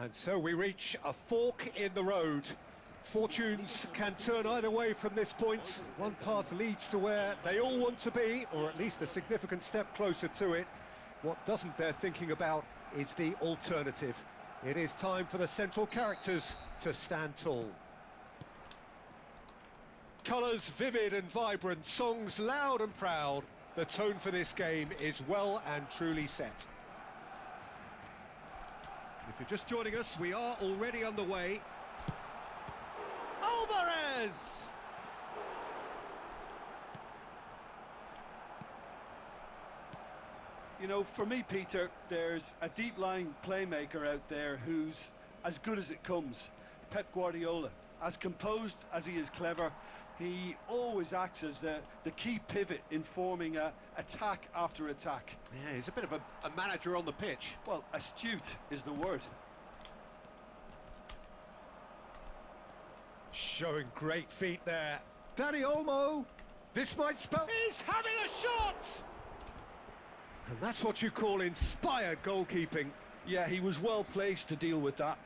And so we reach a fork in the road. Fortunes can turn either way from this point. One path leads to where they all want to be, or at least a significant step closer to it. What doesn't bear thinking about is the alternative. It is time for the central characters to stand tall. Colours vivid and vibrant, songs loud and proud. The tone for this game is well and truly set. If you're just joining us, we are already underway. Alvarez! You know, for me, Peter, there's a deep-lying playmaker out there who's as good as it comes. Pep Guardiola. As composed as he is clever, he always acts as the key pivot in forming attack after attack. Yeah, he's a bit of a manager on the pitch. Well, astute is the word. Showing great feet there. Danny Olmo! This might spell... He's having a shot! And that's what you call inspired goalkeeping. Yeah, he was well placed to deal with that.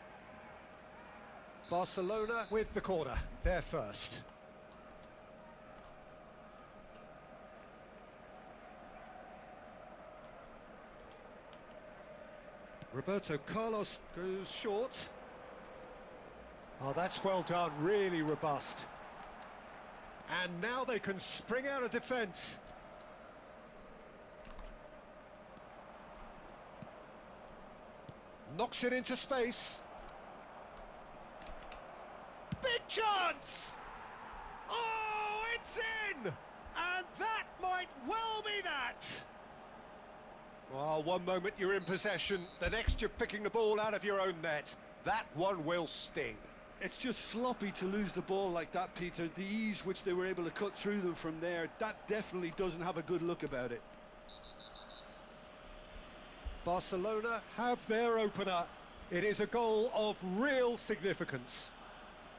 Barcelona with the corner. They're first. Roberto Carlos goes short. Oh, that's well done, really robust. And now they can spring out of defence. Knocks it into space. Big chance! Oh, it's in! And that might well be that! Well, one moment you're in possession, the next you're picking the ball out of your own net. That one will sting. It's just sloppy to lose the ball like that, Peter. The ease which they were able to cut through them from there, that definitely doesn't have a good look about it. Barcelona have their opener. It is a goal of real significance.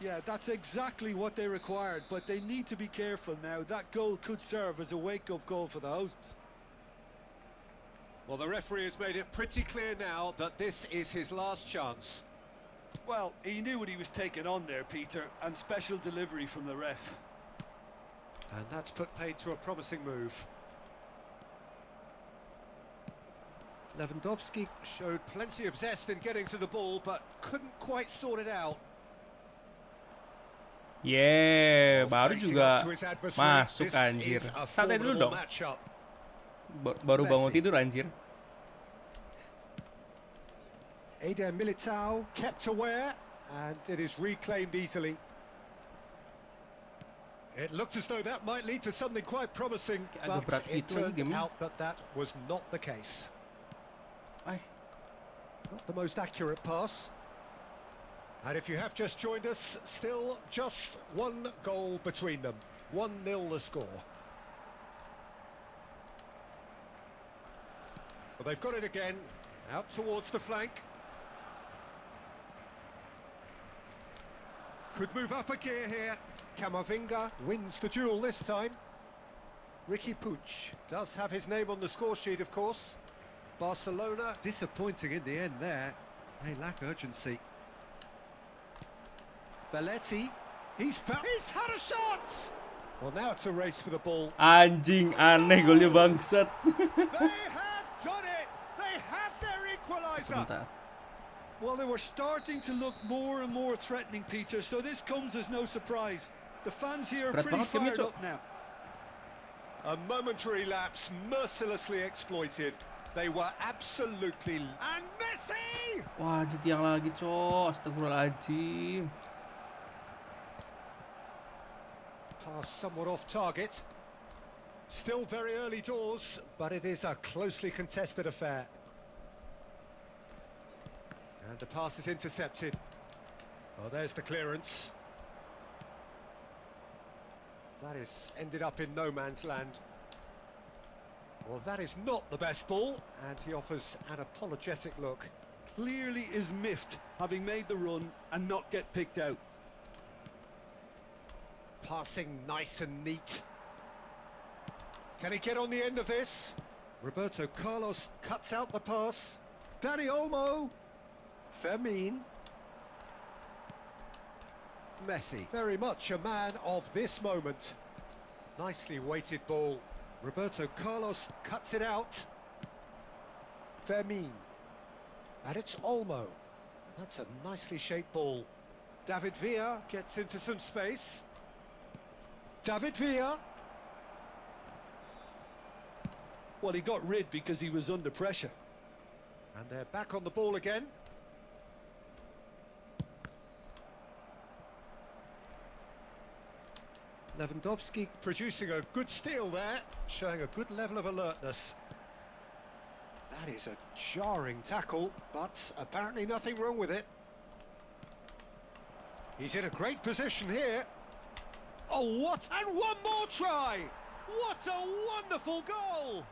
Yeah, that's exactly what they required, but they need to be careful now. That goal could serve as a wake-up call for the hosts. Well, the referee has made it pretty clear now that this is his last chance. Well, he knew what he was taking on there, Peter, and special delivery from the ref. And that's put paid to a promising move. Lewandowski showed plenty of zest in getting to the ball, but couldn't quite sort it out. Yeah, baru Facing juga up to his adversary, masuk this anjir. is a Santai dulu formidable dong. matchup. Baru bangun Messi. tidur anjir. Eder Militao kept aware, and it is reclaimed easily. It looked as though that might lead to something quite promising, Agak but berat it gitu lagi turned game. out that that was not the case. Ay, Not the most accurate pass. And if you have just joined us, still just one goal between them. 1-0 the score. Well, they've got it again, out towards the flank. Could move up a gear here. Camavinga wins the duel this time. Ricky Puig does have his name on the score sheet, of course. Barcelona disappointing in the end there. They lack urgency. Belletti, he's had a shot! Well, now it's a race for the ball. anjing aneh golnya bangsat. They have done it! They have their equaliser! Sebentar. Well, they were starting to look more and more threatening, Peter, so this comes as no surprise. The fans here are Berat pretty banget gamenya, fired Cok. up now. A momentary lapse mercilessly exploited. They were absolutely... And Messi! Wah, anjir tiang lagi, Cok. Astagfirullahaladzim. Pass somewhat off target. Still very early doors, but it is a closely contested affair. And the pass is intercepted. Well, there's the clearance. That is ended up in no man's land. Well, that is not the best ball, and he offers an apologetic look. Clearly is miffed, having made the run and not get picked out. Passing nice and neat. Can he get on the end of this? Roberto Carlos cuts out the pass. Dani Olmo. Fermin. Messi, very much a man of this moment. Nicely weighted ball. Roberto Carlos cuts it out. Fermin. And it's Olmo. That's a nicely shaped ball. David Villa gets into some space. David Villa. Well, he got rid because he was under pressure. And they're back on the ball again. Lewandowski producing a good steal there, showing a good level of alertness. That is a jarring tackle, but apparently nothing wrong with it. He's in a great position here. Oh, what? And one more try! What a wonderful goal!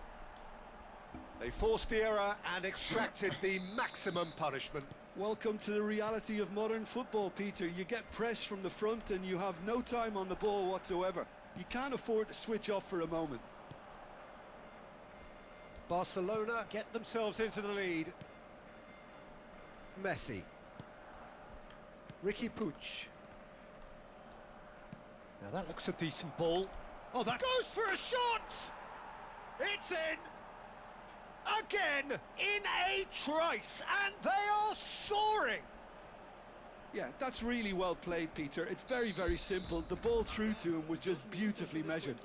They forced the error and extracted the maximum punishment. Welcome to the reality of modern football, Peter. You get pressed from the front and you have no time on the ball whatsoever. You can't afford to switch off for a moment. Barcelona get themselves into the lead. Messi. Ricky Puig. Now that looks a decent ball. Oh, that goes for a shot! It's in! Again, in a trice, and they are soaring! Yeah, that's really well played, Peter. It's very, very simple. The ball through to him was just beautifully measured.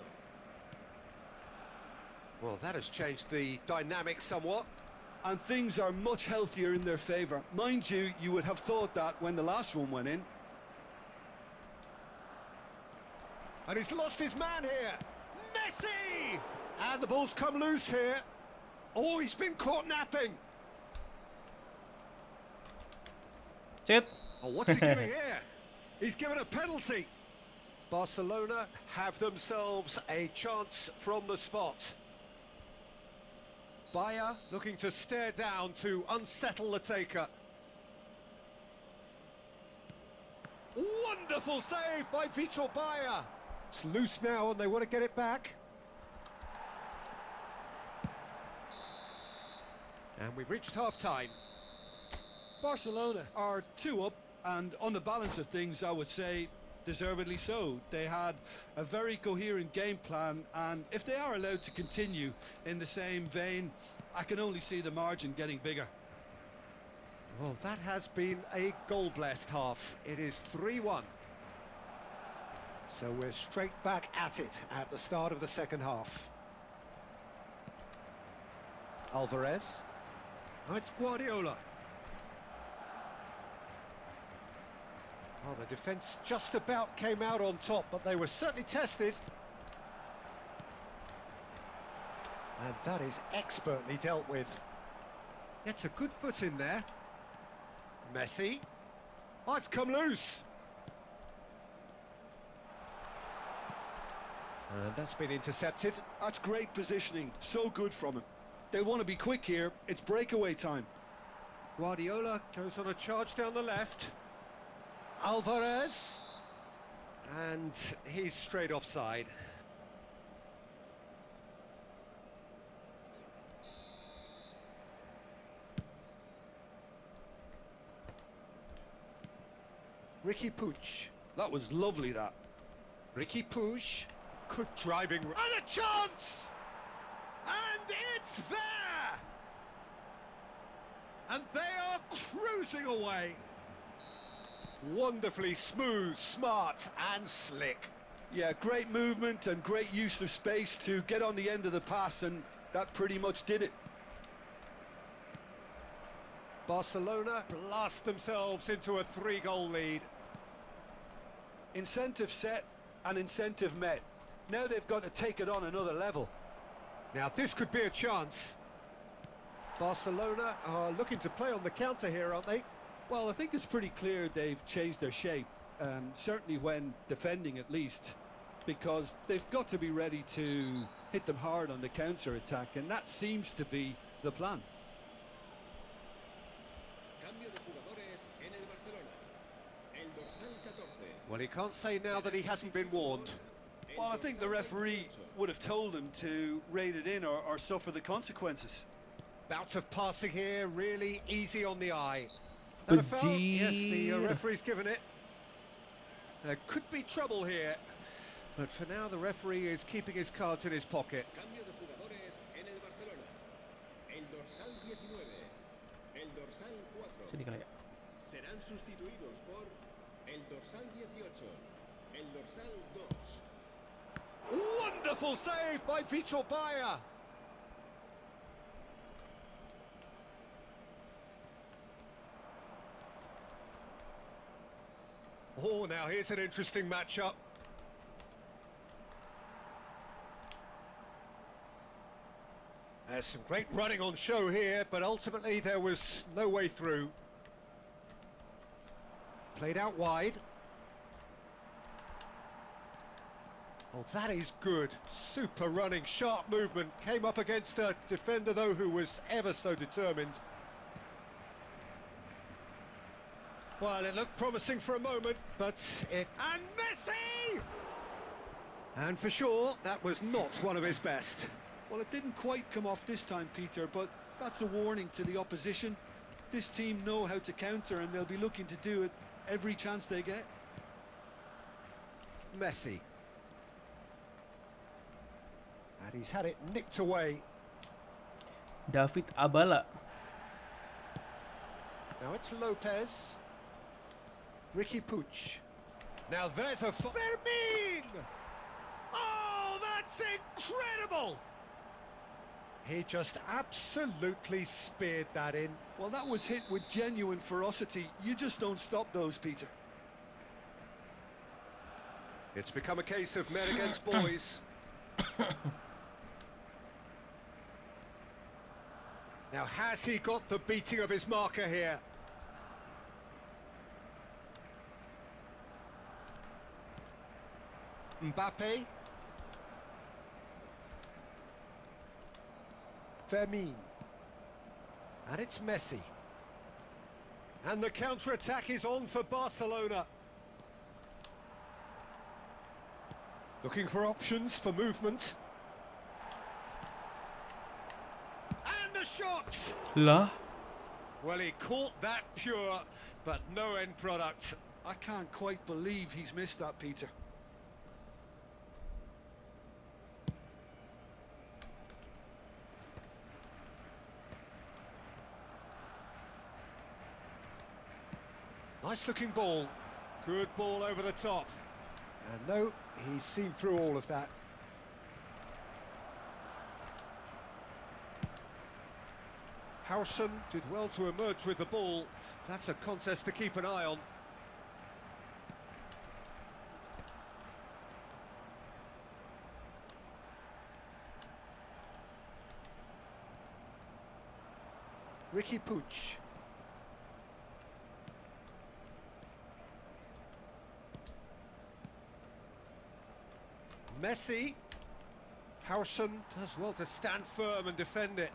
Well, that has changed the dynamic somewhat. And things are much healthier in their favour. Mind you, you would have thought that when the last one went in. And he's lost his man here. Messi! And the ball's come loose here. Oh, he's been caught napping. Shit. Oh, what's he giving here? He's given a penalty. Barcelona have themselves a chance from the spot. Bayer looking to stare down to unsettle the taker. Wonderful save by Vitor Bayer. It's loose now and they want to get it back. And we've reached half-time. Barcelona are 2 up, and on the balance of things, I would say deservedly so. They had a very coherent game plan, and if they are allowed to continue in the same vein, I can only see the margin getting bigger. Well, that has been a goal-blessed half. It is 3-1. So we're straight back at it at the start of the second half. Alvarez. Oh, it's Guardiola. Well, the defence just about came out on top, but they were certainly tested. And that is expertly dealt with. Gets a good foot in there. Messi. Oh, it's come loose. And that's been intercepted. That's great positioning, so good from him. They want to be quick here, it's breakaway time. Guardiola goes on a charge down the left. Alvarez. And he's straight offside. Ricky Puig. That was lovely, that. Ricky Puig. Good driving. And a chance! And it's there! And they are cruising away. Wonderfully smooth, smart and slick. Yeah, great movement and great use of space to get on the end of the pass, and that pretty much did it. Barcelona blast themselves into a 3-goal lead. Incentive set and incentive met. Now they've got to take it on another level. Now this could be a chance. Barcelona are looking to play on the counter here, aren't they? Well, I think it's pretty clear they've changed their shape, certainly when defending at least, because they've got to be ready to hit them hard on the counter-attack, and that seems to be the plan. Well, he can't say now that he hasn't been warned. Well, I think the referee would have told him to rein it in or suffer the consequences. Bout of passing here, really easy on the eye. And a foul? Yes, the referee's given it. There could be trouble here, but for now the referee is keeping his cards in his pocket. Sini kali ya. Serán sustituidos por el dorsal 18, el dorsal 2. Wonderful save by Vitor Bayer. Oh, now here's an interesting matchup. There's some great running on show here, but ultimately there was no way through. Played out wide. Oh, that is good. Super running, sharp movement. Came up against a defender, though, who was ever so determined. Well, it looked promising for a moment, but it... And Messi! And for sure, that was not one of his best. Well, it didn't quite come off this time, Peter, but that's a warning to the opposition. This team know how to counter, and they'll be looking to do it every chance they get. Messi. And he's had it nicked away. David Abala. Now it's Lopez. Ricky Puig. Now there's a... Fermin! Oh, that's incredible! He just absolutely speared that in. Well, that was hit with genuine ferocity. You just don't stop those, Peter. It's become a case of men against boys. Now, has he got the beating of his marker here? Mbappe. Fermin. And it's Messi. And the counter-attack is on for Barcelona. Looking for options for movement. And the shot! Lah, Well, he caught that pure, but no end product. I can't quite believe he's missed that, Peter. Nice looking ball. Good ball over the top. And no, he's seen through all of that. Howson did well to emerge with the ball. That's a contest to keep an eye on. Ricky Puig. Messi. Howson does well to stand firm and defend it.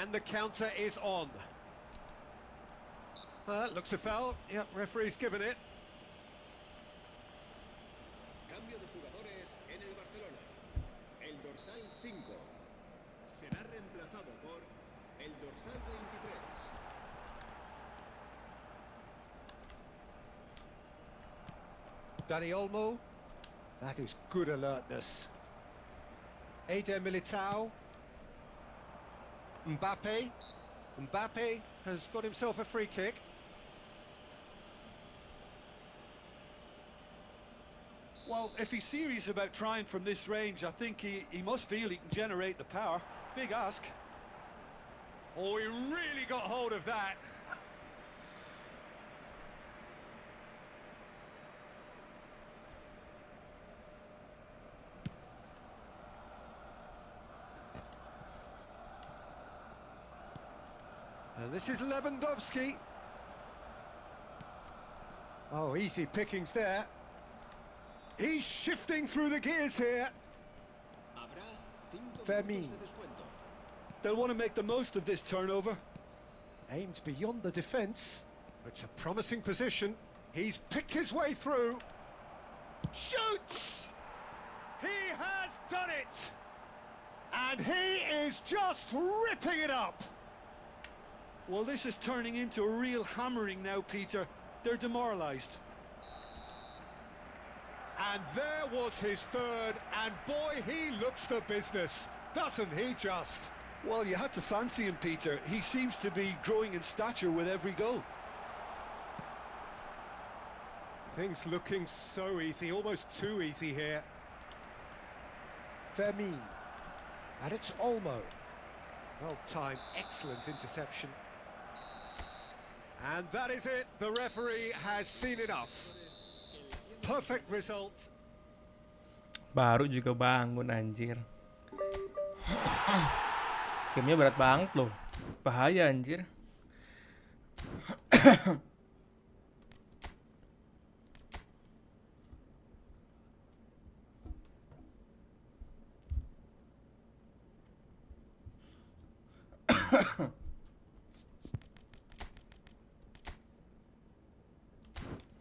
And the counter is on. Looks a foul. Yep, referee's given it. Cambio de jugadores en el Barcelona. El dorsal 5 será reemplazado por el dorsal 23. Dani Olmo. That is good alertness. Eder Militao. Mbappe. Mbappe has got himself a free kick. Well, if he's serious about trying from this range, I think he must feel he can generate the power. Big ask. Oh, he really got hold of that. And this is Lewandowski. Oh, easy pickings there. He's shifting through the gears here. Habrá 5 Fermín. minutos de descuento. They'll want to make the most of this turnover. Aimed beyond the defence. It's a promising position. He's picked his way through. Shoots! He has done it! And he is just ripping it up. Well, this is turning into a real hammering now, Peter. They're demoralised. And there was his third, and boy, he looks the business, doesn't he just? Well, you had to fancy him, Peter. He seems to be growing in stature with every goal. Things looking so easy, almost too easy here. Fermín. And it's Olmo. Well timed, excellent interception. And that is it, the referee has seen enough. Perfect result. baru juga bangun anjir. Gamenya berat banget loh. Bahaya anjir.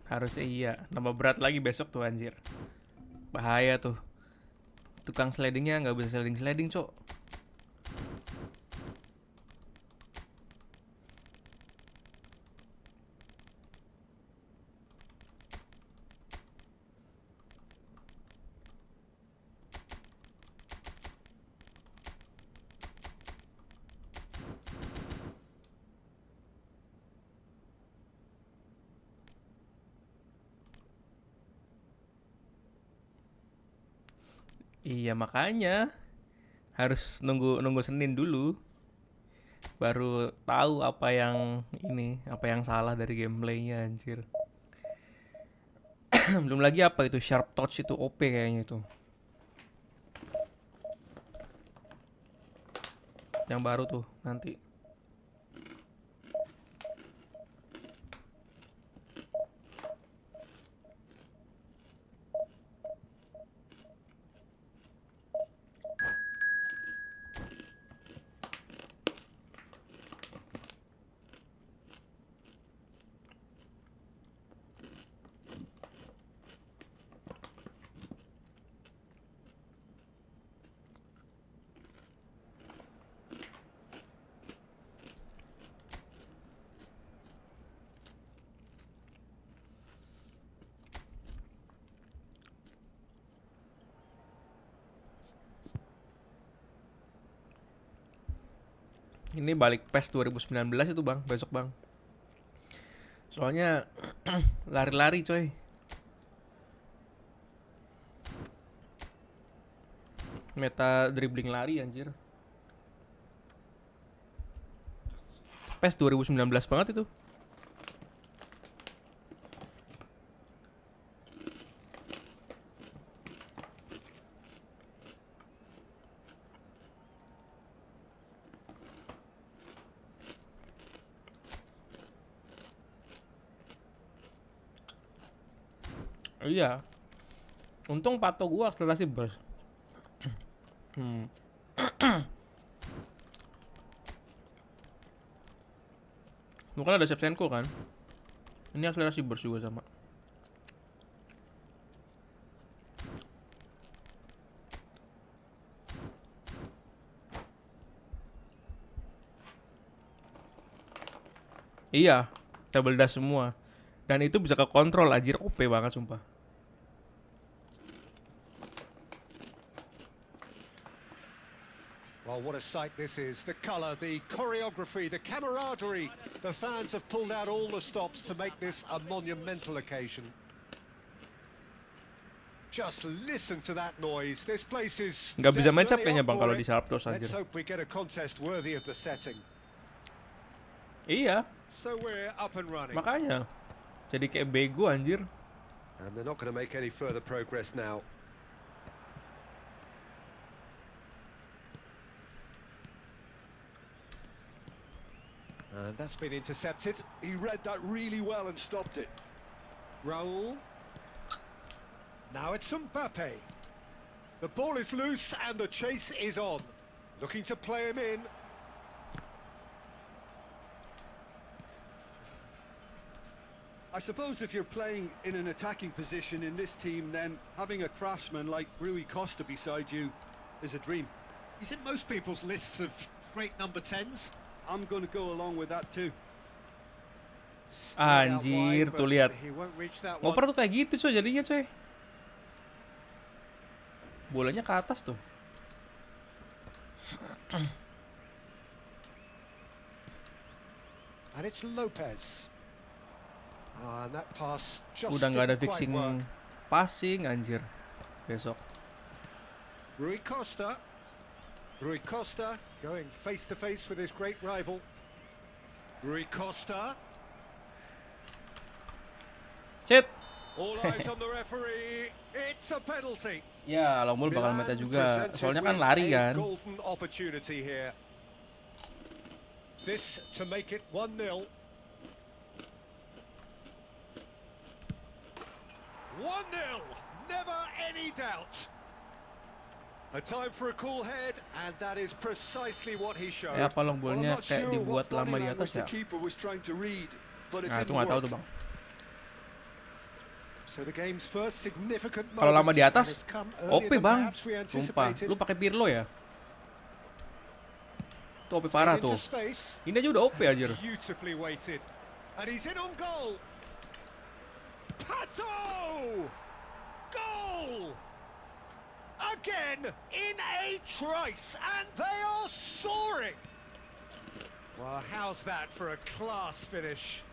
Harusnya iya, nambah berat lagi besok tuh anjir. Bahaya tuh. Tukang slidingnya nggak bisa sliding, cok. Iya makanya harus nunggu Senin dulu baru tahu apa yang salah dari gameplaynya anjir. Belum lagi apa itu sharp touch itu OP kayaknya itu. Yang baru tuh nanti. Ini balik PES 2019 itu bang, besok bang. Soalnya lari-lari coy. Meta dribbling lari anjir. PES 2019 banget itu. Iya. Untung pato gua akselerasi bos. Bukan ada Shevchenko kan? Ini akselerasi burst juga sama. Iya, double dash semua. Dan itu bisa ke kontrol, anjir OP banget sumpah. Well, what a sight this is. The colour, the choreography, the camaraderie. The fans have pulled out all the stops to make this a monumental occasion. Just listen to that noise. This place is Nggak bisa match up definitely kayaknya up bang for kalau it. di Sharptos Let's anjir. hope we get a contest worthy of the setting. Iya, So we're up and running. makanya. Jadi kayak bego anjir. And they're not going to make any further progress now. And that's been intercepted. He read that really well and stopped it. Raul. Now it's Mbappe. The ball is loose and the chase is on. Looking to play him in. I suppose if you're playing in an attacking position in this team, then having a craftsman like Rui Costa beside you is a dream. He's in most people's lists of great number 10s. I'm going to go along with that too. Straight out Anjir, wide, tuh but lihat. he won't reach that one. Ngoper tuh kayak gitu coy jadinya coy. Bolanya ke atas tuh. And it's Lopez. And that pass just Udah nggak ada didn't quite fixing work. passing anjir. Besok. Rui Costa. Rui Costa going face to face with his great rival. Rui Costa. Shit. All eyes on the referee. It's a penalty. Ya, Lomul bakal meta Milan juga. presented Soalnya kan with lari a kan. golden opportunity here. This to make it 1-0. 1-0. Never any doubt. A time for a cool head, and that is precisely what he showed. Ya apa long Well, I'm ballnya not kayak sure dibuat what body lama di language atas the ya. keeper was trying to read, but it Nah itu didn't nggak tahu work. tuh bang. So the game's first significant Kalau lama moments, di and atas, it's come earlier OP than bang. perhaps we Sumpah, anticipated. lu pakai Pirlo ya? Tuh OP parah Into tuh. space. Ini aja udah OP aja. Beautifully weighted. And he's in on goal. Pato! Goal! Again in a trice, and they are soaring. Well, how's that for a class finish?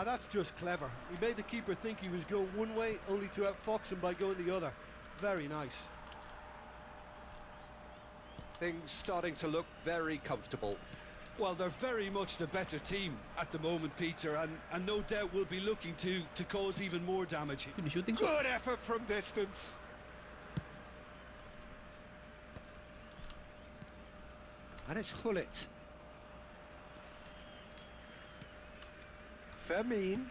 That's just clever. He made the keeper think he was going one way, only to outfox him by going the other. Very nice. Things starting to look very comfortable. Well, they're very much the better team at the moment, Peter, and no doubt will be looking to cause even more damage. Itu di shooting so. Good effort from distance. And it's Hullet. Fermin.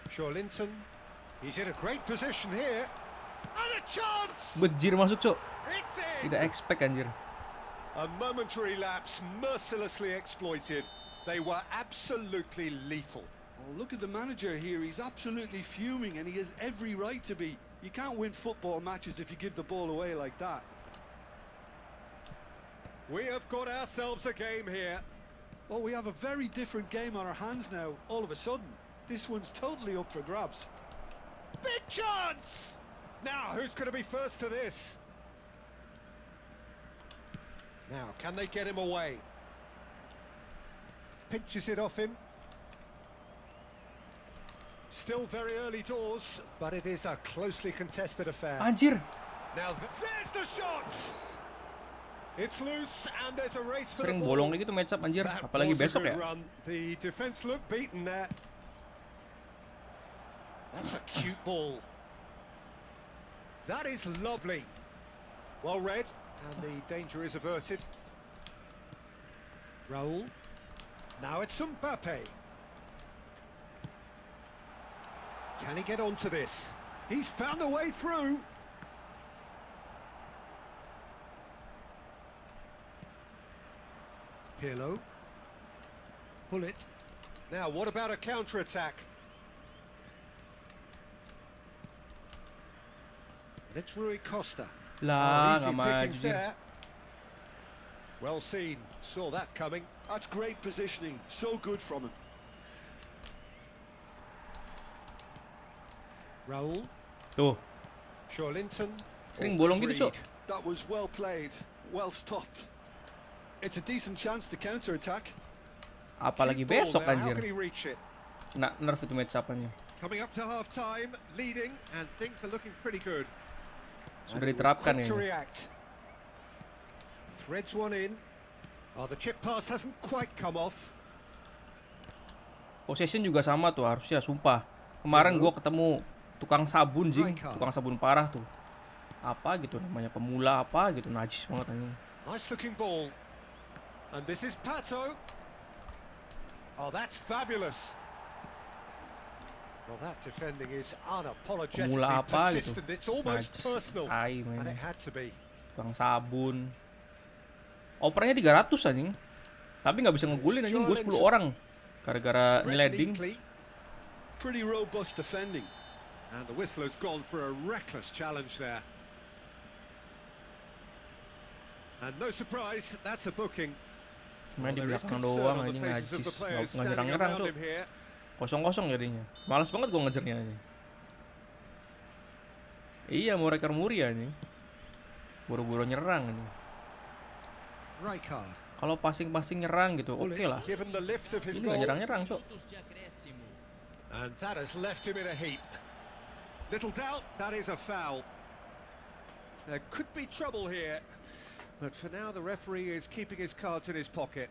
Shorlinton. He's in a great position here. And a chance! Bejir masuk cok. It's in! Tidak expect anjir. A momentary lapse mercilessly exploited. They were absolutely lethal. Oh, look at the manager here. He's absolutely fuming, and he has every right to be. You can't win football matches if you give the ball away like that. We have got ourselves a game here. Well, we have a very different game on our hands now, all of a sudden. This one's totally up for grabs. Big chance! Now, who's going to be first to this? Now, can they get him away? pinches it off him. Still very early doors, but it is a closely contested affair. Anjir. Now there's the shot. It's loose and there's a race for Sering the ball. bolong kayak gitu match up anjir, That apalagi was a besok good ya. run. The defense looked beaten there. That's a cute ball. That is lovely. Well read, and the danger is averted. Raul. Now it's Mbappe. Can he get onto this? He's found a way through. Pirlo. Pull it. Now, what about a counter-attack? And it's Rui Costa. Lah, Easy nggak maju pickings dia. there. Well seen. Saw that coming. That's great positioning, so good from him. Raul. Tuh, Linton. sering bolong gitu, Cok. That was well played, well stopped. It's a decent chance to counter-attack. Apalagi Cute ball besok there. How anjir. can he reach it? Kena nerf itu match up-annya. Coming up to half-time, leading, and things are looking pretty good. Sudah And he was diterapkan quick to ini. react. Threads one in. Oh, the chip pass hasn't quite come off. Possession juga sama tuh harusnya, sumpah. Kemarin gua ketemu tukang sabun jing, tukang sabun parah tuh. Apa gitu namanya, pemula apa gitu, najis banget anjing. Nice looking ball. And this is Pato. Oh, that's fabulous. Well, that defending is unapologetically Pemula apa gitu. persistent. It's almost Najis, personal. tai And mainnya. it had to be. Tukang sabun. Opernya 300 anjing. Tapi nggak bisa ngegulin anjing, gua 10 orang. Gara-gara Spread nyeleding. neatly. Pretty robust defending. And the whistler's gone for a reckless challenge there. And no surprise, that's a booking. Main di Well, there is belakang concern doang on the anjing, faces of najis. the players Nggak standing nyerang-nyerang, around Cok. him here. Kosong-kosong jadinya. Males banget gua ngejarnya anjing. Iya, mau rekor muri anjing. Buru-buru nyerang anjing. Rijkaard. Kalau passing-passing nyerang gitu, oke lah. Given the lift of his Ini goal. nggak nyerang-nyerang, Cok. And that has left him in a heap. Little doubt, that is a foul. There could be trouble here, but for now the referee is keeping his cards in his pocket.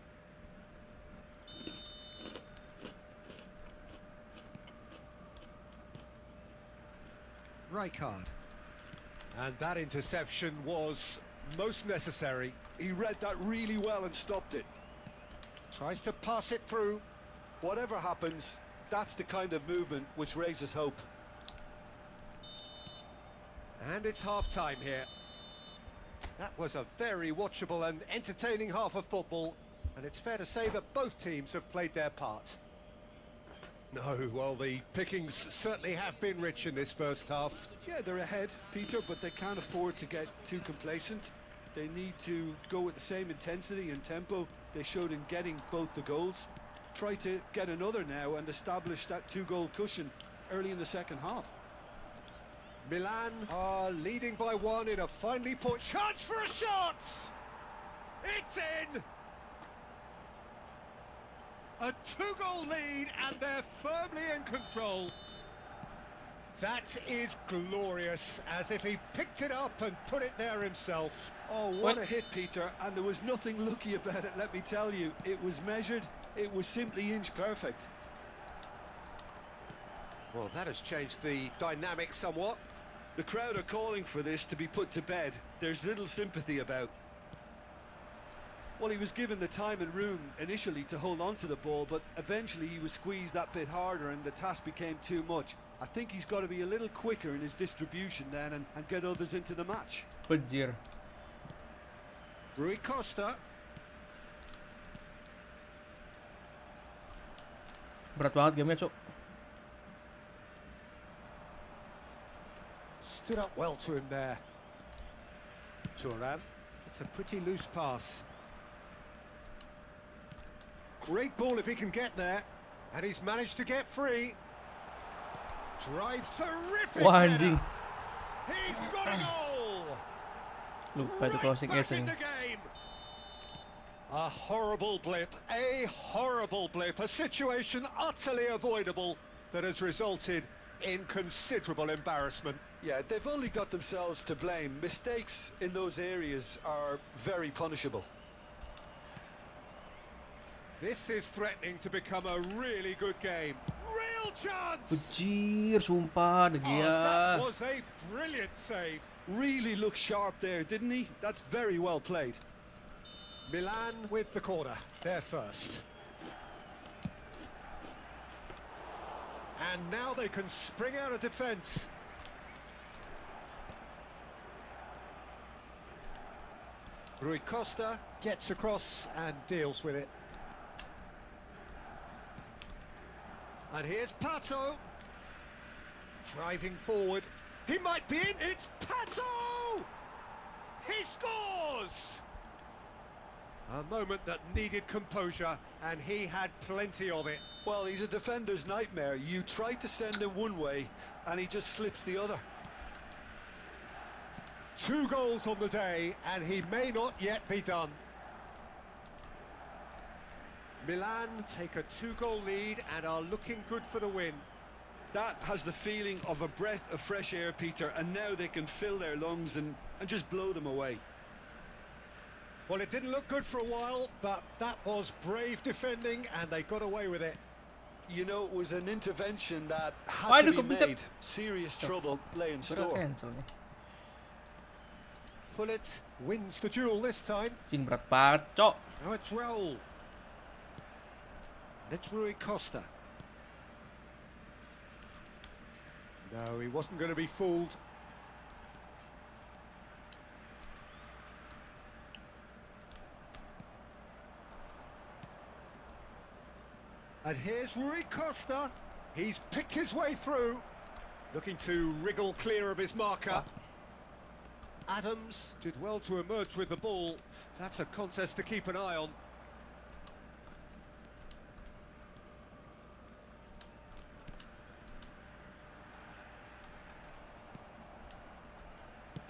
Rijkaard. And that interception was most necessary. He read that really well and stopped it. Tries to pass it through. Whatever happens, that's the kind of movement which raises hope. And it's half-time here. That was a very watchable and entertaining half of football, and it's fair to say that both teams have played their part. No, well, the pickings certainly have been rich in this first half. Yeah, they're ahead, Peter, but they can't afford to get too complacent. They need to go with the same intensity and tempo they showed in getting both the goals. Try to get another now and establish that two-goal cushion early in the second half. Milan are leading by one in a finely put chance for a shot! It's in! A two-goal lead and they're firmly in control. That is glorious, as if he picked it up and put it there himself. Oh, what a hit, Peter, and there was nothing lucky about it, let me tell you. It was measured, it was simply inch perfect. Well, that has changed the dynamic somewhat. The crowd are calling for this to be put to bed. There's little sympathy about. Well, he was given the time and room initially to hold on to the ball, but eventually he was squeezed that bit harder and the task became too much. I think he's got to be a little quicker in his distribution then and get others into the match. Pejir. Rui Costa. Berat banget gamenya, Cok. Stood up well to him there. Turan. It's a pretty loose pass. Great ball if he can get there. And he's managed to get free. Drives terrific. Wah, anjing. header. He's got a goal. Lupa itu closing Right edge back in ini. the game. A horrible blip, a situation utterly avoidable that has resulted in considerable embarrassment. Yeah, they've only got themselves to blame. Mistakes in those areas are very punishable. This is threatening to become a really good game. Real chance! Anjir, sumpah De Oh, Gea. that was a brilliant save. Really looked sharp there, didn't he? That's very well played. Milan with the corner, they're first. And now they can spring out of defence. Rui Costa gets across and deals with it. And here's Pato. Driving forward. He might be in. It's Pato! He scores! A moment that needed composure, and he had plenty of it. Well, he's a defender's nightmare. You try to send him one way, and he just slips the other. 2 goals on the day, and he may not yet be done. Milan take a 2-goal lead and are looking good for the win. That has the feeling of a breath of fresh air, Peter, and now they can fill their lungs and just blow them away. Well, it didn't look good for a while, but that was brave defending, and they got away with it. You know, it was an intervention that Why had to do be kau made. Serious trouble lay in Berat store. cancel nih. Pullet wins the duel this time. Cing berat banget, cok. Now it's Raul. And it's Rui Costa. No, he wasn't going to be fooled. And here's Rui Costa. He's picked his way through. Looking to wriggle clear of his marker. Adams did well to emerge with the ball. That's a contest to keep an eye on.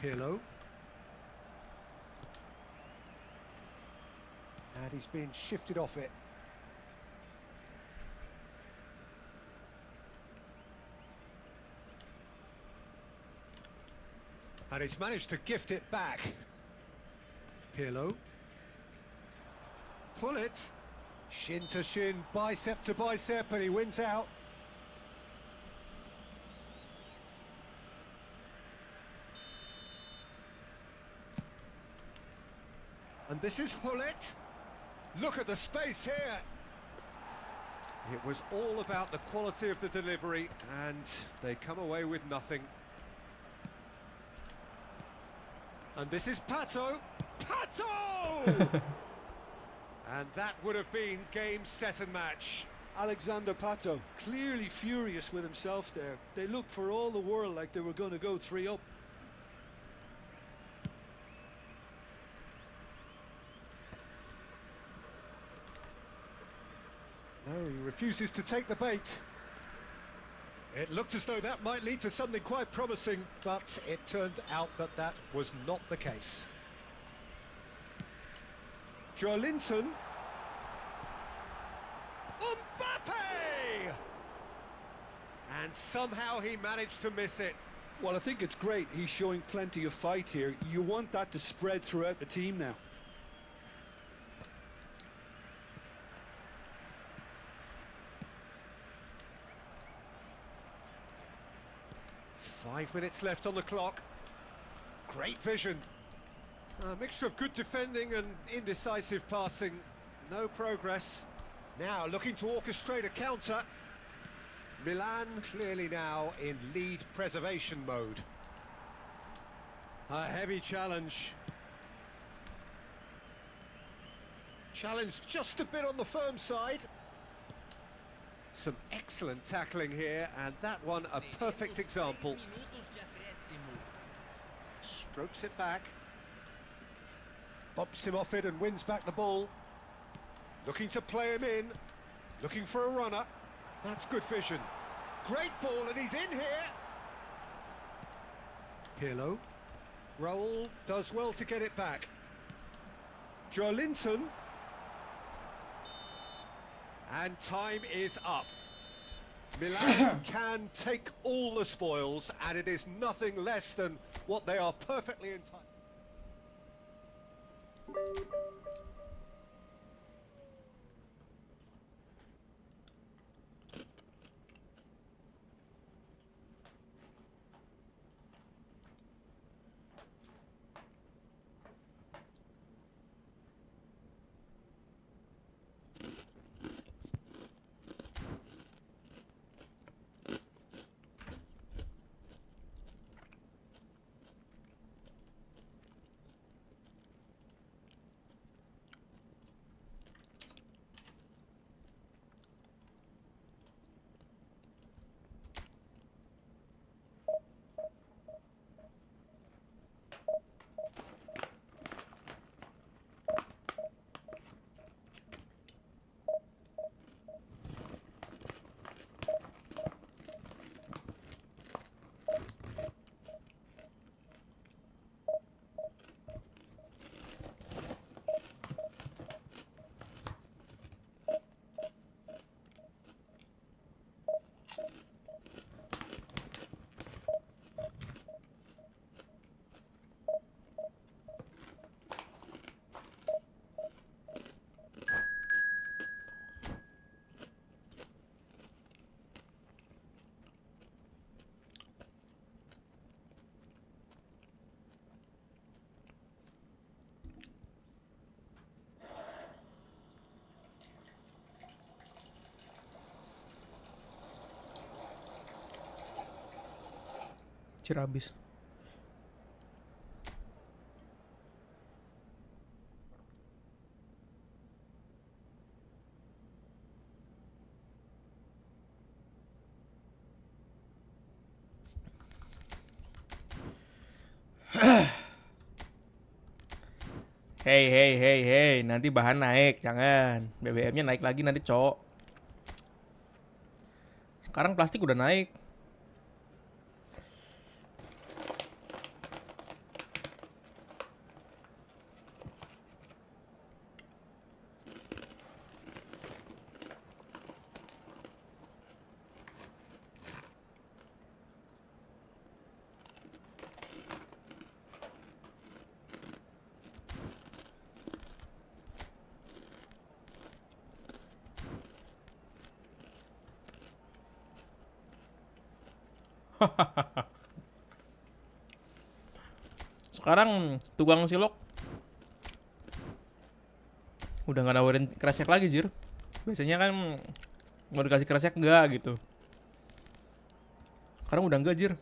Pirlo. And he's been shifted off it. And he's managed to gift it back. Pirlo. Pull it. Shin to shin, bicep to bicep, and he wins out. And this is Hullet. Look at the space here. It was all about the quality of the delivery, and they come away with nothing. And this is Pato. Pato! And that would have been game, set and match. Alexander Pato, clearly furious with himself there. They looked for all the world like they were going to go 3 up. No, he refuses to take the bait. It looked as though that might lead to something quite promising, but it turned out that that was not the case. Joelinton. Mbappe! And somehow he managed to miss it. Well, I think it's great. He's showing plenty of fight here. You want that to spread throughout the team now. Five minutes left on the clock. Great vision. A mixture of good defending and indecisive passing. No progress. Now looking to orchestrate a counter. Milan clearly now in lead preservation mode. A heavy challenge. Challenge just a bit on the firm side. Some excellent tackling here, and that one a perfect example. Strokes it back. Bumps him off it and wins back the ball. Looking to play him in. Looking for a runner. That's good vision. Great ball, and he's in here. Pirlo. Raul does well to get it back. Joelinton. And time is up. Milan can take all the spoils, and it is nothing less than what they are perfectly entitled. Habis. Hey, nanti bahan naik, jangan. BBM-nya naik lagi nanti, Cok. Sekarang plastik udah naik. Sekarang tukang silok udah nggak nawarin kresek lagi, Jir. Biasanya kan mau dikasih kresek enggak gitu. Sekarang udah enggak, Jir.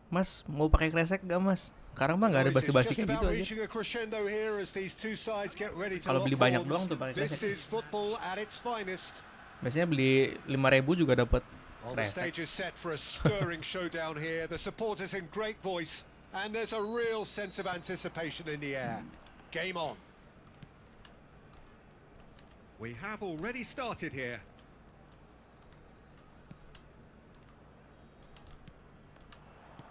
Mas, mau pakai kresek gak, Mas? Sekarang mah nggak ada basi-basi kayak gitu aja. Kalau beli banyak doang tuh pakai kresek. Biasanya beli 5.000 juga dapat kresek. We have already started here.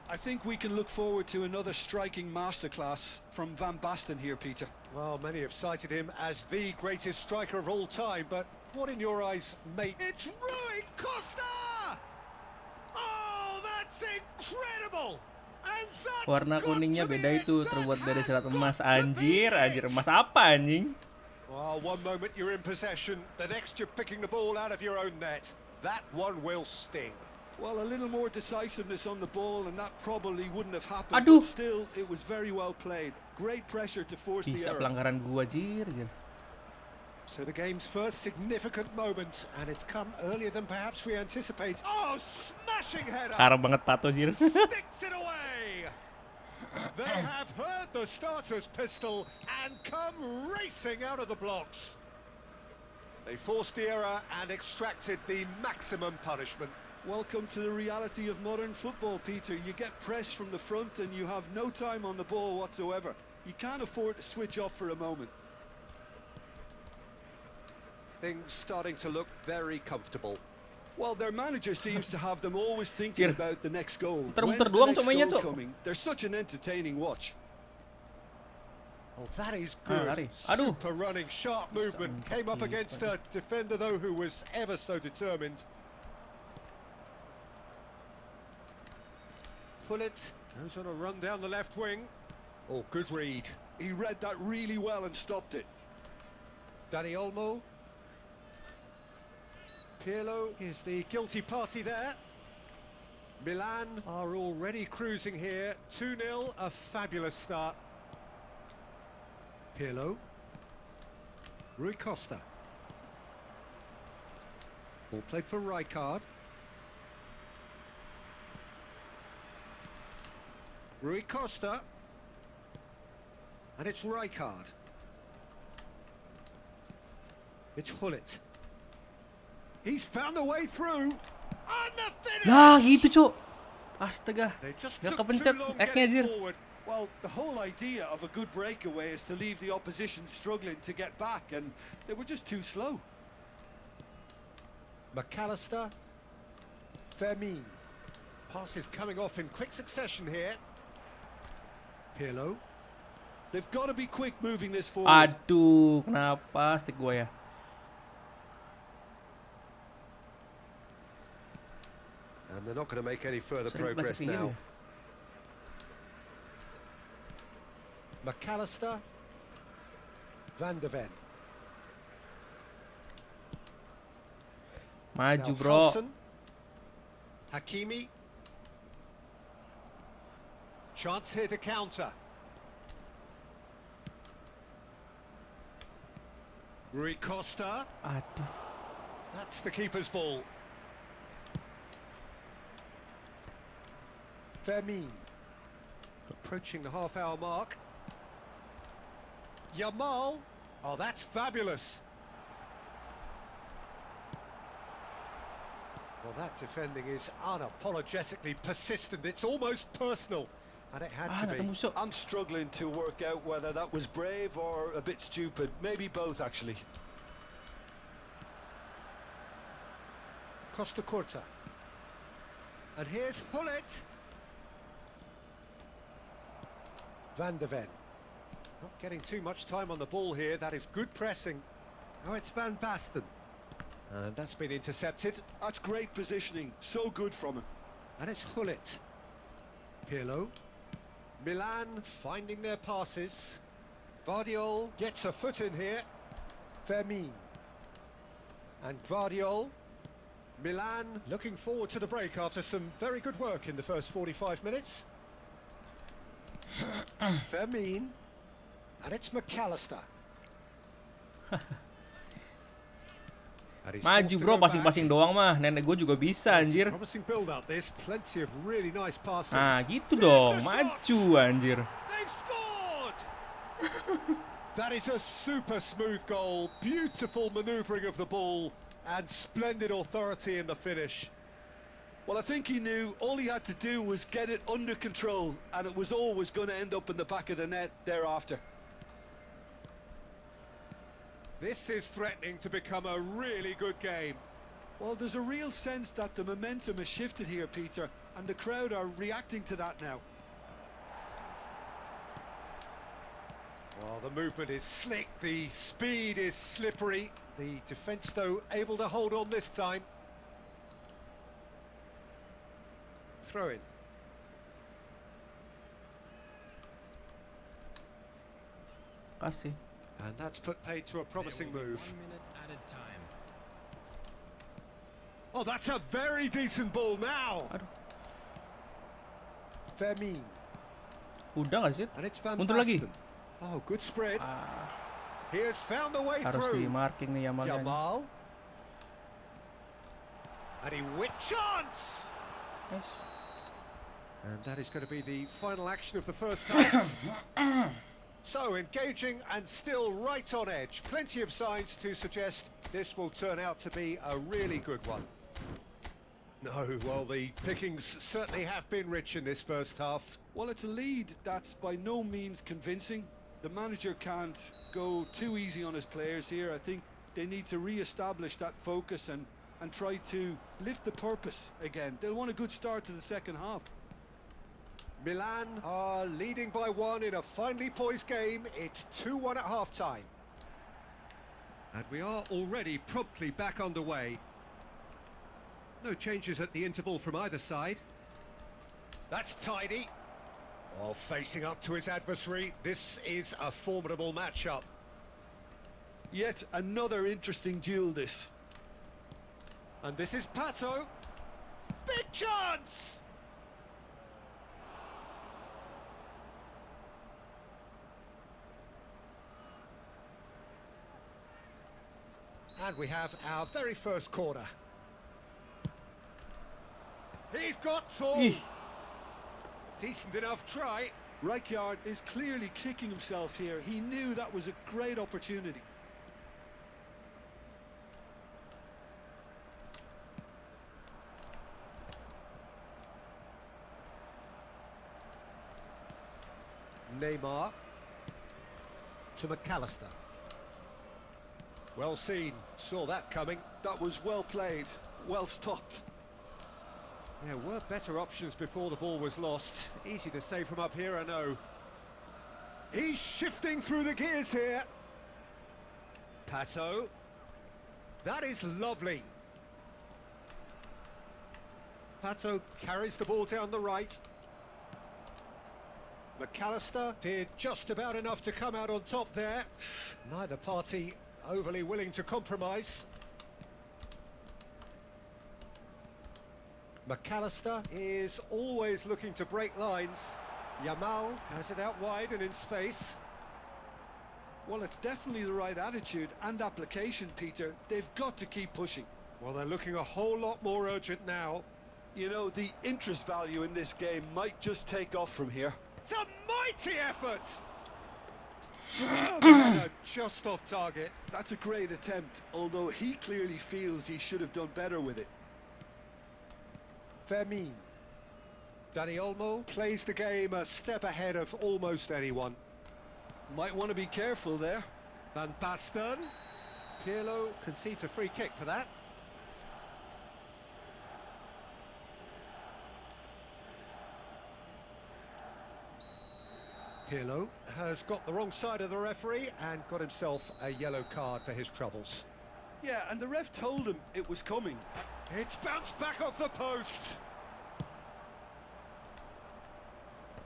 I think we can look forward to another striking masterclass from Van Basten here, Peter. Well, many have cited him as the greatest striker of all time, but what in your eyes, mate? It's Rui Costa! Oh, that's incredible! Warna kuningnya beda itu, terbuat dari serat emas. Anjir emas apa anjing? Well, one moment you're in possession, the next you're picking the ball out of your own net. That one will sting. Well, a little more decisiveness on the ball and that probably wouldn't have happened. Aduh. But still, it was very well played. Great pressure to force the Bisa error. pelanggaran gua, Jir. So the game's first significant moment, and it's come earlier than perhaps we anticipate. Oh, smashing header! Parah banget Pato anjir. Sticks it away! They have heard the starter's pistol and come racing out of the blocks. They forced the error and extracted the maximum punishment. Welcome to the reality of modern football, Peter. You get pressed from the front and you have no time on the ball whatsoever. You can't afford to switch off for a moment. Things starting to look very comfortable. Well, their manager seems to have them always thinking about the next goal. Muter-muter When's the doang next cok mainnya, goal cok. coming? They're such an entertaining watch. Oh, that is Ah, good. lari. Aduh. Super running, sharp movement. Came up against a defender, though, who was ever so determined. Pullet goes on a run down the left wing. Oh, good read. He read that really well and stopped it. Dani Olmo. Pirlo is the guilty party there. Milan are already cruising here. 2-0, a fabulous start. Pirlo. Rui Costa. Ball played for Rijkaard. Rui Costa. And it's Rijkaard. It's Gullit. He's found a way through. And the finish! Lah gitu cok. Astaga. They just Gak took kepencet too long eknya getting anjir. forward. Well, the whole idea of a good breakaway is to leave the opposition struggling to get back, and they were just too slow. McAllister. Fermin. Passes coming off in quick succession here. Pirlo. They've got to be quick moving this forward. Aduh, kenapa stick gua ya? And they're not going to make any further Sering progress plastik now. ini. McAllister. Van de Ven. Maju Now bro. Hudson. Hakimi. Chance here to counter. Rui Costa. Aduh. That's the keeper's ball. Fermin. Approaching the half-hour mark. Yamal. Oh, that's fabulous. Well, that defending is unapologetically persistent. It's almost personal. And it had Ah, to nggak be. tembus cok. I'm struggling to work out whether that was brave or a bit stupid. Maybe both, actually. Costa Curta. And here's Gullit. Van de Ven. Not getting too much time on the ball here. That is good pressing. Now it's Van Basten. And that's been intercepted. That's great positioning. So good from him. And it's Gullit. Pirlo. Milan finding their passes. Guardiol gets a foot in here. Fermin. And Guardiol. Milan looking forward to the break after some very good work in the first 45 minutes. Fermin. And it's McAllister. And he's forced Maju to bro, go back. passing-passing doang mah. Nenek gue juga bisa anjir. Promising build up. There's plenty of really nice passing. Nah, gitu dong. Maju anjir. They've scored! That is a super smooth goal. Beautiful manoeuvring of the ball and splendid authority in the finish. Well, I think he knew all he had to do was get it under control, and it was always going to end up in the back of the net thereafter. This is threatening to become a really good game. Well, there's a real sense that the momentum has shifted here, Peter, and the crowd are reacting to that now. Well, the movement is slick, the speed is slippery. The defence, though, able to hold on this time. Throw in. Kasih. And that's put paid to a promising move. 1 minute added time. Oh, that's a very decent ball now. Aduh. Fermin. Udah gak sih? And it's Van Mundur lagi. Basten. Oh, good spread. Ah. He has found the way Harus di through. marking nih Yamalnya. Yamal. And he with chance. Yes. And that is going to be the final action of the first half. So engaging and still right on edge. Plenty of signs to suggest this will turn out to be a really good one. No, well, the pickings certainly have been rich in this first half. Well, it's a lead that's by no means convincing. The manager can't go too easy on his players here. I think they need to re-establish that focus and try to lift the purpose again. They'll want a good start to the second half. Milan are leading by 1 in a finely poised game. It's 2-1 at half-time. And we are already promptly back underway. No changes at the interval from either side. That's tidy. Oh, facing up to his adversary, this is a formidable matchup. Yet another interesting duel, this. And this is Pato. Big chance! And we have our very first corner. He's got tall. Decent enough try. Rijkaard is clearly kicking himself here. He knew that was a great opportunity. Neymar to McAllister. Well seen, saw that coming. That was well played, well stopped. There were better options before the ball was lost. Easy to say from up here, I know. He's shifting through the gears here. Pato. That is lovely. Pato carries the ball down the right. McAllister did just about enough to come out on top there. Neither party overly willing to compromise. McAllister is always looking to break lines. Yamal has it out wide and in space. Well, it's definitely the right attitude and application, Peter. They've got to keep pushing. Well, they're looking a whole lot more urgent now. You know, the interest value in this game might just take off from here. It's a mighty effort! Oh, just off target. That's a great attempt, although he clearly feels he should have done better with it. Fermin. Dani Olmo plays the game a step ahead of almost anyone. Might want to be careful there. Van Basten. Pirlo concedes a free kick for that. Pirlo has got the wrong side of the referee and got himself a yellow card for his troubles. Yeah, and the ref told him it was coming. It's bounced back off the post.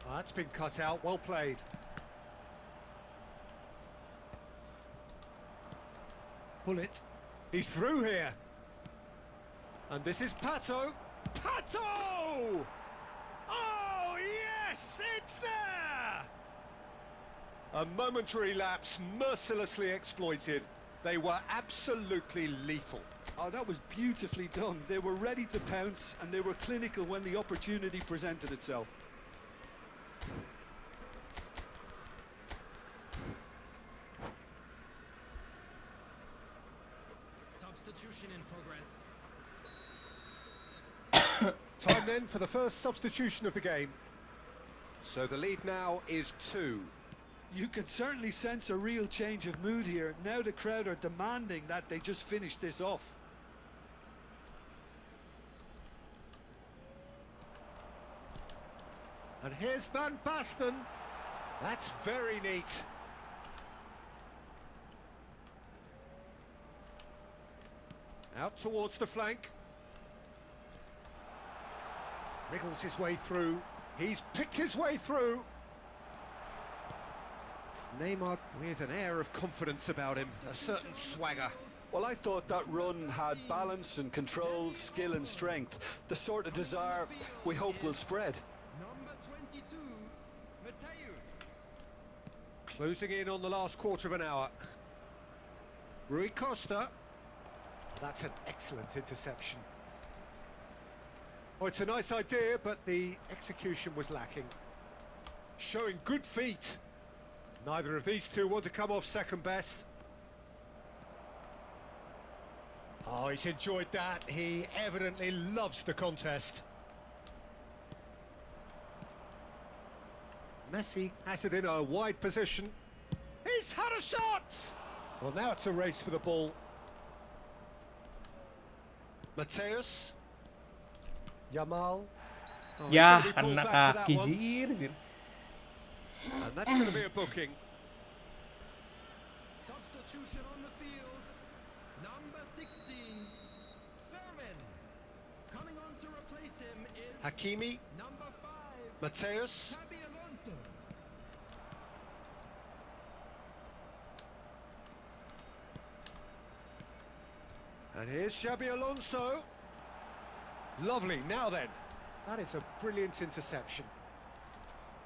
That's been cut out, well played. Hullet. He's through here. And this is Pato. Pato! Oh, yes, it's there! A momentary lapse mercilessly exploited. They were absolutely lethal. Oh, that was beautifully done. They were ready to pounce and they were clinical when the opportunity presented itself. Substitution in progress. Time then for the first substitution of the game. So the lead now is 2. You can certainly sense a real change of mood here. Now the crowd are demanding that they just finish this off. And here's Van Basten. That's very neat. Out towards the flank. Wriggles his way through. He's picked his way through. Neymar with an air of confidence about him, a certain swagger. Well, I thought that run had balance and control, skill and strength. The sort of desire we hope will spread. Number 22, Matthäus. Closing in on the last quarter of an hour. Rui Costa. That's an excellent interception. Oh, it's a nice idea, but the execution was lacking. Showing good feet. Neither of these two want to come off second best. Oh, he's enjoyed that. He evidently loves the contest. Messi has it in a wide position. He's had a shot! Well, now it's a race for the ball. Mateus. Yamal. Oh, he's Yah, gonna be pulled kena back for that kaki, one. jir. And that's going to be a booking. Substitution on the field. Number 16, Fermin. Coming on to replace him is Hakimi. number 5, Mateus. Xabi Alonso. And here's Xabi Alonso. Lovely. Now then, that is a brilliant interception.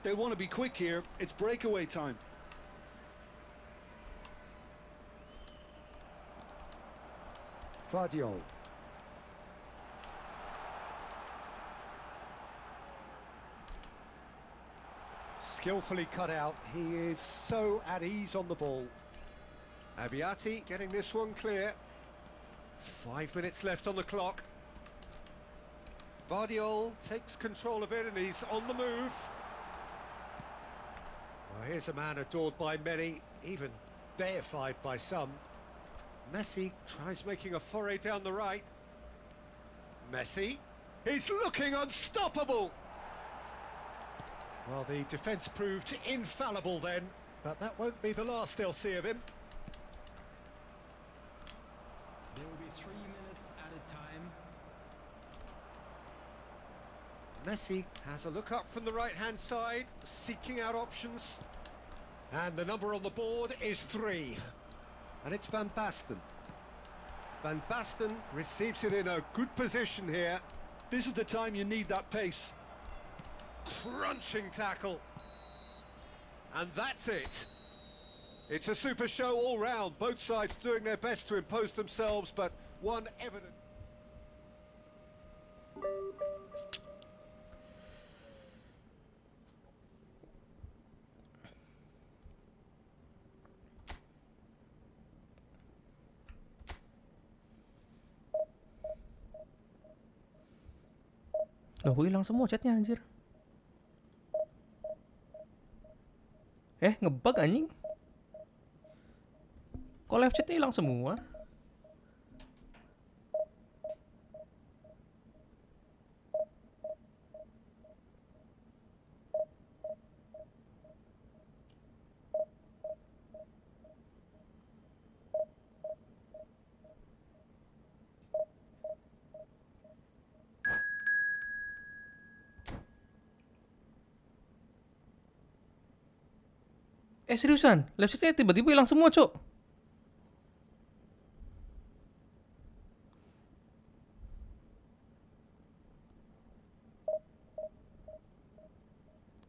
They want to be quick here. It's breakaway time. Guardiola. Skillfully cut out. He is so at ease on the ball. Abiati getting this one clear. 5 minutes left on the clock. Guardiola takes control of it and he's on the move. Well, here's a man adored by many, even deified by some. Messi tries making a foray down the right. Messi, he's looking unstoppable! Well, the defence proved infallible then, but that won't be the last they'll see of him. There will be 3 minutes at a time. Messi has a look up from the right-hand side, seeking out options. And the number on the board is 3. And it's Van Basten. Van Basten receives it in a good position here. This is the time you need that pace. Crunching tackle. And that's it. It's a super show all round. Both sides doing their best to impose themselves, but one evident. Loh, hilang semua chatnya anjir. Ngebug anjing. Kok live chatnya hilang semua? Seriusan, live chatnya tiba-tiba hilang semua, cok.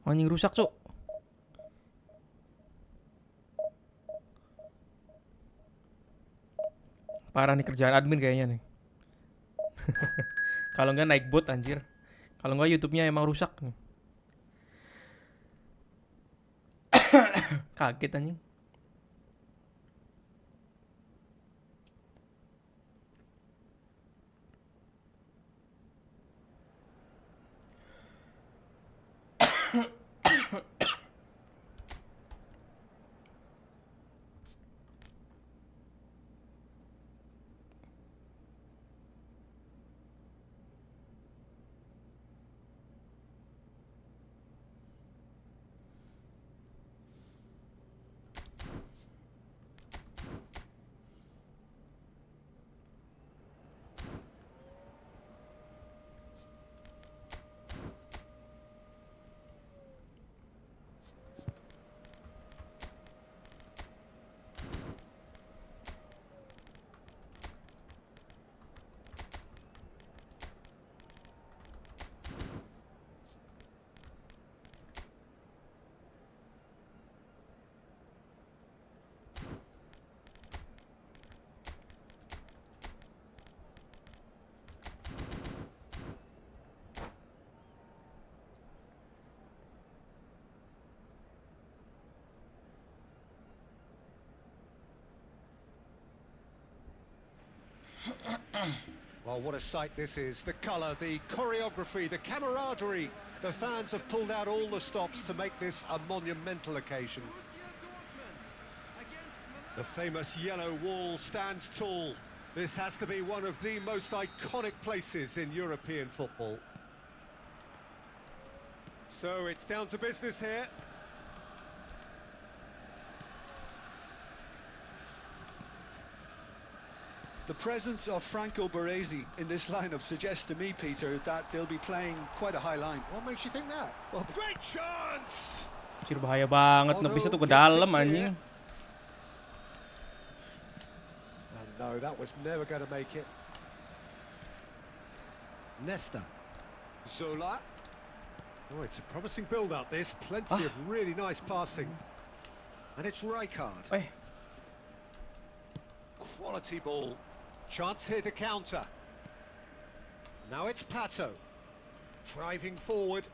Anjing rusak, cok. Parah nih kerjaan admin kayaknya nih. Kalau nggak naik bot anjir. Kalau nggak YouTube-nya emang rusak nih. Kaget anjing. Well, what a sight this is. The colour, the choreography, the camaraderie. The fans have pulled out all the stops to make this a monumental occasion. The famous yellow wall stands tall. This has to be one of the most iconic places in European football. So it's down to business here. The presence of Franco Baresi in this lineup suggests to me, Peter, that they'll be playing quite a high line. What makes you think that? Well, great chance! Cir bahaya banget, nebisnya tuh ke dalam anjing. No, that was never going to make it. Nesta. Zola. Oh, it's a promising build-up, this. Plenty of really nice passing. And it's Rijkaard. Quality ball. Chance here to counter. Now it's Pato. Driving forward.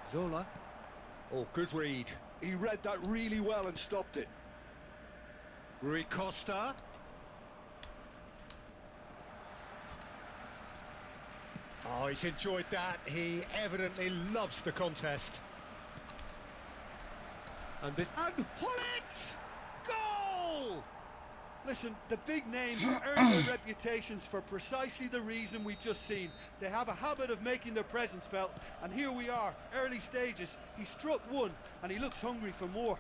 Zola. Oh, good read. He read that really well and stopped it. Rui Costa. Oh, he's enjoyed that. He evidently loves the contest. And this... And Hullet! Goal! Listen, the big names earn their reputations for precisely the reason we've just seen. They have a habit of making their presence felt, and here we are, early stages. He struck one, and he looks hungry for more.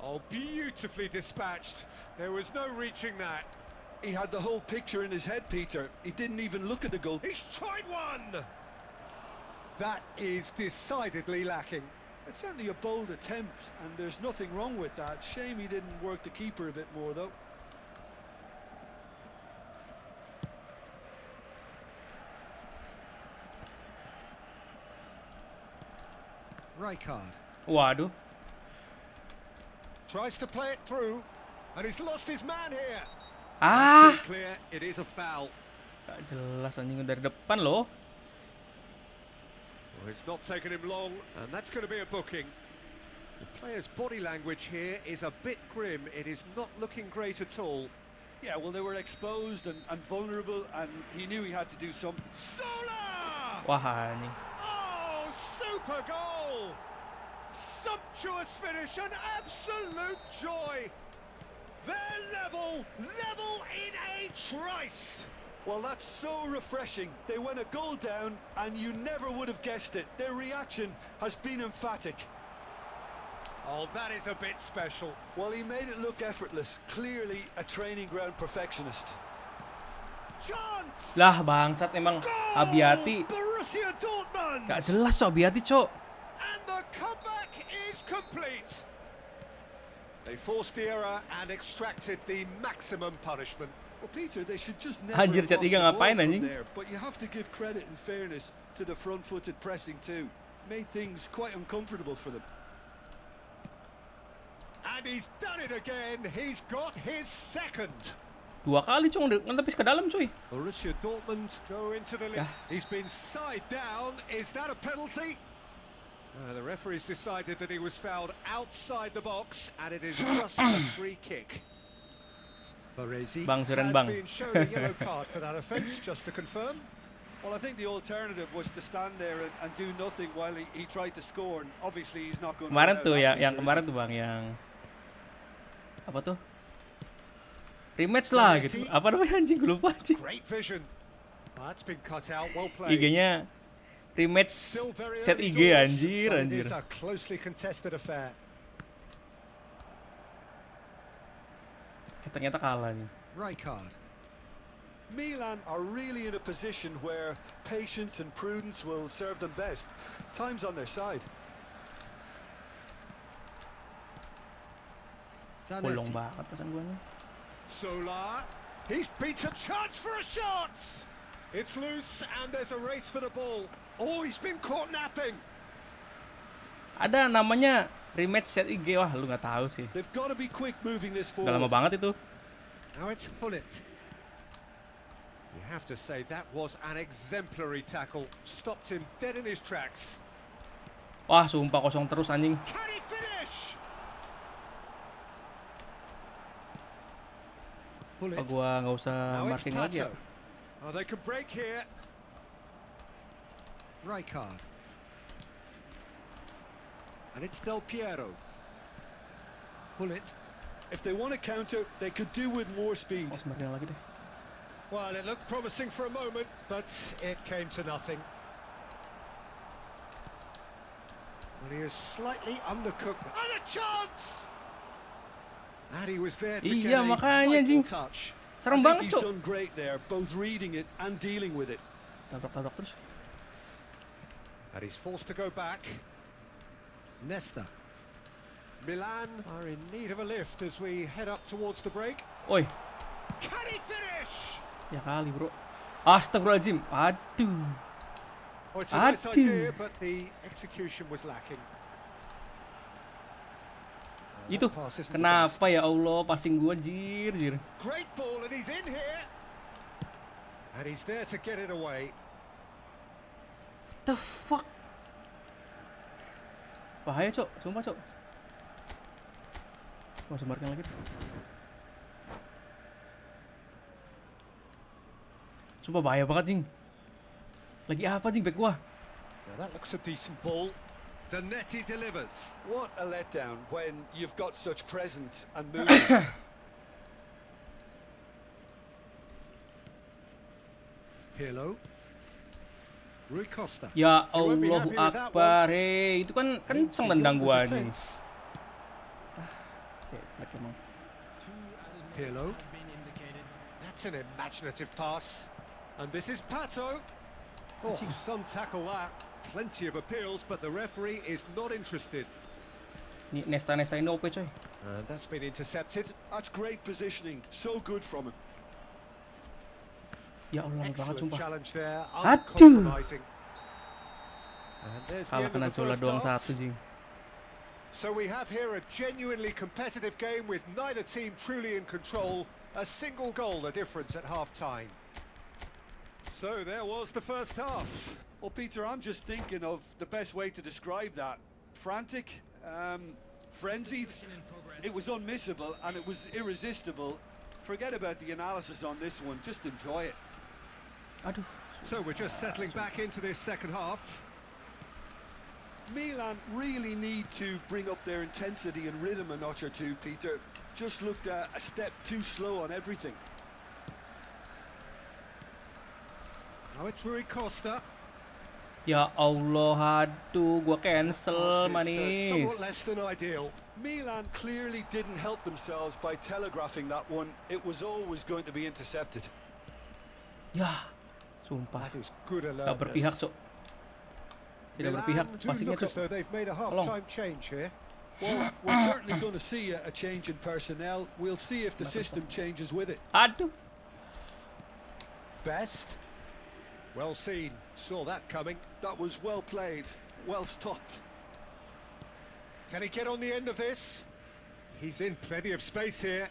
Oh, beautifully dispatched. There was no reaching that. He had the whole picture in his head, Peter. He didn't even look at the goal. He's tried one! That is decidedly lacking. It's certainly a bold attempt, and there's nothing wrong with that. Shame he didn't work the keeper a bit more, though. Rijkaard. Waduh. Tries to play it through, and he's lost his man here. Ah! Clear, it is a foul. Gak jelas anjing dari depan loh. Well, it's not taken him long, and that's going to be a booking. The player's body language here is a bit grim. It is not looking great at all. Yeah, well, they were exposed and vulnerable, and he knew he had to do something. Sola! Wah anjing. Oh, super goal! Sumptuous finish, an absolute joy. They're level in a trice. Well, that's so refreshing. They went a goal down, and you never would have guessed it. Their reaction has been emphatic. Oh, that is a bit special. Well, he made it look effortless. Clearly a training ground perfectionist. Chance! Lah bangsat emang Abiati. Borussia Dortmund! Gak jelas so Abiati, Cok. And the comeback is complete. They forced the error and extracted the maximum punishment. Well, Peter, they should just never Anjir, have Chat lost Iga the ball ngapain, from anjing? there. But you have to give credit and fairness to the front-footed pressing too. Made things quite uncomfortable for them. And he's done it again. He's got his second. 2 kali, Cok, ngentepis ke dalam, cuy. Borussia Dortmund go into the lead. Yeah. He's been side down. Is that a penalty? The referee's decided that he was fouled outside the box, and it is just a free kick. Baresi Bang, Suren, has bang. been shown a yellow card for that offence, just to confirm. Well, I think the alternative was to stand there and do nothing while he tried to score, and obviously he's not going to. Kemarin tuh yang kemarin tuh Bang yang apa tuh? Rematch lah gitu. Apa namanya anjing, gue lupa anjing. Great vision. That's been cut out. Well played. IG-nya rematch chat IG anjir. It is a closely contested affair. Ternyata kalah nih. Rijkaard. Milan are really in a position where patience and prudence will serve them best. Time's on their side. Bolong banget pesan gua nih. Sola. He's beat a chance for a shot. It's loose and there's a race for the ball. Oh, he's been caught napping. Ada namanya rematch chat IG. Wah, lu nggak tahu sih. They've got to be quick moving this Udah lama forward. banget itu. Now it's Hullet. You have to say that was an exemplary tackle. Stopped him dead in his tracks. Wah, sumpah kosong terus anjing. Can he finish? Pull Apa it. gua nggak usah Now it's marking lagi ya? Pato. Oh, they could break here. Rijkaard. And it's Del Piero. Pull it. If they want to counter, they could do with more speed. Oh, marking lagi deh. Well, it looked promising for a moment, but it came to nothing. Well, he is slightly undercooked. And a chance! And he was there to Iya, get a makanya, vital anjing. touch. Serem I think banget, he's Cuk. done great there, both reading it and dealing with it. Tabrak-tabrak terus. And he's forced to go back. Nesta. Milan are in need of a lift as we head up towards the break. Oi, Can he finish? ya kali, Bro. Astagfirullahaladzim. Aduh. Oh, it's a nice Aduh. idea, but the execution was lacking. Oh, Itu that pass isn't the kenapa best. ya Allah passing gua jir. Great ball, and he's in here. And he's there to get it away. The fuck? Bahaya, Cok. Sumpah, Cok. Gua harus marking lagi. Sumpah bahaya banget, Jing. Lagi apa, Jing, back gua? Now that looks a decent ball. Zanetti delivers. What a letdown when you've got such presence and movement. Pirlo. Rui Costa. Ya He won't be Allahu happy with that Akbar, hei. Itu kan kenceng tendang gua, anjing. Defense. Oke, black emang. Pirlo. That's an imaginative pass. And this is Pato. Oh, some tackle that. Plenty of appeals, but the referee is not interested. Ini Nesta ini OP, coy. And that's been intercepted. That's great positioning, so good from him. Ya Allah, banget Excellent sumpah. challenge there, Aduh. uncompromising. And there's the Kalah end kena of the Zola first doang half. satu, Jing. So we have here a genuinely competitive game with neither team truly in control. A single goal the difference at half-time. So there was the first half. Well, Peter, I'm just thinking of the best way to describe that. Frantic, frenzied. It was unmissable and it was irresistible. Forget about the analysis on this one, just enjoy it. Aduh. So we're just settling back into this second half. Milan really need to bring up their intensity and rhythm a notch or two, Peter. Just looked a step too slow on everything. Now it's Rui Costa. Ya Allah, aduh, gua cancel, Pass is, manis. somewhat less than ideal. Milan clearly didn't help themselves by telegraphing that one. It was always going to be intercepted. Ya, sumpah. That is good Gak berpihak, alertness. Cok. Tidak berpihak, Milan do passingnya, look as Cok. though they've made a half-time change here. Well, we're certainly going to see a change in personnel. We'll see if the system changes with it. Aduh. Best. Well seen. Saw that coming. That was well played, well stopped. Can he get on the end of this? He's in plenty of space here.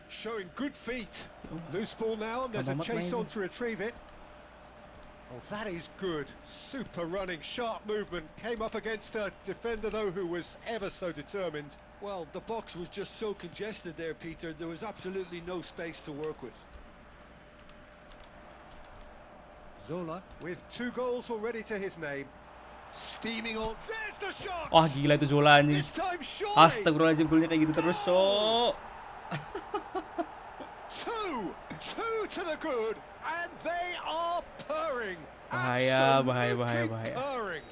Showing good feet. Loose ball now, and there's a Gampang banget chase main on to retrieve it. Oh, that is good. Super running, sharp movement. Came up against a defender, though, who was ever so determined. Well, the box was just so congested there, Peter. There was absolutely no space to work with. Zola with 2 goals already to his name. Steaming on. There's the shot! Wah, gila itu Zola, anjing. This time surely! Astagfirullahaladzim, golnya kayak gitu terus, Cok. Two to the good, and they are purring. Bahaya, Absolutely bahaya. purring.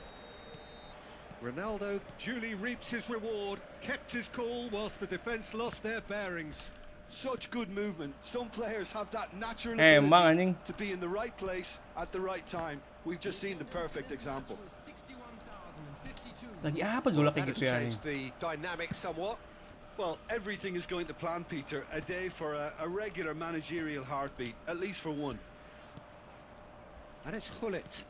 Ronaldo duly reaps his reward, kept his cool whilst the defence lost their bearings. Such good movement. Some players have that natural Emang, ability anjing. to be in the right place at the right time. We've just seen the perfect example. Lagi apa Zola That kayak has gitu ya, anjing? changed the dynamic somewhat. Well, everything is going to plan, Peter. A day for a regular managerial heartbeat, at least for one. And it's Hullet.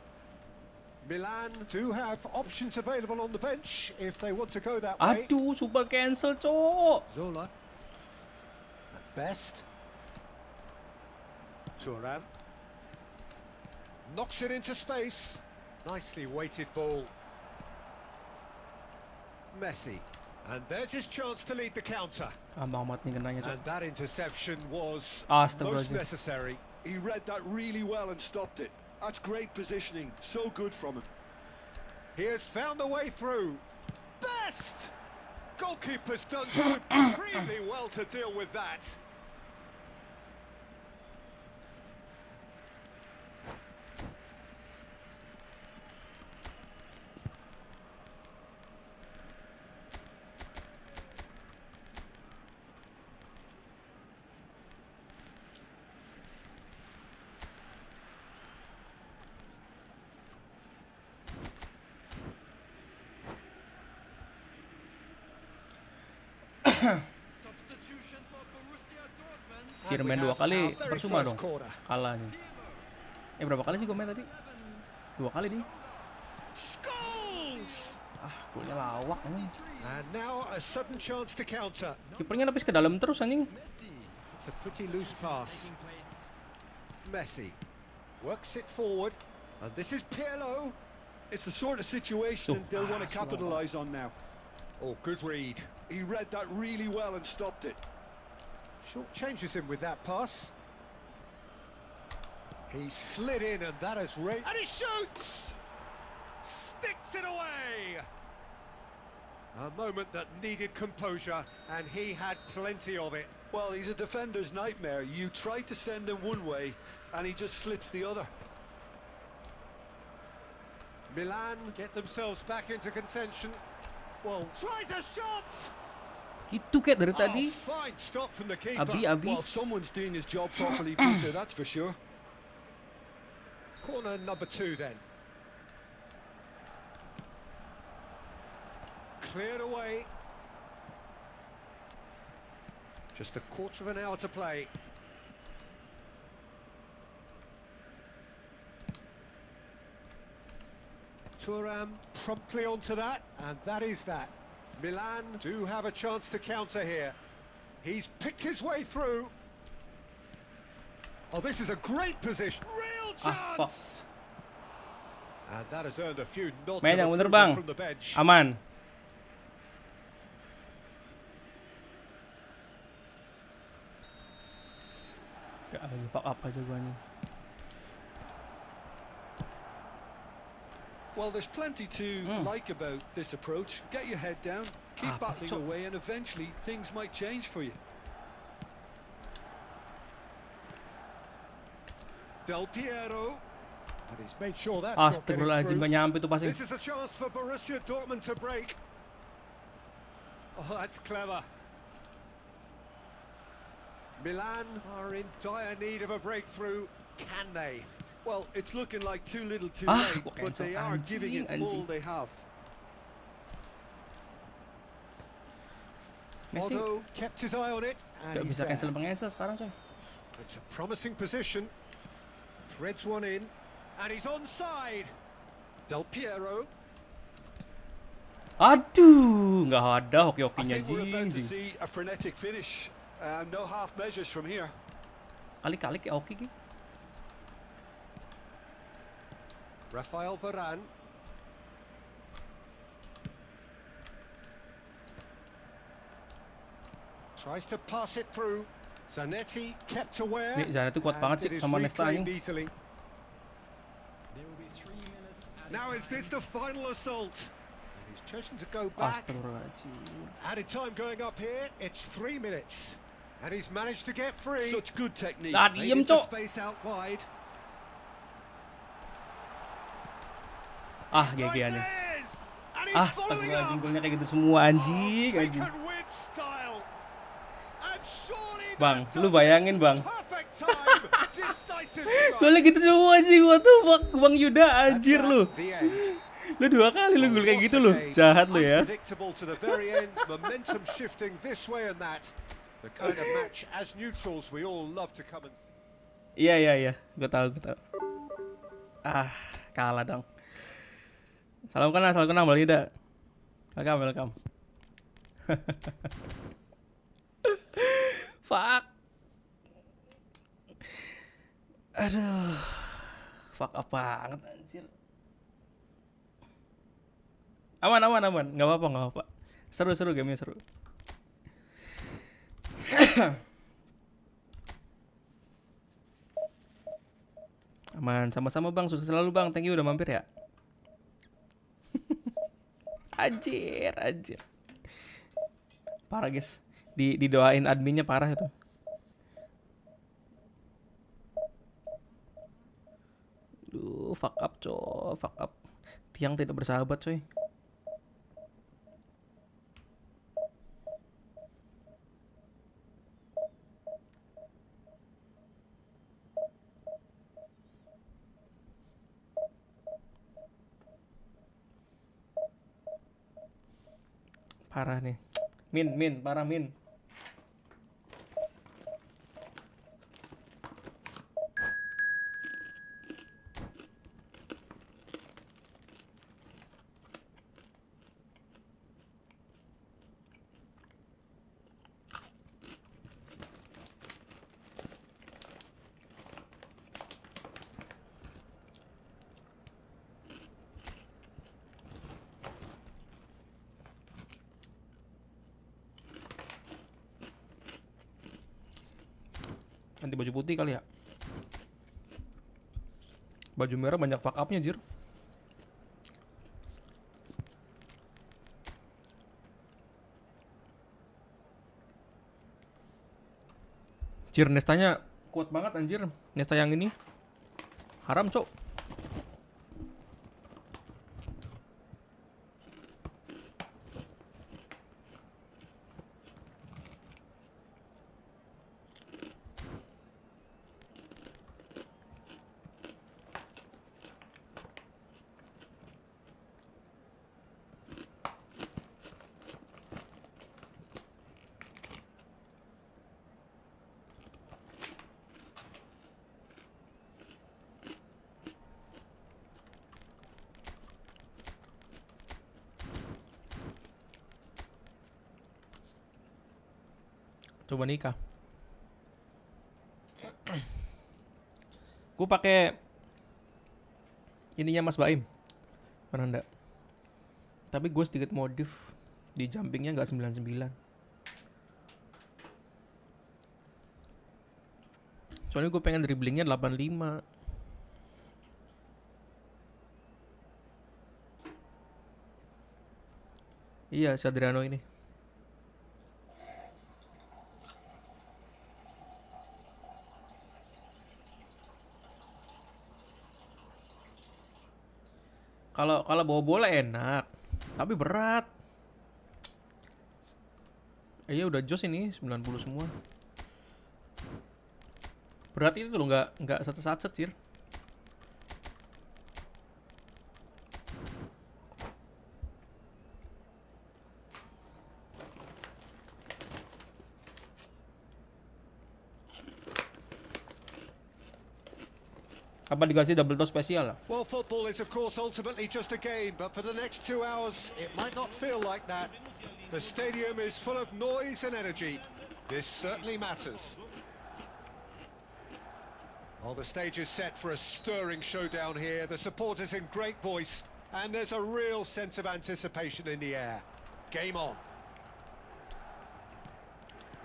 Milan do have options available on the bench if they want to go that way. Aduh, super cancel, Cok. Zola. At best. Thuram. Knocks it into space. Nicely weighted ball. Messi. And there's his chance to lead the counter. Gampang banget nih kenanya, Cok. And that interception was most Astagfirullahaladzim. necessary. He read that really well and stopped it. That's great positioning. So good from him. He has found the way through. Best! Goalkeeper's done supremely well to deal with that. Substitution for Borussia Dortmund. Cir main 2 kali percuma dong. Kalah nih. Berapa kali sih gue main tadi? 2 kali nih. Scores! Golnya lawak anjing. And now a sudden chance to counter. Kipernya lapis ke dalam terus anjing. It's a pretty loose pass. Messi works it forward. And this is Pirlo. It's the sort of situation they'll want to capitalise on now. Oh, good read. He read that really well and stopped it. Short changes him with that pass. He slid in and that is great. And he shoots! Sticks it away! A moment that needed composure, and he had plenty of it. Well, he's a defender's nightmare. You try to send him one way, and he just slips the other. Milan get themselves back into contention. Well, tries a shot! Gitu kayak dari tadi. Fine stop from the keeper. Abi. Well, someone's doing his job properly, Peter, that's for sure. Corner number 2 then. Cleared away. Just a quarter of an hour to play. Thuram promptly onto that, and that is that. Milan do have a chance to counter here. He's picked his way through. Oh, this is a great position. Real chance! And that has earned a few nods Main yang of bener, approval Bang. from the bench. Aman. Gak lagi fuck up aja gua nih. Well, there's plenty to like about this approach. Get your head down, keep battling away, and eventually things might change for you. Del Piero. And he's made sure that's not getting Astagfirullahaladzim, through. gak nyampe tuh passing. This is a chance for Borussia Dortmund to break. Oh, that's clever. Milan are in dire need of a breakthrough. Can they? Well, it's looking like too little too Ah, late, kok but they are giving it all they have. Messi Although kept his eye on it, and gak he's bisa there. cancel pencancel sekarang coy. It's a promising position. Threads one in, and he's onside. Del Piero. Aduh, nggak ada I hoki-hokinya think we're about to jing. see a frenetic finish. No half measures from here. Kali-kali kayak hoki gitu. Rafael Varane. Tries to pass it through. Zanetti kept aware. Nih, Zana tuh kuat and banget it sih is sama Nesta reclaimed anjing. easily. There will be 3 minutes. Now is this the final assault? And he's chosen to go back. Astagfirullahaladzim. Added time going up here. It's 3 minutes. And he's managed to get free. Such good technique. Ah, Made diem into cok. space out wide. Ah, GG anjing. And he's following Astagfirullahaladzim, up. golnya kayak gitu semua anjing, anjing. Taken with style. And surely Bang, that lu does bayangin it. bang. Perfect time. Decisive strike. Golnya gitu semua anjing, what the fuck, Bang Yuda anjir That's lu. the end. Lu 2 kali lu gol kayak gitu lu, jahat lu ya. Unpredictable to the very end, momentum shifting this way and that. The kind of match as neutrals we all love to come and see. Iya, gue tahu. Ah, kalah dong. Salam kenal Bang Yuda. Welcome. Fuck. Aduh. Fuck apa banget anjir. Aman. Enggak apa-apa. Seru gamenya seru. Aman, sama-sama Bang, sukses selalu Bang. Thank you udah mampir ya. Anjir. Parah guys. Didoain adminnya parah itu. Duh, fuck up coy, fuck up. Tiang tidak bersahabat coy. Parah nih. Min, parah Min. Ganti baju putih kali ya. Baju merah banyak fuck up-nya, jir. Jir, Nestanya kuat banget anjir. Nesta yang ini haram, cok. Coba nikah. Gue pakai ininya Mas Baim. Mana enggak? Tapi gue sedikit modif di jumpingnya nggak 99. Soalnya gue pengen dribblingnya 85. Iya, Sadriano ini. Kalau bawa bola enak, tapi berat. Iya udah jos ini 90 semua. Berat itu loh, nggak set-set sih. Apa dikasih double toe spesial lah? Well, football is of course ultimately just a game, but for the next 2 hours it might not feel like that. The stadium is full of noise and energy. This certainly matters. Well, the stage is set for a stirring showdown here. The supporters in great voice, and there's a real sense of anticipation in the air. Game on.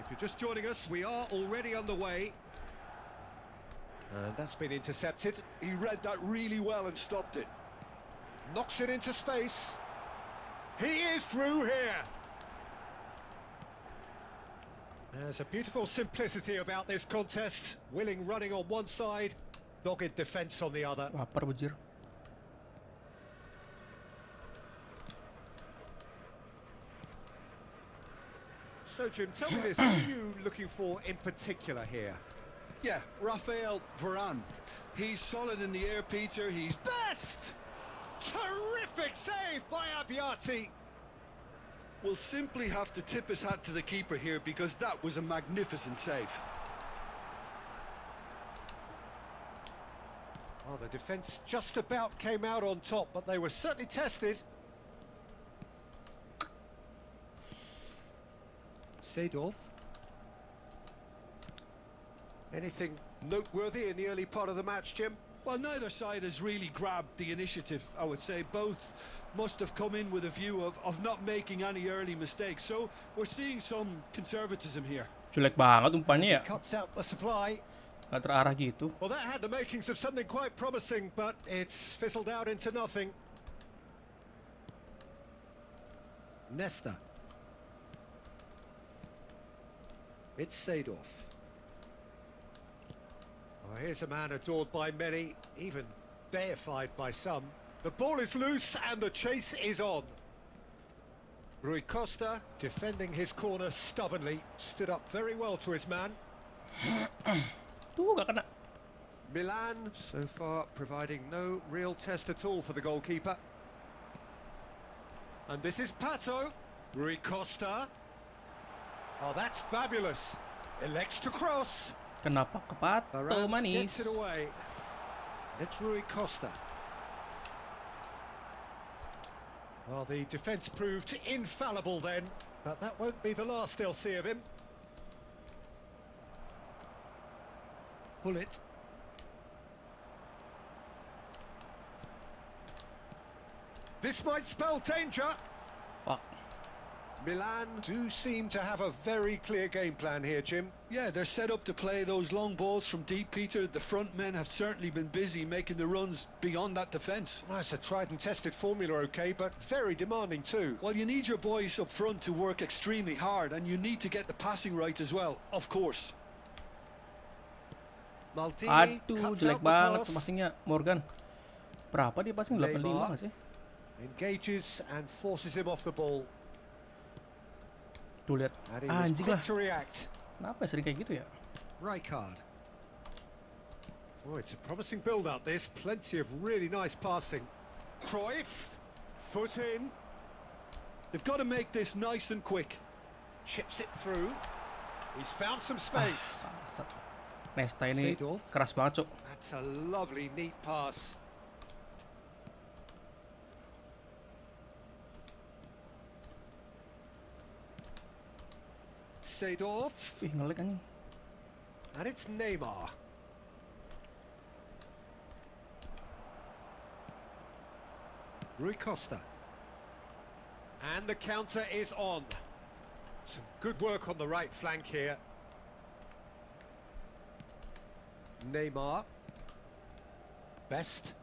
If you're just joining us, we are already underway. And that's been intercepted. He read that really well and stopped it. Knocks it into space. He is through here. There's a beautiful simplicity about this contest. Willing running on one side, dogged defence on the other. Lapar bujir. So Jim, tell me this, who are you looking for in particular here? Yeah, Rafael Varane. He's solid in the air, Peter. He's Best! Terrific save by Abbiati. will simply have to tip his hat to the keeper here because that was a magnificent save. Well, the defence just about came out on top, but they were certainly tested. Seedorf. Anything noteworthy in the early part of the match, Jim? Well, neither side has really grabbed the initiative, I would say. Both must have come in with a view of not making any early mistakes. So we're seeing some conservatism here. Jelek banget umpannya ya. Cuts out the supply. Gak terarah gitu. Well, that had the makings of something quite promising, but it's fizzled out into nothing. Nesta. It's Seedorf. Oh, here's a man adored by many, even deified by some. The ball is loose and the chase is on. Rui Costa, defending his corner stubbornly, stood up very well to his man. Tuh, gak kena. Milan, so far, providing no real test at all for the goalkeeper. And this is Pato. Rui Costa. Oh, that's fabulous. Elects to cross. Kenapa ke Pato, Varane manis? gets it away. It's Rui Costa. Well, the defence proved infallible then, but that won't be the last they'll see of him. Hullet. This might spell danger. Fuck. Milan do seem to have a very clear game plan here, Jim. Yeah, they're set up to play those long balls from deep, Peter. The front men have certainly been busy making the runs beyond that defence. Well, it's a tried and tested formula, okay, but very demanding too. Well, you need your boys up front to work extremely hard, and you need to get the passing right as well, of course. Maldini Aduh, cuts jelek out the banget pass. passingnya Morgan. Berapa dia passing? 85 gak sih? Engages and forces him off the ball. Tuh lihat. And he was Anjing quick lah. to react. Kenapa ya sering kayak gitu ya? Rijkaard. Oh, it's a promising build-up. There's plenty of really nice passing. Cruyff, foot in, They've got to make this nice and quick. chips it through. He's found some space. Bangsat. Nesta ini Seedorf. keras banget, Cuk. That's a lovely, neat pass. Seedorf, Ih, ngelag anjing. and it's Neymar. Rui Costa. And the counter is on. Some good work on the right flank here. Neymar. Best.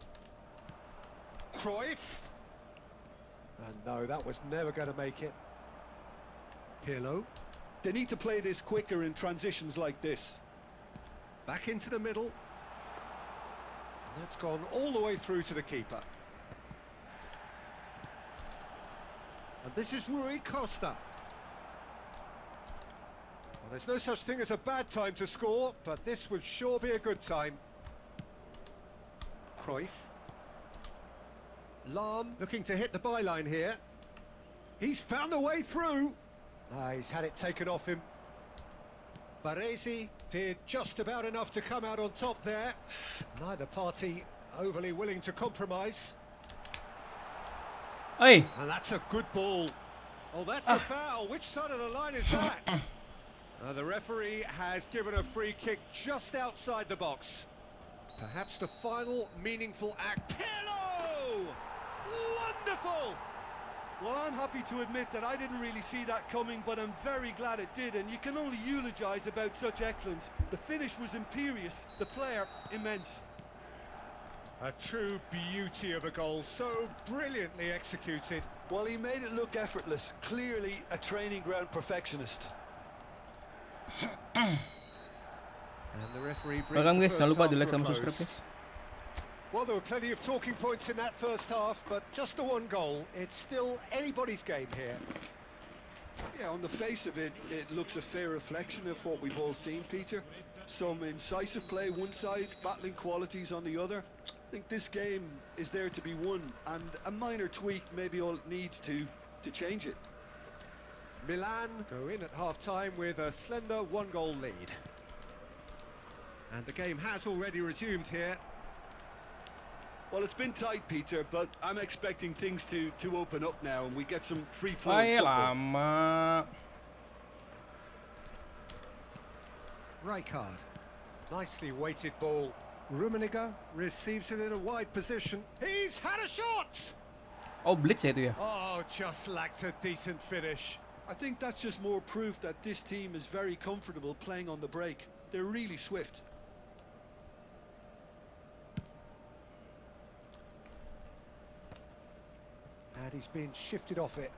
Cruyff. And no, that was never going to make it. Pirlo. They need to play this quicker in transitions like this. Back into the middle. And that's gone all the way through to the keeper. And this is Rui Costa. Well, there's no such thing as a bad time to score, but this would sure be a good time. Cruyff. Lahm looking to hit the byline here. He's found a way through. He's had it taken off him. Baresi did just about enough to come out on top there. Neither party overly willing to compromise. Oi, And that's a good ball. Oh, that's a foul. Which side of the line is that? The referee has given a free kick just outside the box. Perhaps the final meaningful act. Pirlo! Wonderful! Well, I'm happy to admit that I didn't really see that coming, but I'm very glad it did, and you can only eulogise about such excellence. The finish was imperious, the player immense. A true beauty of a goal, so brilliantly executed. Well, he made it look effortless, clearly a training ground perfectionist. And the referee brings welcome the guys, first jangan lupa half di like to a sama close. subscribe guys. Well, there were plenty of talking points in that first half, but just the one goal. It's still anybody's game here. Yeah, on the face of it, it looks a fair reflection of what we've all seen, Peter. Some incisive play one side, battling qualities on the other. I think this game is there to be won, and a minor tweak may be all it needs to change it. Milan go in at half-time with a slender one-goal lead. And the game has already resumed here. Well, it's been tight, Peter, but I'm expecting things to open up now, and we get some free-flowing Ay, football. lama. Rijkaard. Nicely weighted ball. Rummenigge receives it in a wide position. He's had a shot! Oh, blitz ya itu ya. Oh, just lacked a decent finish. I think that's just more proof that this team is very comfortable playing on the break. They're really swift. And he's been shifted off it.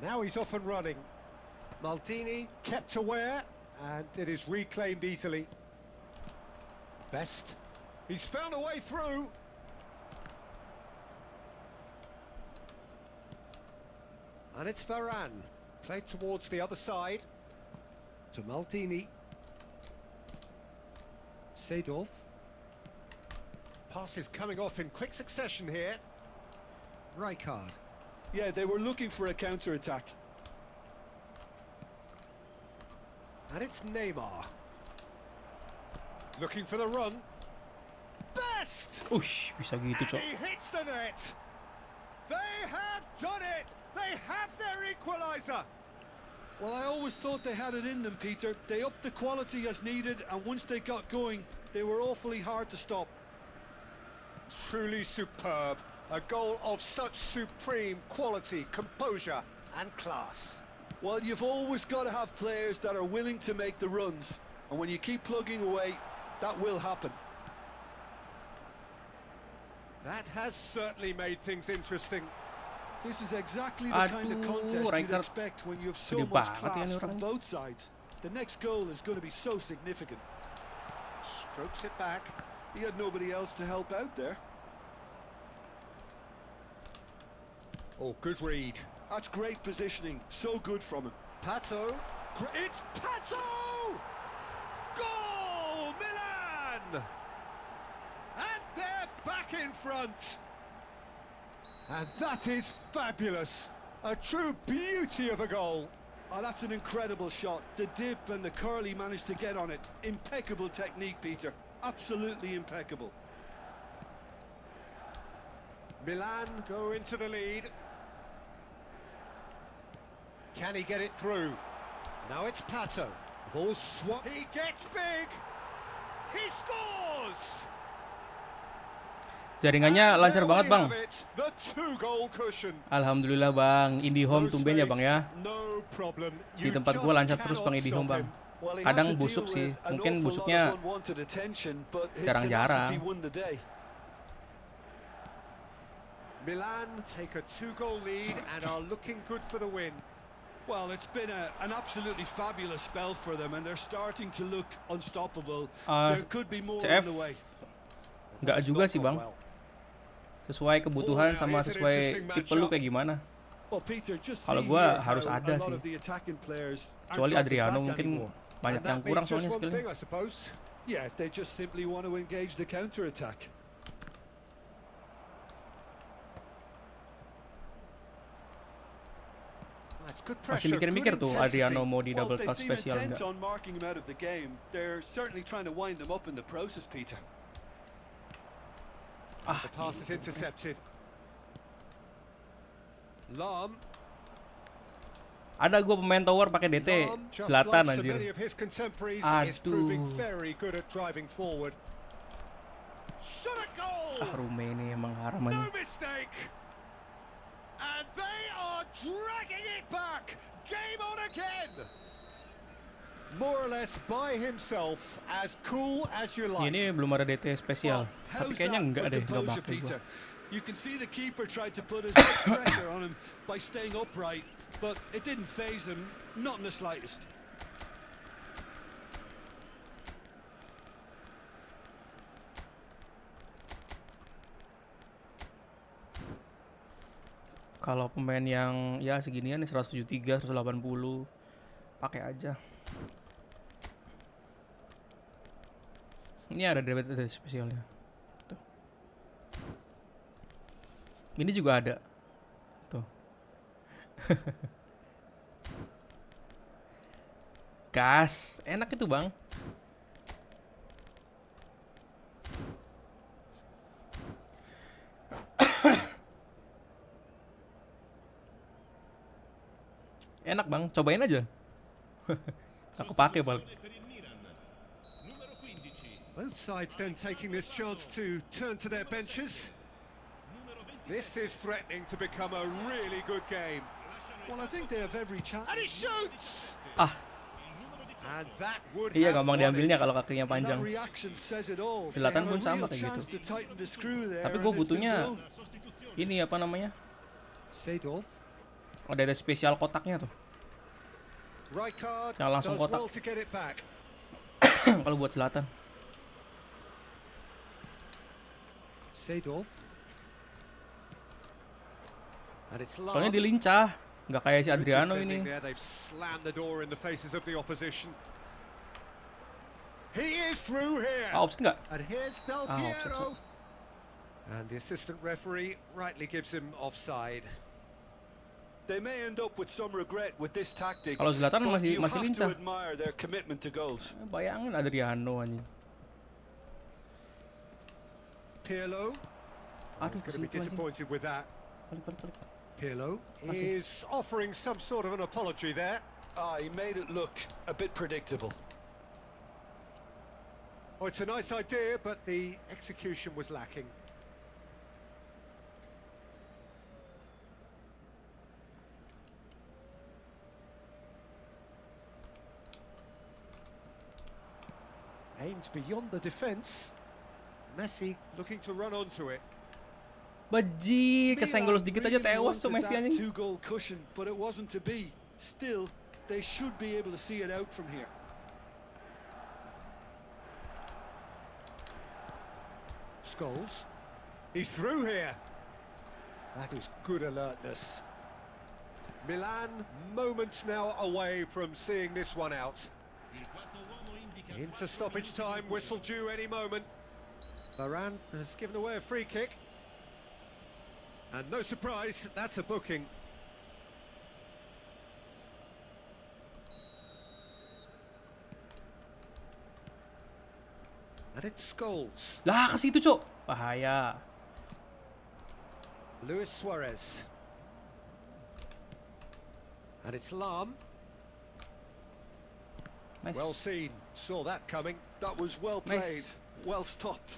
Now he's off and running. Maldini kept aware, and it is reclaimed easily. Best. He's found a way through. And it's Varane. Played towards the other side. To Maldini. Seedorf. Passes coming off in quick succession here. Rijkaard. Yeah, they were looking for a counter-attack. And it's Neymar. Looking for the run. Best! Ush, bisa gitu, And Cok. he hits the net. They have done it. They have their equaliser. Well, I always thought they had it in them, Peter. They upped the quality as needed, and once they got going, they were awfully hard to stop. Truly superb. A goal of such supreme quality, composure and class. Well, you've always got to have players that are willing to make the runs, and when you keep plugging away, that will happen. That has certainly made things interesting. This is exactly the kind of Aduh, contest you'd Rijkaard expect when you have so gede much banget ya class ini from orang. both sides. The next goal is going to be so significant. Strokes it back. He had nobody else to help out there. Oh, good read. That's great positioning. So good from him. Pato. It's Pato! Goal! Milan! And they're back in front. And that is fabulous. A true beauty of a goal. Oh, that's an incredible shot. The dip and the curl he managed to get on it. Impeccable technique, Peter. Absolutely impeccable. Milan go into the lead. Can he get it through? Now it's Pato. Ball swap. He gets big. He scores. Jaringannya lancar There banget, we Bang. have it, the two-goal cushion. Alhamdulillah, Bang. IndiHome No tumben ya, space, Bang ya. no problem. Di You tempat gua just lancar terus cannot Bang IndiHome, stop Bang. him. Well, he Kadang had to busuk deal sih. with an Mungkin awful lot busuknya of unwanted attention, but his jarang-jarang. tenacity won the day. Milan take a two-goal lead and are looking good for the win. Well, it's been an absolutely fabulous spell for them, and they're starting to look unstoppable. There could be more CF on the way. nggak juga sih, Bang. Sesuai kebutuhan sama sesuai tipe lu kayak gimana. Well, Peter, just Kalau see gua here harus how ada a lot sih. of the attacking players aren't Kecuali dropping Adriano back mungkin anymore. banyak And yang that kurang means just soalnya one skillnya. thing, I suppose. Yeah, they just simply want to engage the counter-attack. That's good Masih pressure, mikir-mikir good tuh intensity. Adriano mau di Well, double they touch seem spesial intent enggak. on marking him out of the game. They're certainly trying to wind them up in the process, Peter. The pass is intercepted. Lam. Ada gua pemain tower pakai DT Lam, just Selatan like so anjir. many of his contemporaries, is Aduh. proving very good at driving forward. Shot a goal! Rume ini emang haram No aja. mistake! And they are dragging it back! Game on again! More or less by himself, as cool as you like. Ini belum ada DT spesial. Well, Tapi how's kayaknya that enggak for deh, enggak composure, bakal gua. Peter? You can see the keeper tried to put as much pressure on him by staying upright, but it didn't faze him, not in the slightest. Kalau pemain yang ya seginian nih 173, 180 pakai aja. Ini ada DT spesialnya. Tuh. Ini juga ada. Tuh. Gas, enak itu, Bang. Enak, Bang. Cobain aja. Gak kepake balik. Per il Milan. Numero 15. Both sides then taking this chance to turn to their benches. Numero 26. This is threatening to become a really good game. Well, I think they have every chance. And he shoots! Ah, And that would iya have gampang won diambilnya it. kalau kakinya That panjang. reaction says it all. They Zlatan had a pun sama real kayak chance gitu. to tighten the screw there, Tapi and gue it's been butuhnya blown. ini apa namanya? Seedorf. Ada spesial kotaknya tuh. Rijkaard Yang langsung does kotak. well to get it back. Kalau buat Zlatan. Seedorf. And it's Soalnya Lahm. dilincah, nggak kayak si Good Adriano defending ini. there. They've slammed the door in the faces of the opposition. He is through here. Ah, offside nggak? And here's Del offside, Piero. And the assistant referee rightly gives him offside. They may end up with some regret with this tactic. Kalau Zlatan but masih you have lincah. to admire their commitment to goals. Bayangin Adriano anjing. Pirlo. Aduh, He's going to be kesitu anjing. disappointed with that. Balik. Pirlo Masih. is offering some sort of an apology there. He made it look a bit predictable. Oh, it's a nice idea, but the execution was lacking. Aimed beyond the defence. Messi looking to run onto it. Bajir, kesenggol sedikit aja tewas tuh Messi that anjing. two-goal cushion, but it wasn't to be. Still, they should be able to see it out from here. Scholes. He's through here. That is good alertness. Milan moments now away from seeing this one out. Il quarto uomo indica Into stoppage time, whistle due any moment. Varane has given away a free kick. And no surprise, that's a booking. And it's Scholes. Lah, ke situ, Cok. Bahaya. Luis Suarez. And it's Lahm. Nice. Well seen, saw that coming. That was well Nice. played, well stopped.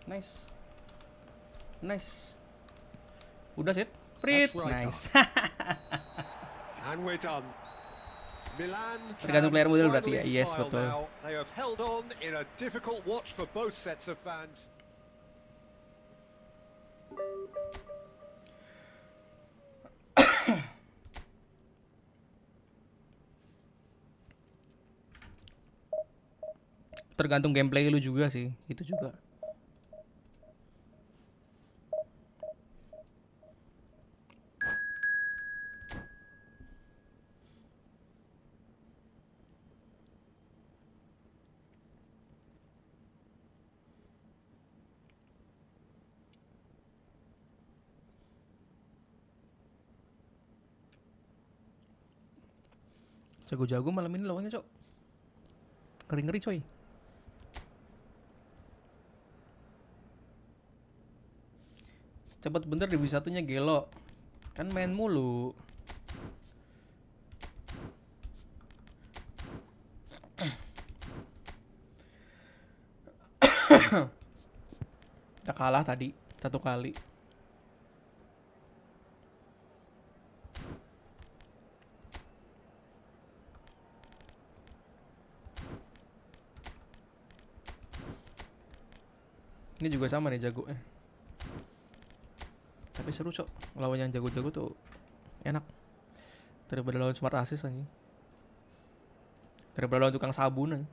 Nice. Udah sih. Prit. That's right, Nice. And we're done. Milan Tergantung player model berarti ya? finally Yes, smile betul. now. They have held on in a difficult watch for both sets of fans. Tergantung gameplay lu juga sih, itu juga. Jago-jago malam ini lawannya, Cok. Ngeri-ngeri, coy. Cepet bener Divisi satunya gelo. Kan main mulu. Udah kalah tadi 1 kali. Ini juga sama nih jagonya. Tapi seru, Cok. Lawan yang jago-jago tuh enak. Daripada lawan smart assist aja. Daripada lawan tukang sabun aja.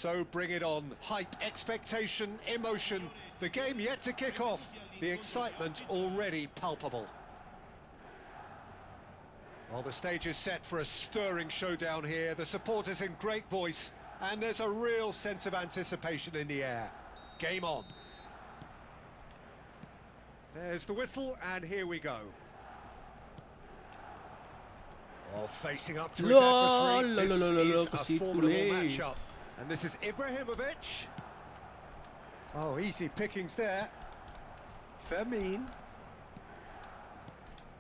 So bring it on. Hype, expectation, emotion. The game yet to kick off. The excitement already palpable. Well, the stage is set for a stirring showdown here. The supporters in great voice, and there's a real sense of anticipation in the air. Game on. There's the whistle, and here we go. Oh, facing up to his adversary. This is a formidable matchup. And this is Ibrahimovic. Oh, easy pickings there. Fermin.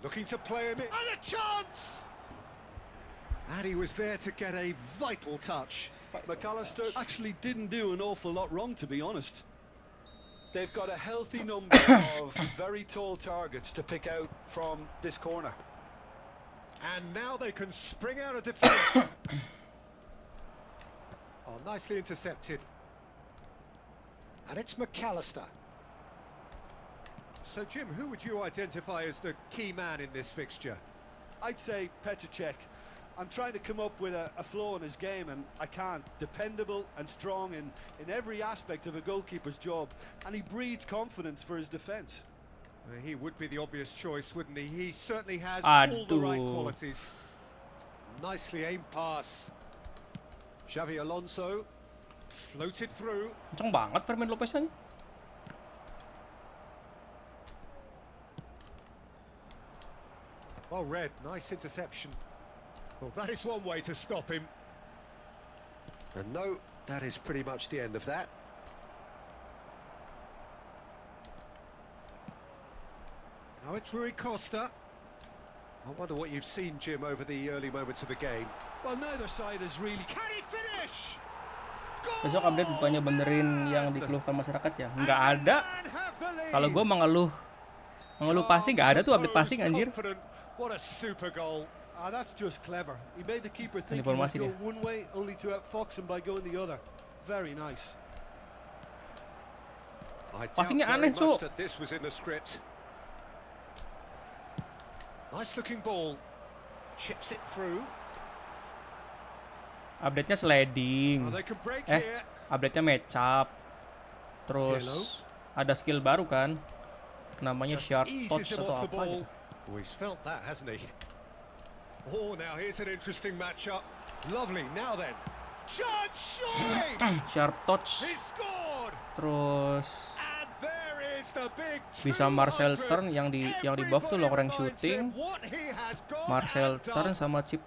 Looking to play him in. And a chance! And he was there to get a vital touch. McAllister actually didn't do an awful lot wrong, to be honest. They've got a healthy number of very tall targets to pick out from this corner. And now they can spring out of defence. Oh, nicely intercepted. And it's McAllister. So, Jim, who would you identify as the key man in this fixture? I'd say Petr Cech. I'm trying to come up with a flaw in his game, and I can't. Dependable and strong in every aspect of a goalkeeper's job, and he breeds confidence for his defence. He would be the obvious choice, wouldn't he? He certainly has all the right qualities. Nicely aimed pass. Xavi Alonso floated through. Kencang banget Fermin Lopez nya. Well read, nice interception. Well, that is one way to stop him. And no, that is pretty much the end of that. Now it's Rui Costa. I wonder what you've seen, Jim, over the early moments of the game. Well, neither side is really... Can he finish? Besok update bukannya benerin yang dikeluhkan masyarakat ya? Nggak ada. Kalau gue mengeluh passing, nggak ada tuh update passing anjir. What a super goal. That's just clever. He made the keeper think he was going one way, only to outfox him by going the other. Very nice. I doubt very much that this was in the script. Nice looking ball. Chips it through. Update-nya sliding. Update-nya match up. Terus ada skill baru kan? Namanya sharp touch atau apa gitu. Oh, he's felt that, hasn't he? Oh, now here's an interesting matchup. Lovely. Now then. Chance, surely. Sharp touch. He scored. Terus and there is the big bisa Marcel turn yang di buff tuh long range shooting. Marcel turn sama chip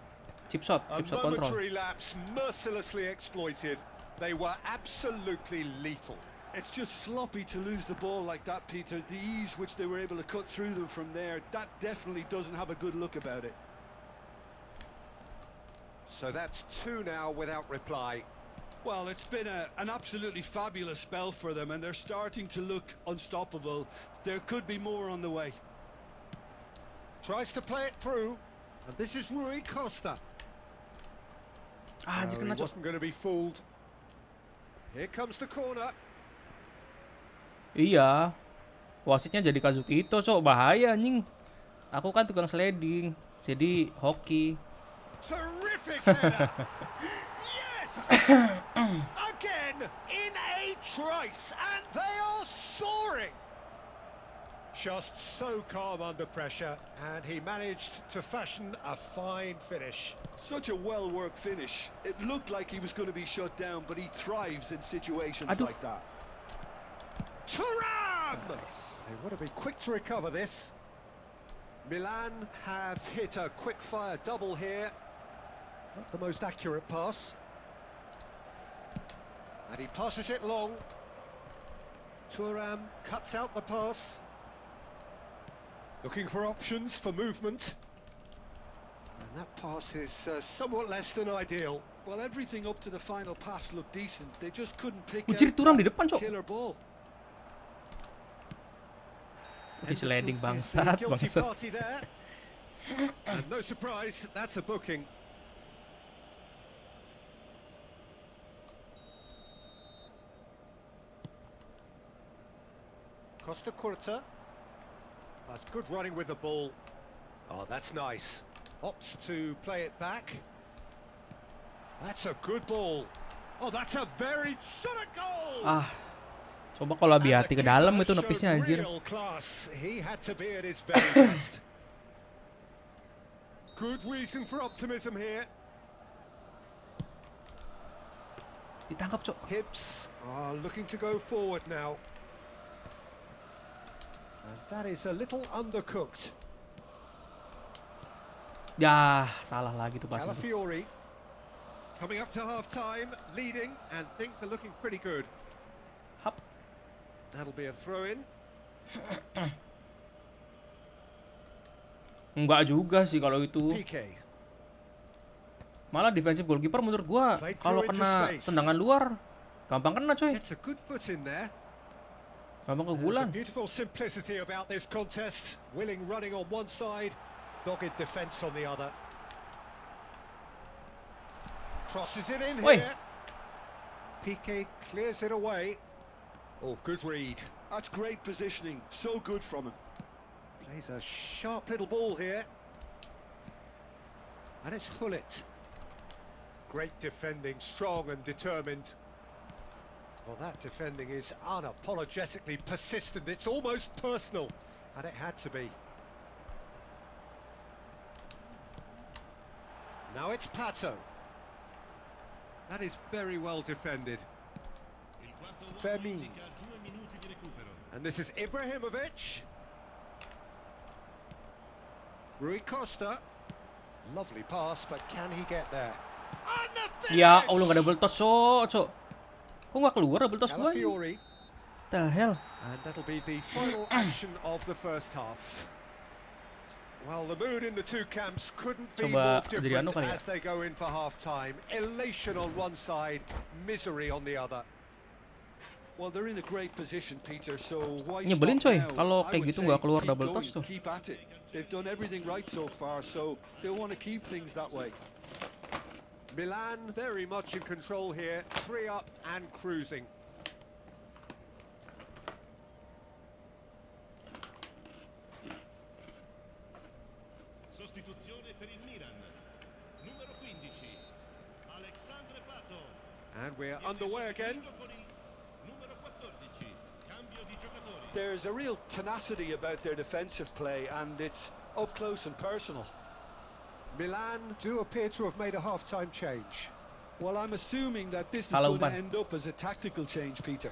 shot control. Lapse mercilessly exploited. They were absolutely lethal. It's just sloppy to lose the ball like that, Peter. The ease which they were able to cut through them from there, that definitely doesn't have a good look about it. So that's 2 now without reply. Well, it's been an absolutely fabulous spell for them, and they're starting to look unstoppable. There could be more on the way. Tries to play it through, and this is Rui Costa. He wasn't going to be fooled. Here comes the corner. Iya, wasitnya jadi Kazuki Ito, bahaya anjing. Aku kan tukang sliding, jadi hoki. Terrific header. Yes! Again in a trice, and they are soaring. Just so calm under pressure, and he managed to fashion a fine finish. Such a well-worked finish. It looked like he was going to be shut down, but he thrives in situations like that. Thuram! Nice. They would have been quick to recover this. Milan have hit a quick-fire double here. Not the most accurate pass. And he passes it long. Thuram cuts out the pass. Looking for options for movement. And that pass is somewhat less than ideal. Well, everything up to the final pass looked decent. They just couldn't pick out Thuram di depan, killer ball. Sliding bangsat. And no surprise, that's a booking. Costa Curta. That's good running with the ball. Oh, that's nice. Opts to play it back. That's a good ball. Oh, that's a very shot at goal. Ah, coba kalau lebih hati ke dalam itu nepisnya anjir. Real class. He had to be at his very best. Good reason for optimism here. Ditangkap, Cok. Hibs are looking to go forward now. And that is a little undercooked. Ya, salah lagi tuh pasnya. Calafiori coming up to half-time, leading, and things are looking pretty good. Hap. That'll be a throw-in. Enggak juga sih kalau itu. PK. Malah defensive goalkeeper menurut gua kalau kena tendangan luar gampang kena, coy. It's a good foot in there. Gampang There's a kegulan. beautiful simplicity about this contest. Willing running on one side, dogged defence on the other. Crosses it in Oi. here. Piqué clears it away. Oh, good read. That's great positioning, so good from him. Plays a sharp little ball here. And it's Hullet. Great defending, strong and determined. Well, that defending is unapologetically persistent. It's almost personal, and it had to be. Now it's Pato. That is very well defended. Fermin. And this is Ibrahimovic. Rui Costa. Lovely pass, but can he get there? And the finish! Ya Allah, nggak double toss, Cok. Kok nggak keluar double toss gua? Calafiori. The hell? And that'll be the final action of the first half. Well, the mood in the two camps couldn't be more Coba Adriano different kali ya? as they go in for half-time. Elation on one side, misery on the other. Well, they're in a great position, Peter, so why Nyebelin, stop coy, now? kalau I kayak would gitu say nggak keluar keep double going, toss tuh. Keep at it. They've done everything right so far, so they want to keep things that way. Milan very much in control here, 3 up and cruising. Sostituzione per il Milan. Numero 15. Alexandre Pato. And we're underway again. Numero 14. Cambio di giocatori. There's a real tenacity about their defensive play, and it's up close and personal. Milan do appear to have made a half-time change. Well, I'm assuming that this is Salah going to umpan. end up as a tactical change, Peter.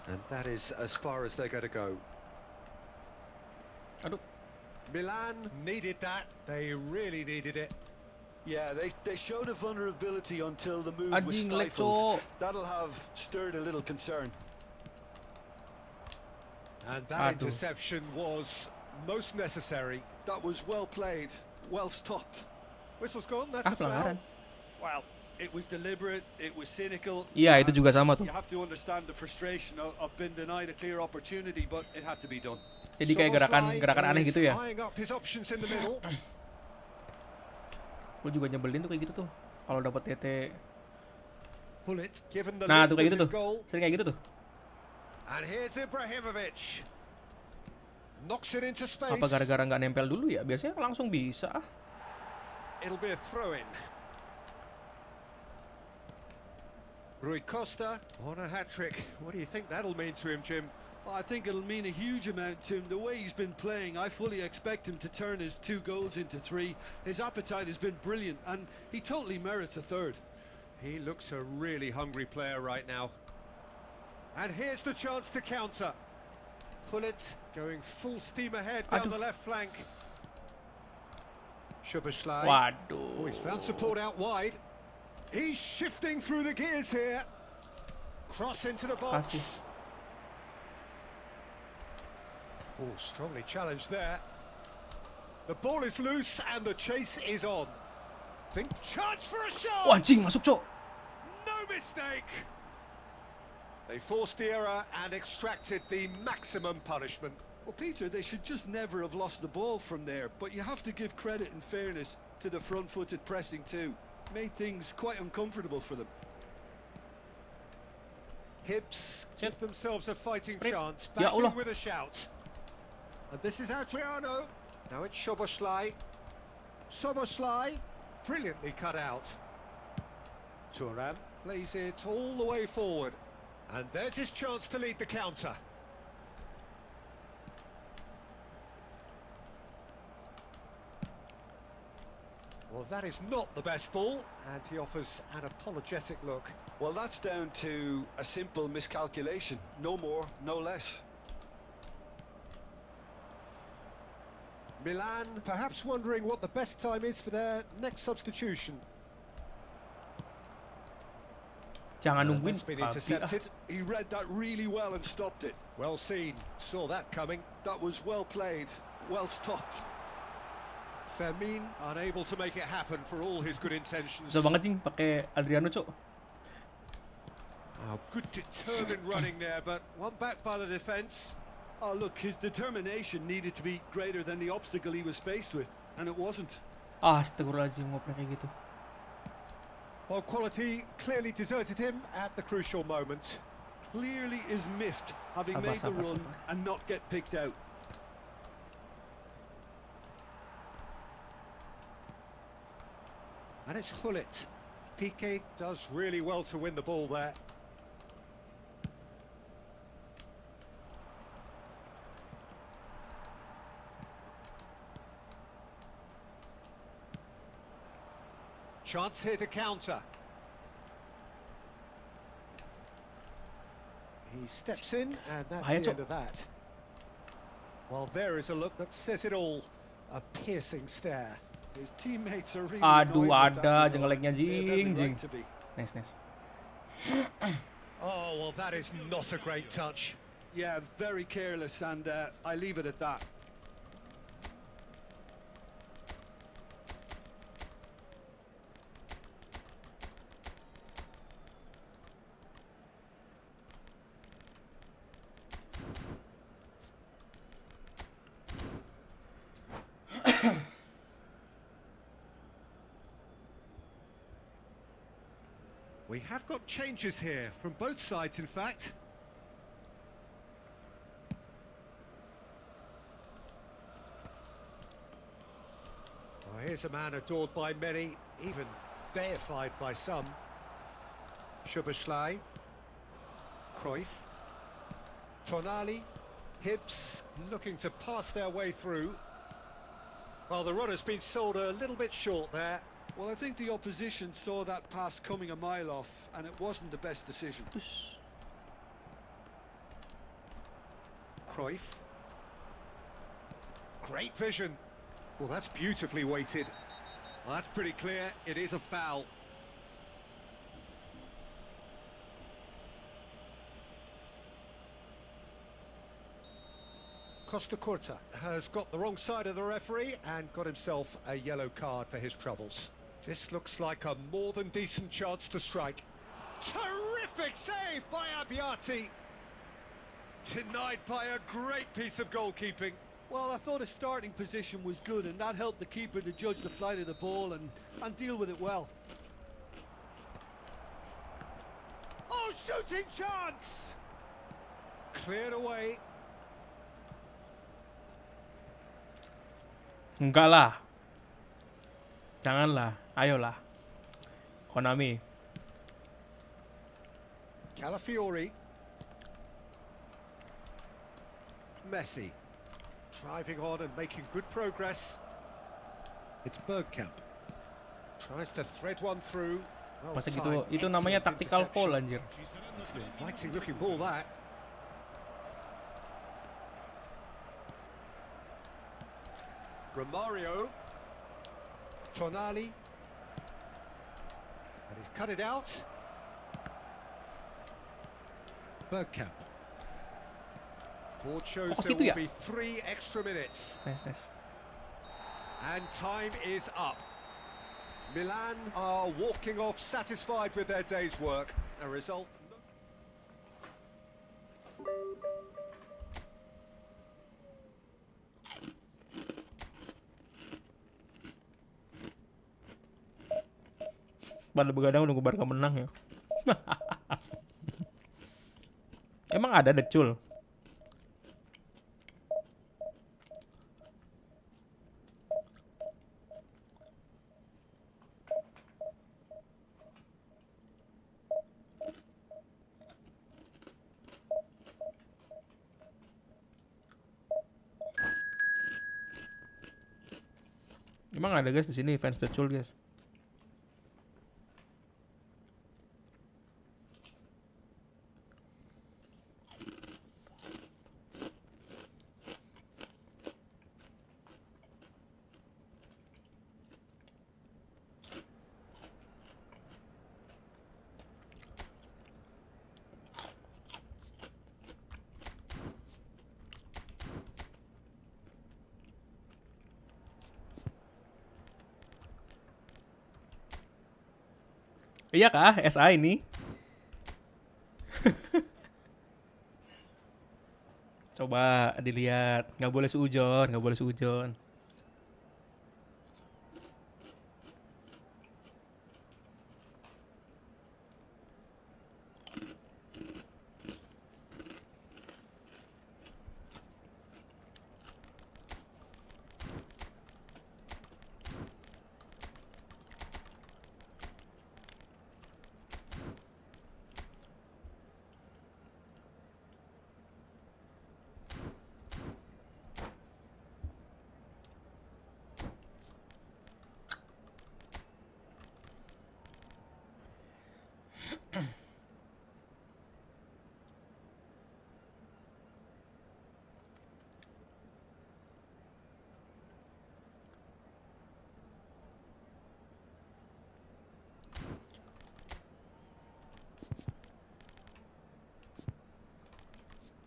And that is as far as they're going to go. Aduh. Milan needed that. They really needed it. Yeah, they showed a vulnerability until the move was Anjing, leg, stifled. Cok. That'll have stirred a little concern. And that Aduh. interception was most necessary. That was well played, well stopped. Whistle's gone, that's a foul. Pelanggaran. Well, it was deliberate, it was cynical. Iya, itu and juga sama tuh. You have to understand the frustration of being denied a clear opportunity, but it had to be done. Jadi kayak gerakan aneh gitu ya. Eyeing up his options in the middle. Gue juga nyebelin tuh kayak gitu tuh. Kalau dapat TT. Hullet given the Nah, lift tuh kayak with gitu his tuh. goal. Sering kayak gitu tuh. And here's Ibrahimovic. Knocks it into space. Apa gara-gara nggak nempel dulu ya? Biasanya langsung bisa. It'll be a throw-in. Rui Costa on a hat-trick. What do you think that'll mean to him, Jim? Well, I think it'll mean a huge amount to him. The way he's been playing, I fully expect him to turn his 2 goals into 3. His appetite has been brilliant, and he totally merits a third. He looks a really hungry player right now. And here's the chance to counter. Hullet going full steam ahead down the left flank. Szoboszlai. Waduh. Oh, he's found support out wide. He's shifting through the gears here. Cross into the box. Kasih. Oh, strongly challenged there. The ball is loose and the chase is on. Think chance for a shot. Wah, anjing, masuk, Cok. No mistake. They forced the error and extracted the maximum punishment. Well, Peter, they should just never have lost the ball from there, but you have to give credit and fairness to the front-footed pressing too. Made things quite uncomfortable for them. Hibs give themselves a fighting Rip. chance, Ya back in Allah. with a shout. And this is Adriano. Now it's Szoboszlai. Szoboszlai, brilliantly cut out. Thuram plays it all the way forward. And there's his chance to lead the counter. Well, that is not the best ball, and he offers an apologetic look. Well, that's down to a simple miscalculation. No more, no less. Milan perhaps wondering what the best time is for their next substitution. Jangan And nungguin that's been Papi, ah. intercepted. He read that really well and stopped it. Well seen, saw that coming. That was well played, well stopped. Fermin unable to make it happen for all his good intentions. Susah banget cing pakai Adriano, Cok. Oh, good determined running there, but one back by the defence. Oh, look, his determination needed to be greater than the obstacle he was faced with, and it wasn't. Astagfirullahaladzim, ngoprek kayak gitu. Well, quality clearly deserted him at the crucial moment. Clearly is miffed, having Sabar, made the sabar, run sabar. and not get picked out. And it's Hullet. Piqué does really well to win the ball there. Chance here to counter. He steps in, and that's Bahaya, the Cok. end of that. Well, there is a look that says it all. A piercing stare. His teammates are really Aduh, annoyed with that ada goal. jengeleknya, They have every jing, jing. right to be. Nice, nice. Oh, well, that is not a great touch. Yeah, very careless, and I leave it at that. We have got changes here, from both sides, in fact. Oh, here's a man adored by many, even deified by some. Szoboszlai, Cruyff, Tonali, Hibbs looking to pass their way through. Well, the run has been sold a little bit short there. Well, I think the opposition saw that pass coming a mile off, and it wasn't the best decision. Terus. Cruyff. Great vision. Well, that's beautifully weighted. Well, that's pretty clear. It is a foul. Costa Curta has got the wrong side of the referee and got himself a yellow card for his troubles. This looks like a more than decent chance to strike. Terrific save by Abbiati. Denied by a great piece of goalkeeping. Well, I thought his starting position was good, and that helped the keeper to judge the flight of the ball and deal with it well. Oh, shooting chance! Cleared away. Enggak lah. Janganlah. Ayolah. Konami. Calafiori. Messi. Driving on and making good progress. It's Bergkamp. Tries to thread one through. Well Masa gitu, timed. itu namanya Excellent tactical interception. foul anjir. It's an inviting looking ball that. Romario. Tonali. And he's cut it out. Bergkamp. Board shows Kok ke there situ will ya? be 3 extra minutes. Nice, nice. And time is up. Milan are walking off satisfied with their day's work. A result. Pada begadang nunggu Barca menang ya. Emang ada decul? Emang ada guys di sini fans Decul guys. Iya kah SA ini? Coba dilihat, nggak boleh seujon, nggak boleh seujon.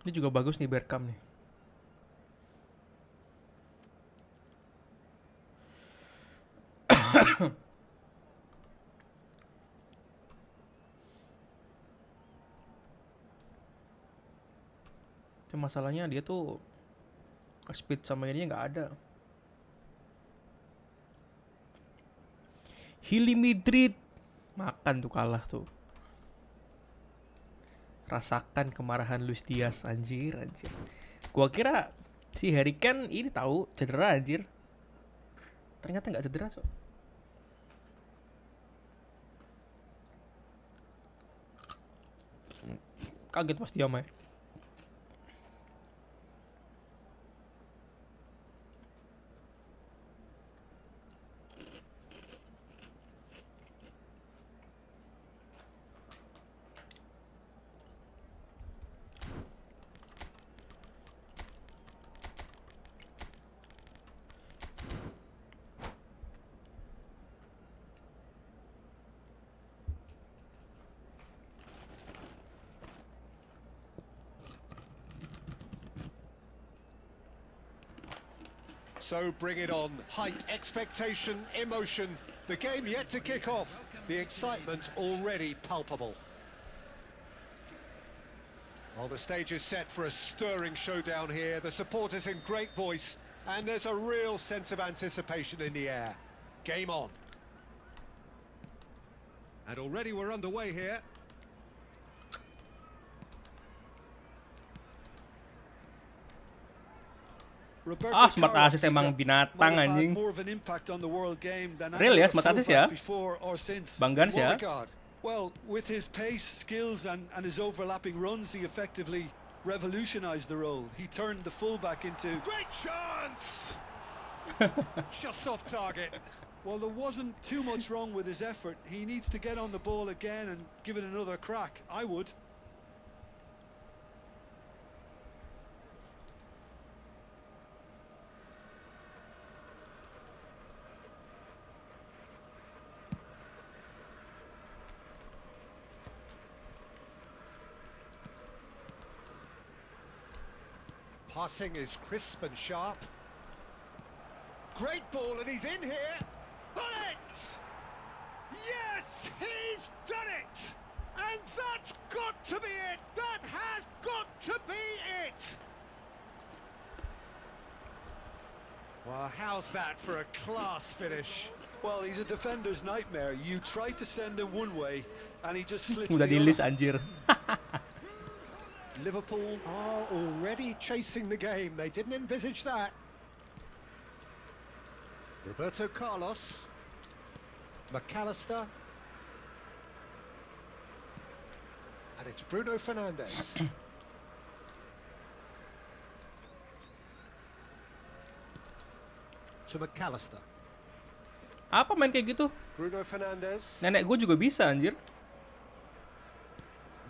Ini juga bagus nih Bergkamp nih. Cuma masalahnya dia tuh speed sama ini nggak ada. Hili Madrid makan tuh kalah tuh. Rasakan kemarahan Luis Diaz, anjir. Gua kira si Harry Kane ini tahu cedera anjir. Ternyata nggak cedera, so. Kaget pas dia main. So bring it on. Height, expectation, emotion. The game yet to kick off. The excitement already palpable. Well, the stage is set for a stirring showdown here. The supporters in great voice, and there's a real sense of anticipation in the air. Game on. And already we're underway here. Smart assist emang binatang anjing. Real ya smart assist ya. Banggan sih ya. Well, with his pace, skills and his overlapping runs, he effectively revolutionized the role. He turned the fullback into Great chance! Just off target. Well, there wasn't too much wrong with his effort. He needs to get on the ball again and give it another crack. I would. Passing is crisp and sharp. Great ball, and he's in here. On it! Yes, he's done it! And that's got to be it! That has got to be it! Well, how's that for a class finish? Well, he's a defender's nightmare. You try to send him one way, and he just slips Udah the di list other. anjir. Liverpool are already chasing the game. They didn't envisage that. Roberto Carlos. McAllister. And it's Bruno Fernandes. To McAllister. Apa main kayak gitu? Bruno Fernandes Nenek gue juga bisa anjir.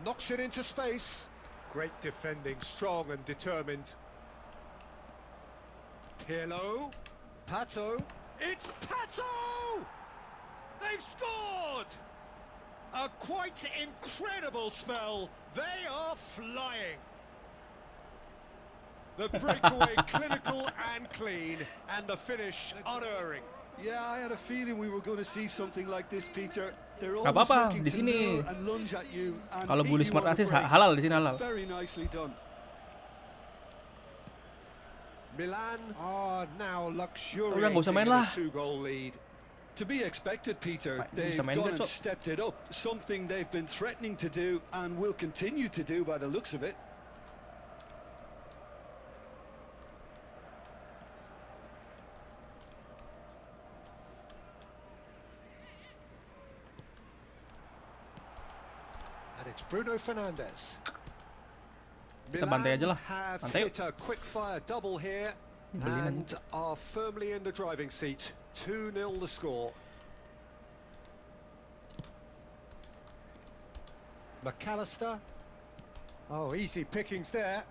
knocks it into space. Great defending, strong and determined. Pirlo, Pato. It's Pato! They've scored! A quite incredible spell. They are flying. The breakaway clinical and clean, and the finish unerring. Yeah, I had a feeling we were going to see something like this, Peter. They're Gak always apa-apa, looking di to sini. lure and lunge at you and Kalau hit bully you smart on the assist break. halal di sini halal. It's very nicely done. Milan are now Udah luxuriating nggak usah main in a lah. 2-goal lead. To be expected, Peter. Pak, They've bisa main gone gak, and Cok? stepped it up. Something they've been threatening to do and will continue to do by the looks of it. And it's Bruno Fernandes. Kita bantai aja lah. Have Bantai yuk. hit a quick-fire double here Beliin and are firmly in the driving seat. 2-0 the score. McAllister. Oh, easy pickings there.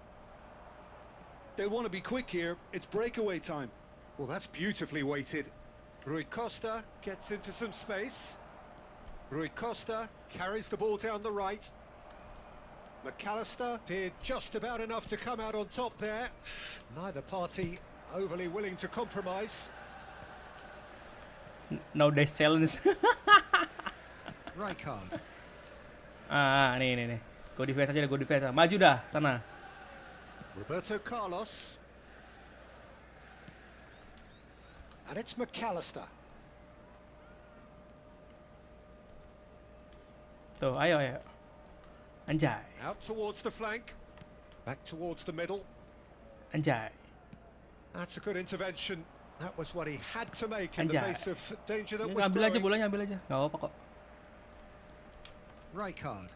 They want to be quick here. It's breakaway time. Well, that's beautifully weighted. Rui Costa gets into some space. Rui Costa carries the ball down the right. McAllister did just about enough to come out on top there. Neither party overly willing to compromise. No dash challenge. Rijkaard. Nih. Go defense aja deh, go defense. Maju dah sana. Roberto Carlos. And it's McAllister. Tuh, ayo. Anjay. Out towards the flank. Back towards the middle. Anjay. That's a good intervention. That was what he had to make in the Anjay. face of danger that was Ambil aja growing. bolanya, ambil aja. Gak apa-apa kok. Rijkaard.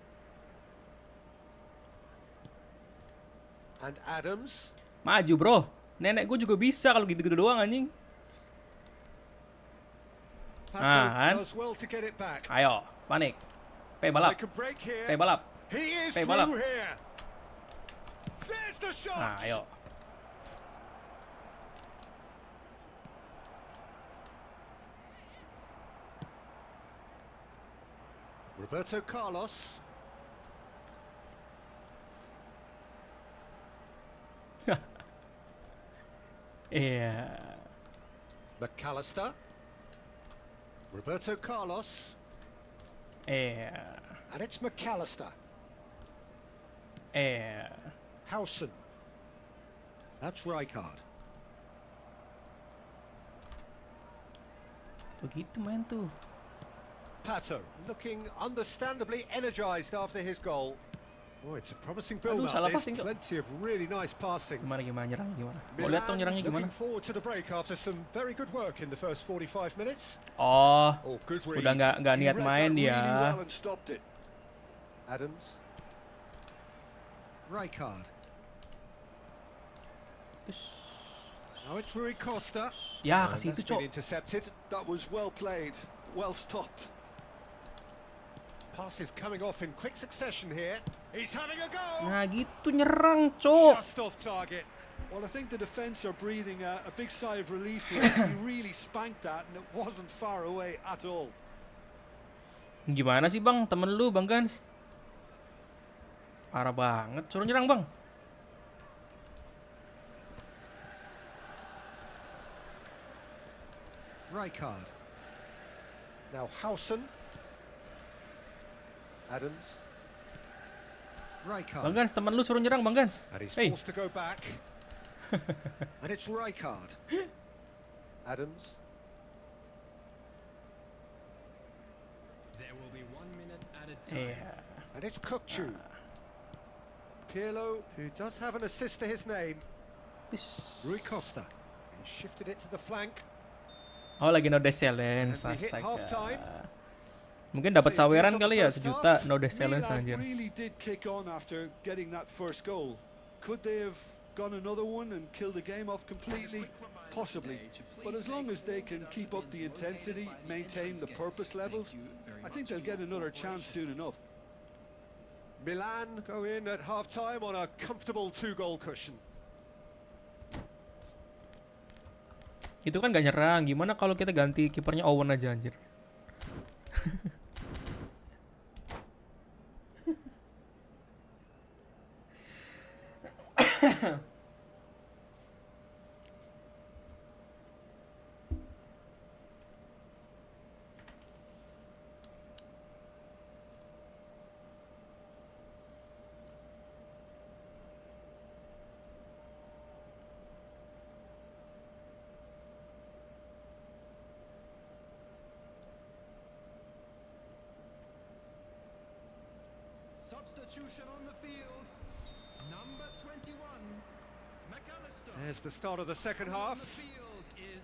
And Adams. Maju, bro. Nenek gue juga bisa kalau gitu-gitu doang anjing. Pato kan? does well to get it back. Ayo, panik. They Balap. can break here. Balap. He is Pay through balap. here. There's the shot. Ayo. Roberto Carlos. Iya. McAllister. Roberto Carlos. Iya. And it's McAllister. Iya. Howson. That's Rijkaard. Begitu main tuh. Pato looking understandably energized after his goal. Oh, it's a promising build salah up. There's passing, Cok. plenty of really nice passing. Gimana nyerang gimana? Mau lihat dong nyerangnya gimana? Looking forward to the break after some very good work in the first 45 minutes. Oh, Oh, good read. udah nggak He niat read main that really dia. well and stopped it. Adams. Rijkaard. Now it's Rui Costa. Ya, And ke situ, that's been Cok. intercepted. That was well played, well stopped. Passes coming off in quick succession here. He's having a go. Nah, gitu nyerang, Cok. Just off target. Well, I think the defence are breathing a big sigh of relief here. He really spanked that and it wasn't far away at all. Gimana sih, Bang? Temen lu, Bang Gans? Parah banget. Suruh nyerang, Bang. Rijkaard. Now Howson. Adams. Bang Rijkaard. Gans, temen lu suruh nyerang, Bang Gans. And he's Hey. forced to go back. And it's Rijkaard. Adams. There will be 1 minute added time. Iya. And it's Kukcu. Pirlo, who does have an assist to his name. Tis. Rui Costa. He shifted it to the flank. Oh, lagi no dash challenge. As we hit Astaga. half-time. Mungkin dapat saweran kali ya, 1 juta no dash challenge Milan anjir. really did kick on after getting that first goal. Could they have gone another one and killed the game off completely? Possibly, but as long as they can keep up the intensity, maintain the purpose levels, I think they'll get another chance soon enough. Milan go in at half-time on a comfortable 2-goal cushion. Itu kan gak nyerang. Gimana kalau kita ganti kipernya Owen aja anjir? Substitution on the field. Number 21, McAllister. There's the start of the second Coming on half. the field is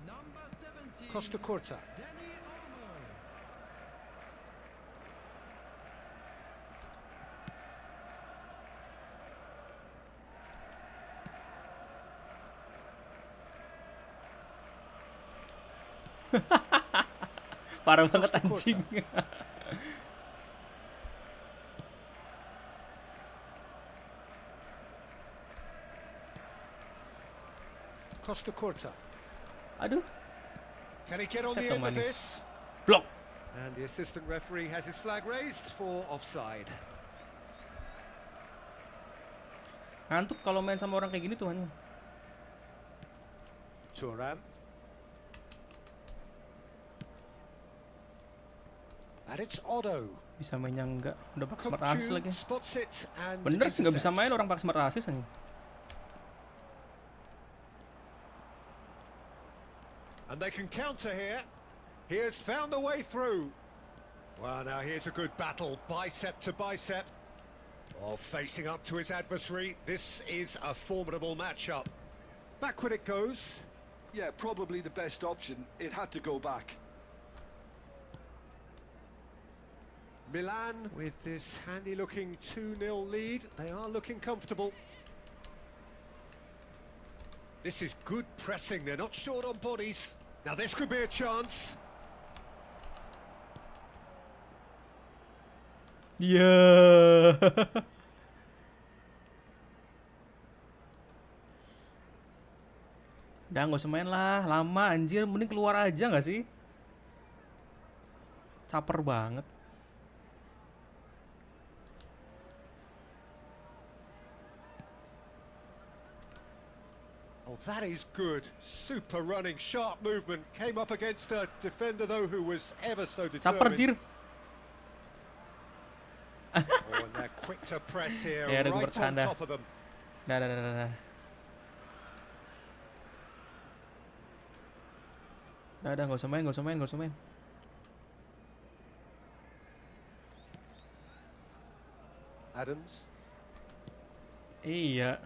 number 17, Costa Curta. Dani Olmo. Parah banget Costa Curta. anjing. Costa Curta. Aduh, Can he get on Set the the end of manis. this? blok. And the assistant referee has his flag raised for offside. Ngantuk kalau main sama orang kayak gini tuh anjing. Thuram. And it's Otto. Bisa mainnya enggak, udah pakai smart assist lagi. Spots it and Bener sih nggak bisa intercepts. main orang pakai smart assist anjing. And they can counter here. He has found the way through. Well, now here's a good battle, bicep to bicep. Oh, facing up to his adversary. This is a formidable matchup. Backward it goes. Yeah, probably the best option. It had to go back. Milan with this handy-looking 2-0 lead. They are looking comfortable. This is good pressing. They're not short on bodies. Now this could be a chance. Iya. Udah nggak usah main lah, lama anjir, mending keluar aja nggak sih? Caper banget. Oh, that is good. Super running, sharp movement. Came up against a defender, though, who was ever so Caper determined. jir. Oh, and they're quick to press here, Ya, udah gue right on bercanda. top of them. Dah. Udah, nggak usah main. Adams. Iya.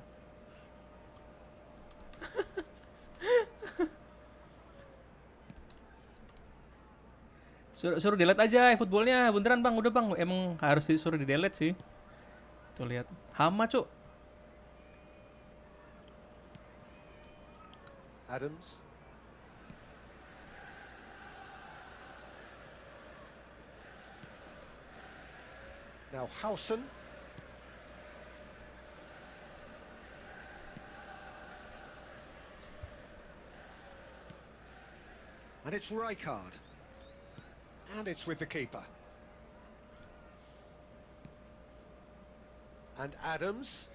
Suruh delete aja footballnya, beneran bang, udah bang, emang harus disuruh di delete sih. Tuh lihat, hama cuk. Adams. Now Howson. And it's Rijkaard. And it's with the keeper. And Adams.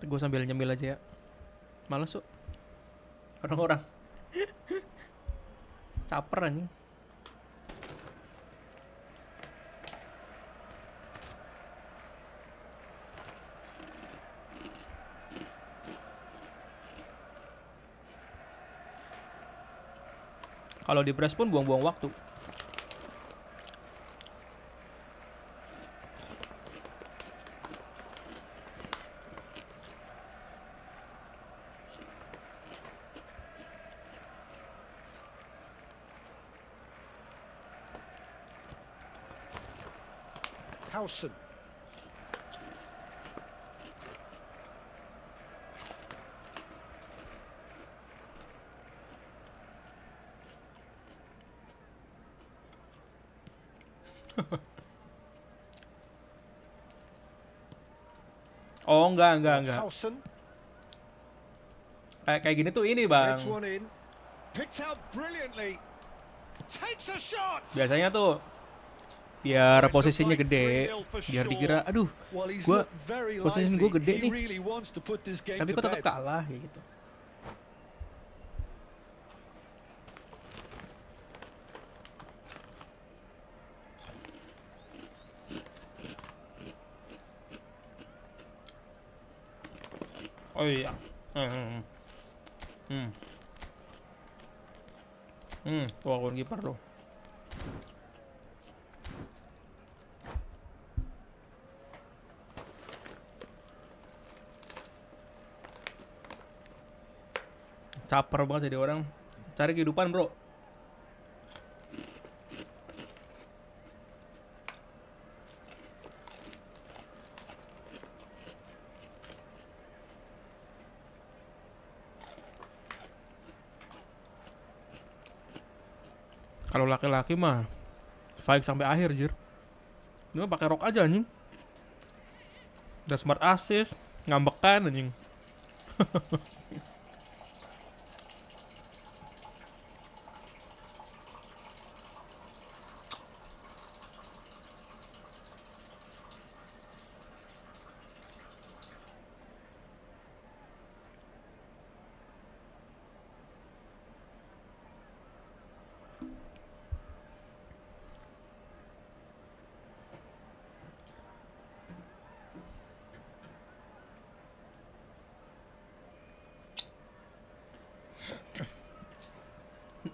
Gue sambil nyemil aja ya. Males tuh. Orang-orang. Caper anjing. Kalau di press pun buang-buang waktu. Howson. Oh, enggak. Howson Kayak gini tuh ini, Bang. threads one in. Picked out brilliantly. Takes a shot. Biasanya tuh biar posisinya gede, biar dikira aduh, Well, he's gua looked very posisi lively. gue gede He nih, really wants to put this game tapi to kok tetap bed. kalah kayak gitu. Oh iya. Tuh akun kiper tuh. Caper banget jadi orang. Cari kehidupan, bro. Kalau laki-laki mah fight sampai akhir, jir. Ini mah pakai rok aja anjing. Udah smart assist, ngambekan anjing.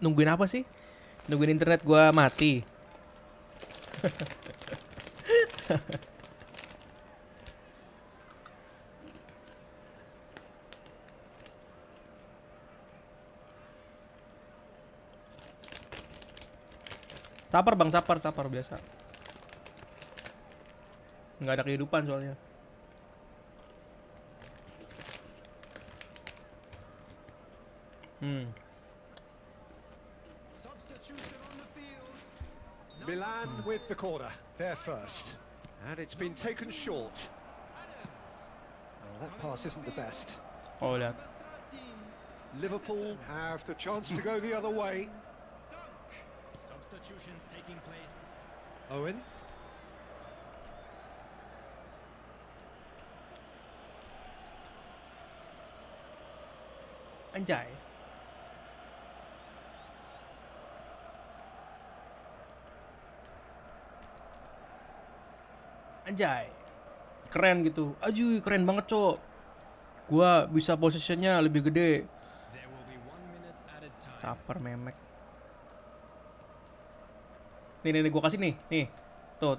Nungguin apa sih? Nungguin internet gua mati. Sabar bang, sabar biasa. Nggak ada kehidupan soalnya. Milan with the corner, there first. And it's been taken short. That pass isn't the best. Oh, lihat. Liverpool have the chance to go the other way. Substitutions taking place. Owen. Anjay. Anjay. Keren gitu. Ajuy, keren banget, Cok. Gua bisa posisinya lebih gede. There will be 1 minute added time. Caper memek. Nih, gua kasih nih. Nih. Tuh.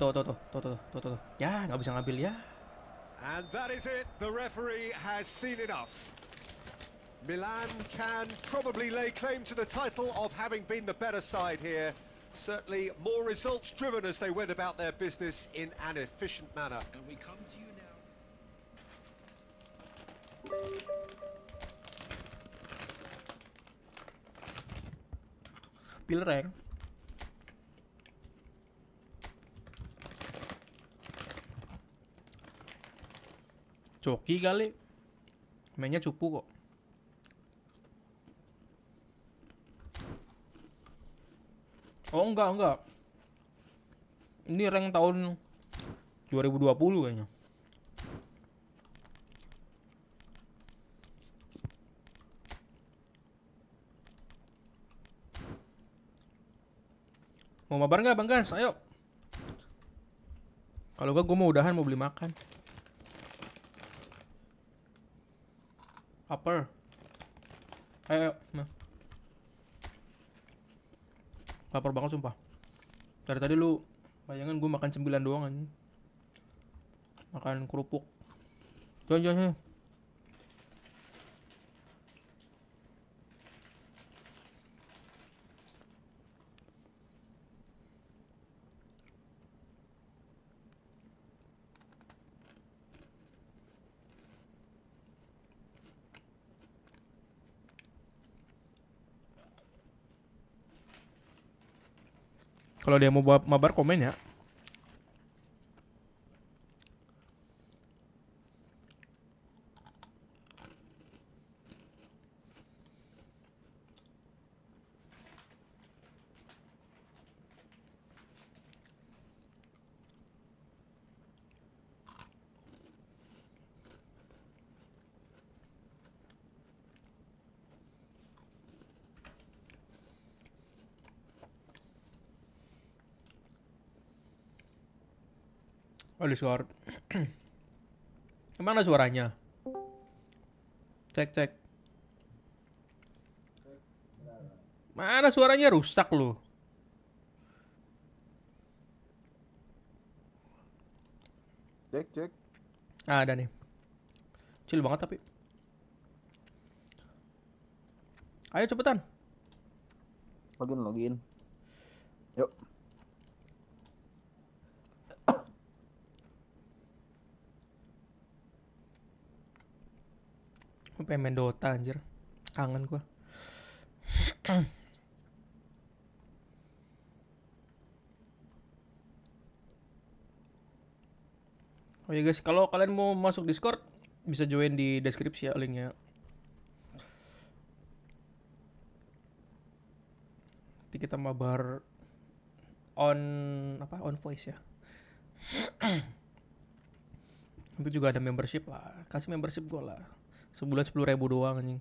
Ya, nggak bisa ngambil ya. And that is it. The referee has seen enough. Milan can probably lay claim to the title of having been the better side here. Certainly more results driven as they went about their business in an efficient manner. And we come to you now. Pilereng. Coki kali. Mainnya cupu kok. Oh enggak. Ini rank tahun 2020 kayaknya. Mau mabar nggak Bang Gans? Ayo. Kalau gak gue mau udahan, mau beli makan. Upper. Ayo. Nah. Lapar banget sumpah. Dari tadi lu bayangan gue makan 9 doang anjing. Makan kerupuk. Jangan. Kalau dia mau mabar komen ya. Oh, Discord. Emang ada suaranya? Cek. Mana suaranya rusak lu? Cek. Ada nih. Kecil banget tapi. Ayo cepetan. Login. Yuk. Pengen main Dota anjir. Kangen gua. Oh ya guys, kalau kalian mau masuk Discord bisa join di deskripsi ya linknya. Nanti kita mabar on voice ya. Itu juga ada membership lah. Kasih membership gue lah. Sebulan 10.000 doang anjing.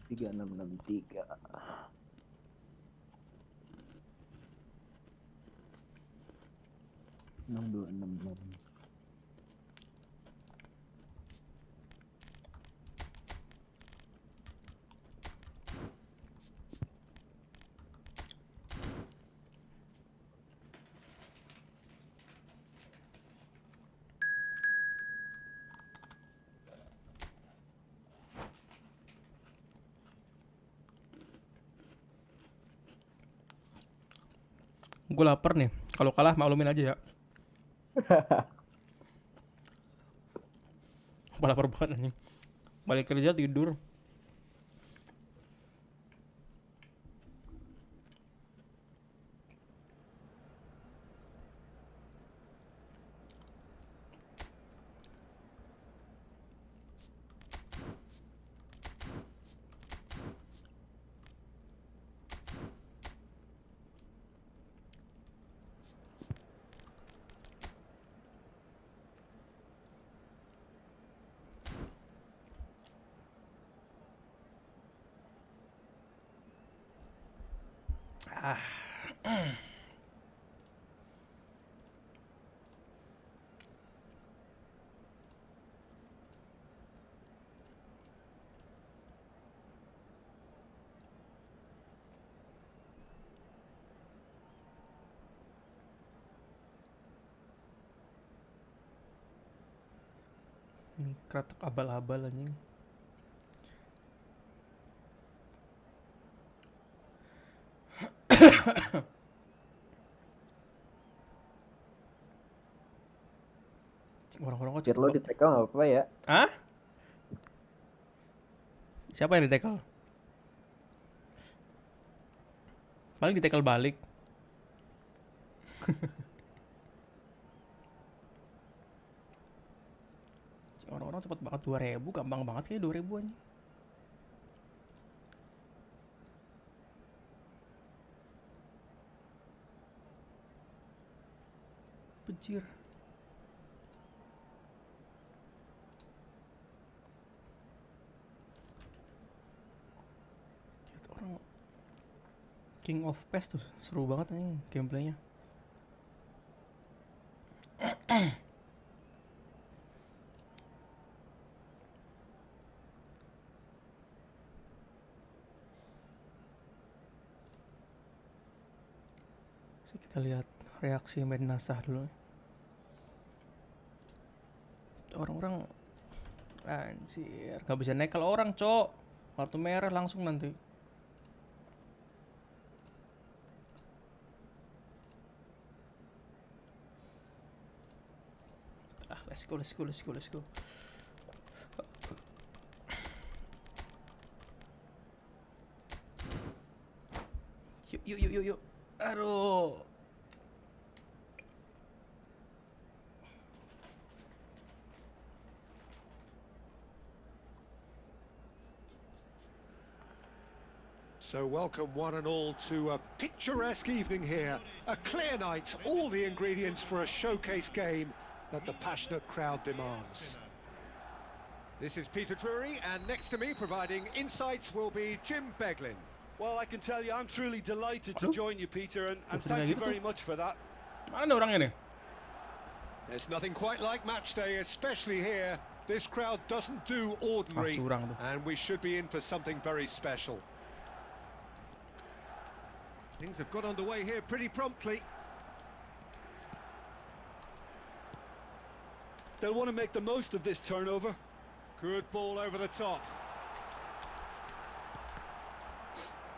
Tiga 663. 6266. Gue lapar nih. Kalau kalah maklumin aja ya. Gue lapar banget anjing. Balik kerja tidur. Ini kratek abal-abal anjing. Orang-orang kok Chat lo di tackle nggak apa-apa ya? Hah? Siapa yang di-tackle? Paling di-tackle balik. Orang-orang cepet banget 2.000, gampang banget kayak 2.000 aja. Pejir. Lihat orang King of Pest tuh seru banget nih gameplaynya. Kita lihat reaksi main Nasah dulu. Orang-orang anjir nggak bisa nekel orang cok, kartu merah langsung nanti. Let's go. Yuk. Aduh. So welcome one and all to a picturesque evening here. A clear night, all the ingredients for a showcase game that the passionate crowd demands. This is Peter Drury, and next to me providing insights will be Jim Beglin. Well, I can tell you, I'm truly delighted to Aduh. join you, Peter, and Sudah thank you gitu very tuh. much for that. Mana nih orangnya nih? There's nothing quite like match day, especially here. This crowd doesn't do ordinary, curang tuh. and we should be in for something very special. Things have got underway here pretty promptly. They'll want to make the most of this turnover. Good ball over the top.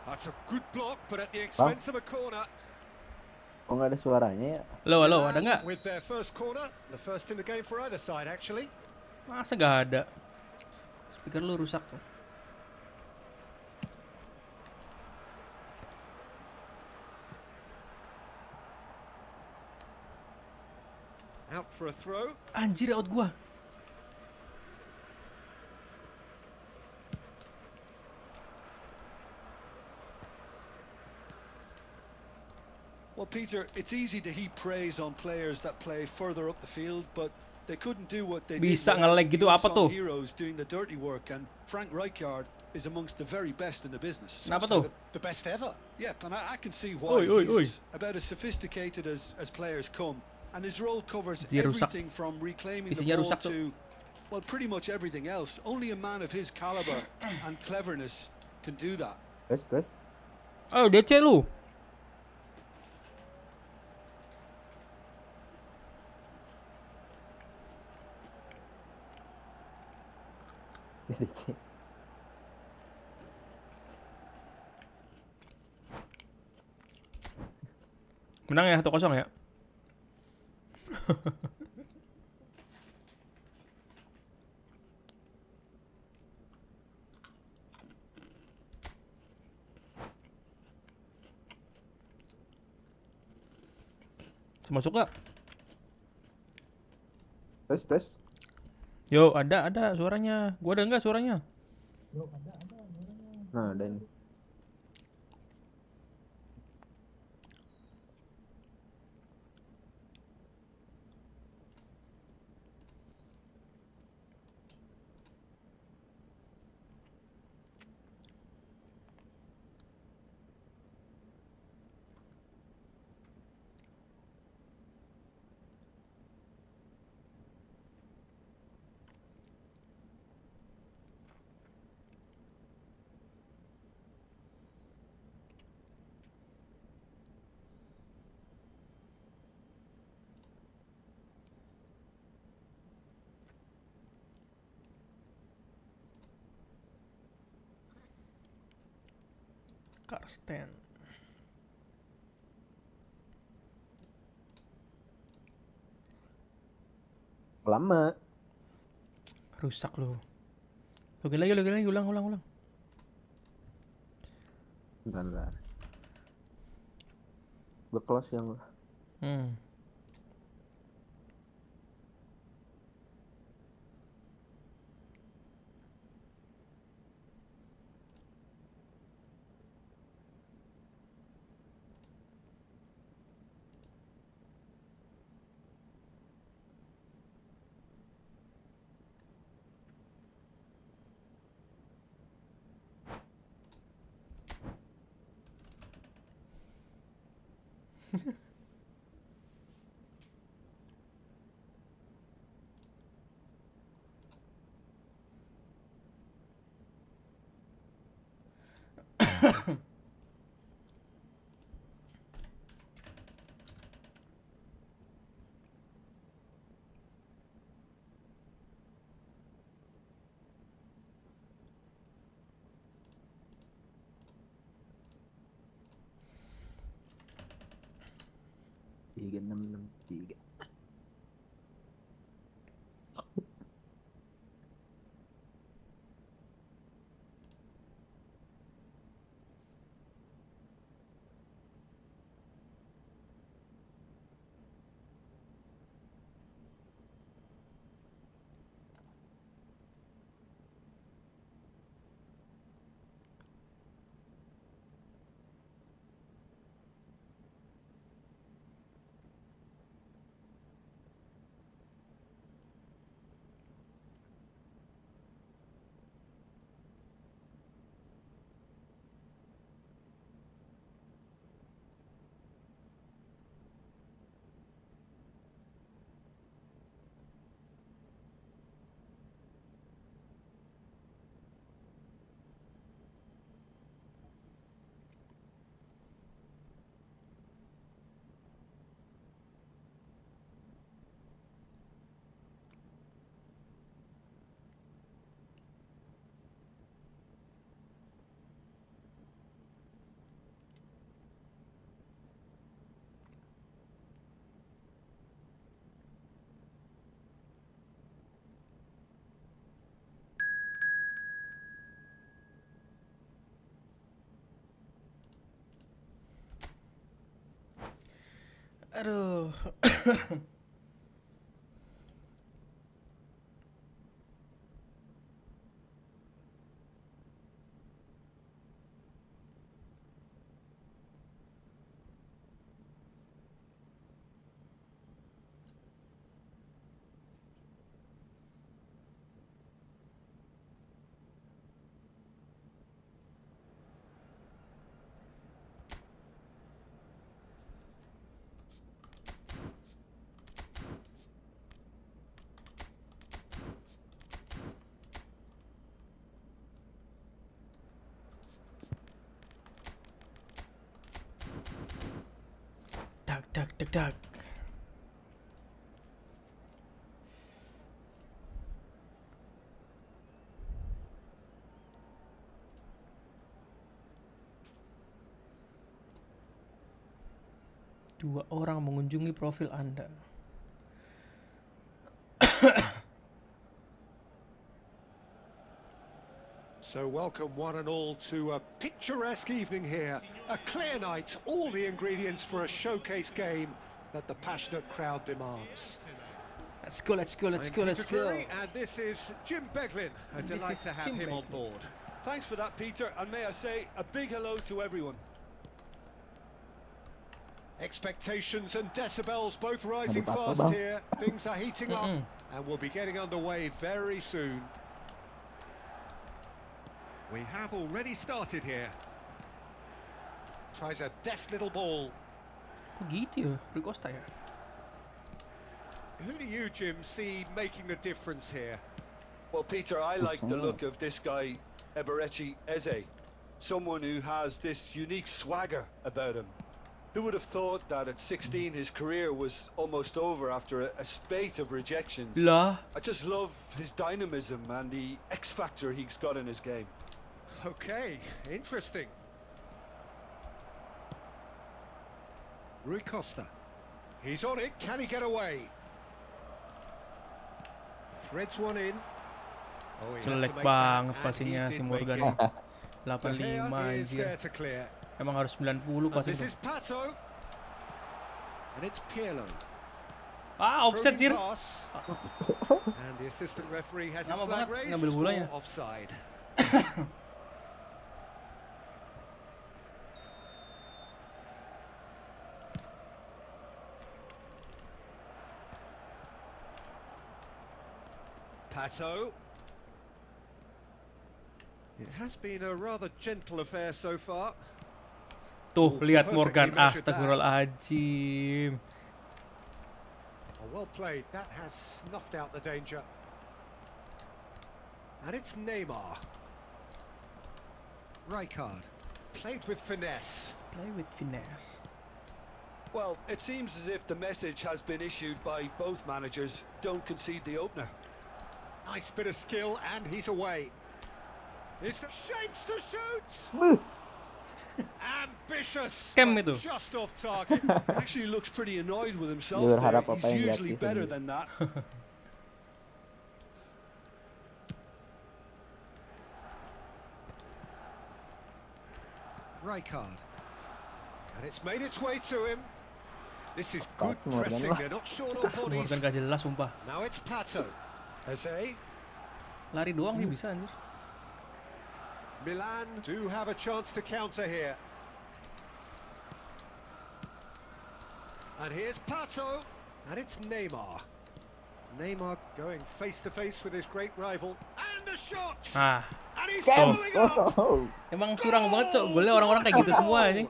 That's a good block, but at the expense of a corner. Kok nggak ada suaranya ya? Halo, ada nggak? With their first corner, the first in the game for either side, actually. Masa nggak ada? Speaker lu rusak tuh. Out for a throw. Anjir, out gua. Well, Peter, it's easy to heap praise on players that play further up the field, but they couldn't do what they Bisa did. nge-lag gitu apa tuh? Heroes doing the dirty work, and Frank Rijkaard is amongst the very best in the business. Kenapa So tuh? the best ever. Yeah, and I can see why Oi. he's about as sophisticated as players come, and his role covers Dia rusak. everything from reclaiming the Isinya ball rusak tuh. to, well, pretty much everything else. Only a man of his caliber and cleverness can do that. Terus. Oh, DC lu. Menang ya 1-0 ya. Masuk gak? Tes. Yo, ada suaranya. Gua ada nggak suaranya? Nah, ada nih. Karsten. Lama. Rusak lu. Login lagi, ulang. Bentar. Gue close yang tiga 6 6 3. Aduh. Dak dak dak dak. Dua orang mengunjungi profil Anda. So welcome one and all to a picturesque evening here. A clear night, all the ingredients for a showcase game that the passionate crowd demands. Let's go, let's go, let's go, let's go. And this is Jim Beglin. A This delight is to have Jim him on Beglin. board. Thanks for that, Peter, and may I say a big hello to everyone. Expectations and decibels both rising Ada apa, fast Bang? here. Things are heating up and we'll be getting underway very soon. We have already started here. Tries a deft little ball. Kok gitu ya? Rui Costa ya? Who do you, Jim, see making the difference here? Well, Peter, I like the look of this guy, Eberechi Eze. Someone who has this unique swagger about him. Who would have thought that at 16 his career was almost over after a spate of rejections? Lah, I just love his dynamism and the X factor he's got in his game. Okay, interesting. Rui Costa. He's on it. Can he get away? Threads one in. Oh, he had to jelek make that, banget and passingnya he si did Morgan make nih. it. De 85 Gea is anjir. there to clear. Emang harus 90 And passing this tuh. is Pato. And it's Pirlo. Ah, offset Through jir. pass. And the assistant referee has his Lama flag banget raised ngambil bolanya. for offside. Pato. It has been a rather gentle affair so far. Tuh, Oh, lihat perfectly Morgan. measured that. Astagfirullahaladzim. Oh, well played. That has snuffed out the danger. And it's Neymar. Rijkaard. Played with finesse. Play with finesse. Well, it seems as if the message has been issued by both managers. Don't concede the opener. Nice bit of skill, and he's away. It's the shapes to shoot! Ambitious! Scam but itu. Just off target. Actually looks pretty annoyed with himself Dia there. berharap apa He's yang usually diaktifin better dia. than that. Rijkaard. And it's made its way to him. This is good Pas Morgan pressing. lah. They're not short on bodies. Morgan gak jelas sumpah. Now it's Pato. Eze. Lari doang nih bisa anjir. Milan do have a chance to counter here. And here's Pato. And it's Neymar. Neymar going face to face with his great rival. And a shot! Ah, And he's Scam. following up! Oh. emang curang banget cok. Golnya orang-orang kayak gitu semua anjing.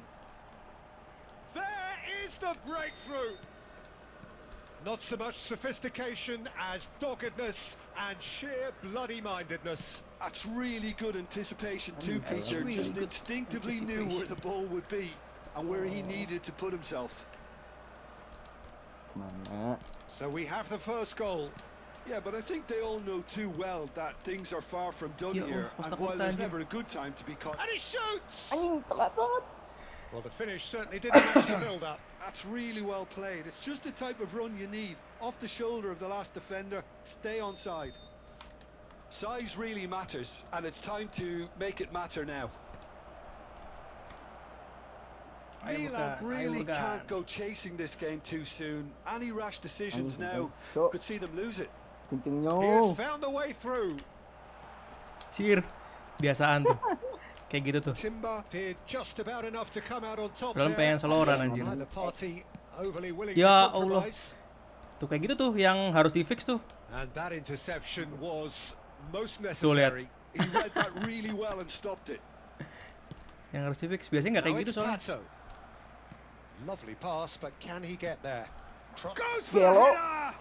There is the breakthrough. Not so much sophistication as doggedness and sheer bloody-mindedness. That's really good anticipation too, That's Peter. really Just good instinctively knew where the ball would be and where he needed to put himself. Mana? So we have the first goal. Yeah, but I think they all know too well that things are far from done Ya here. Allah, And while there's anjing. never a good time to be caught, And he shoots! Anjing telat banget. Well, the finish certainly didn't match the build-up. that's really well played. It's just the type of run you need. Off the shoulder of the last defender, stay on side. Size really matters, and it's time to make it matter now. Milan really can't go chasing this game too soon. Any rash decisions now Cok, could see them lose it. He has kencingnya. found the way through. Cir, biasaan tuh. Kayak gitu tuh. Timber did just about enough to come out on top Padahal pengen there. seloran anjir. Neither party overly willing Ya to Allah. compromise. Tuh kayak gitu tuh yang harus di fix tuh. And that interception was most Tuh lihat. necessary. He read that really well and stopped it. Yang harus di fix biasanya nggak kayak Now gitu it's soalnya. Pato. Lovely pass, but can he get there? Goes for the Gelo. header!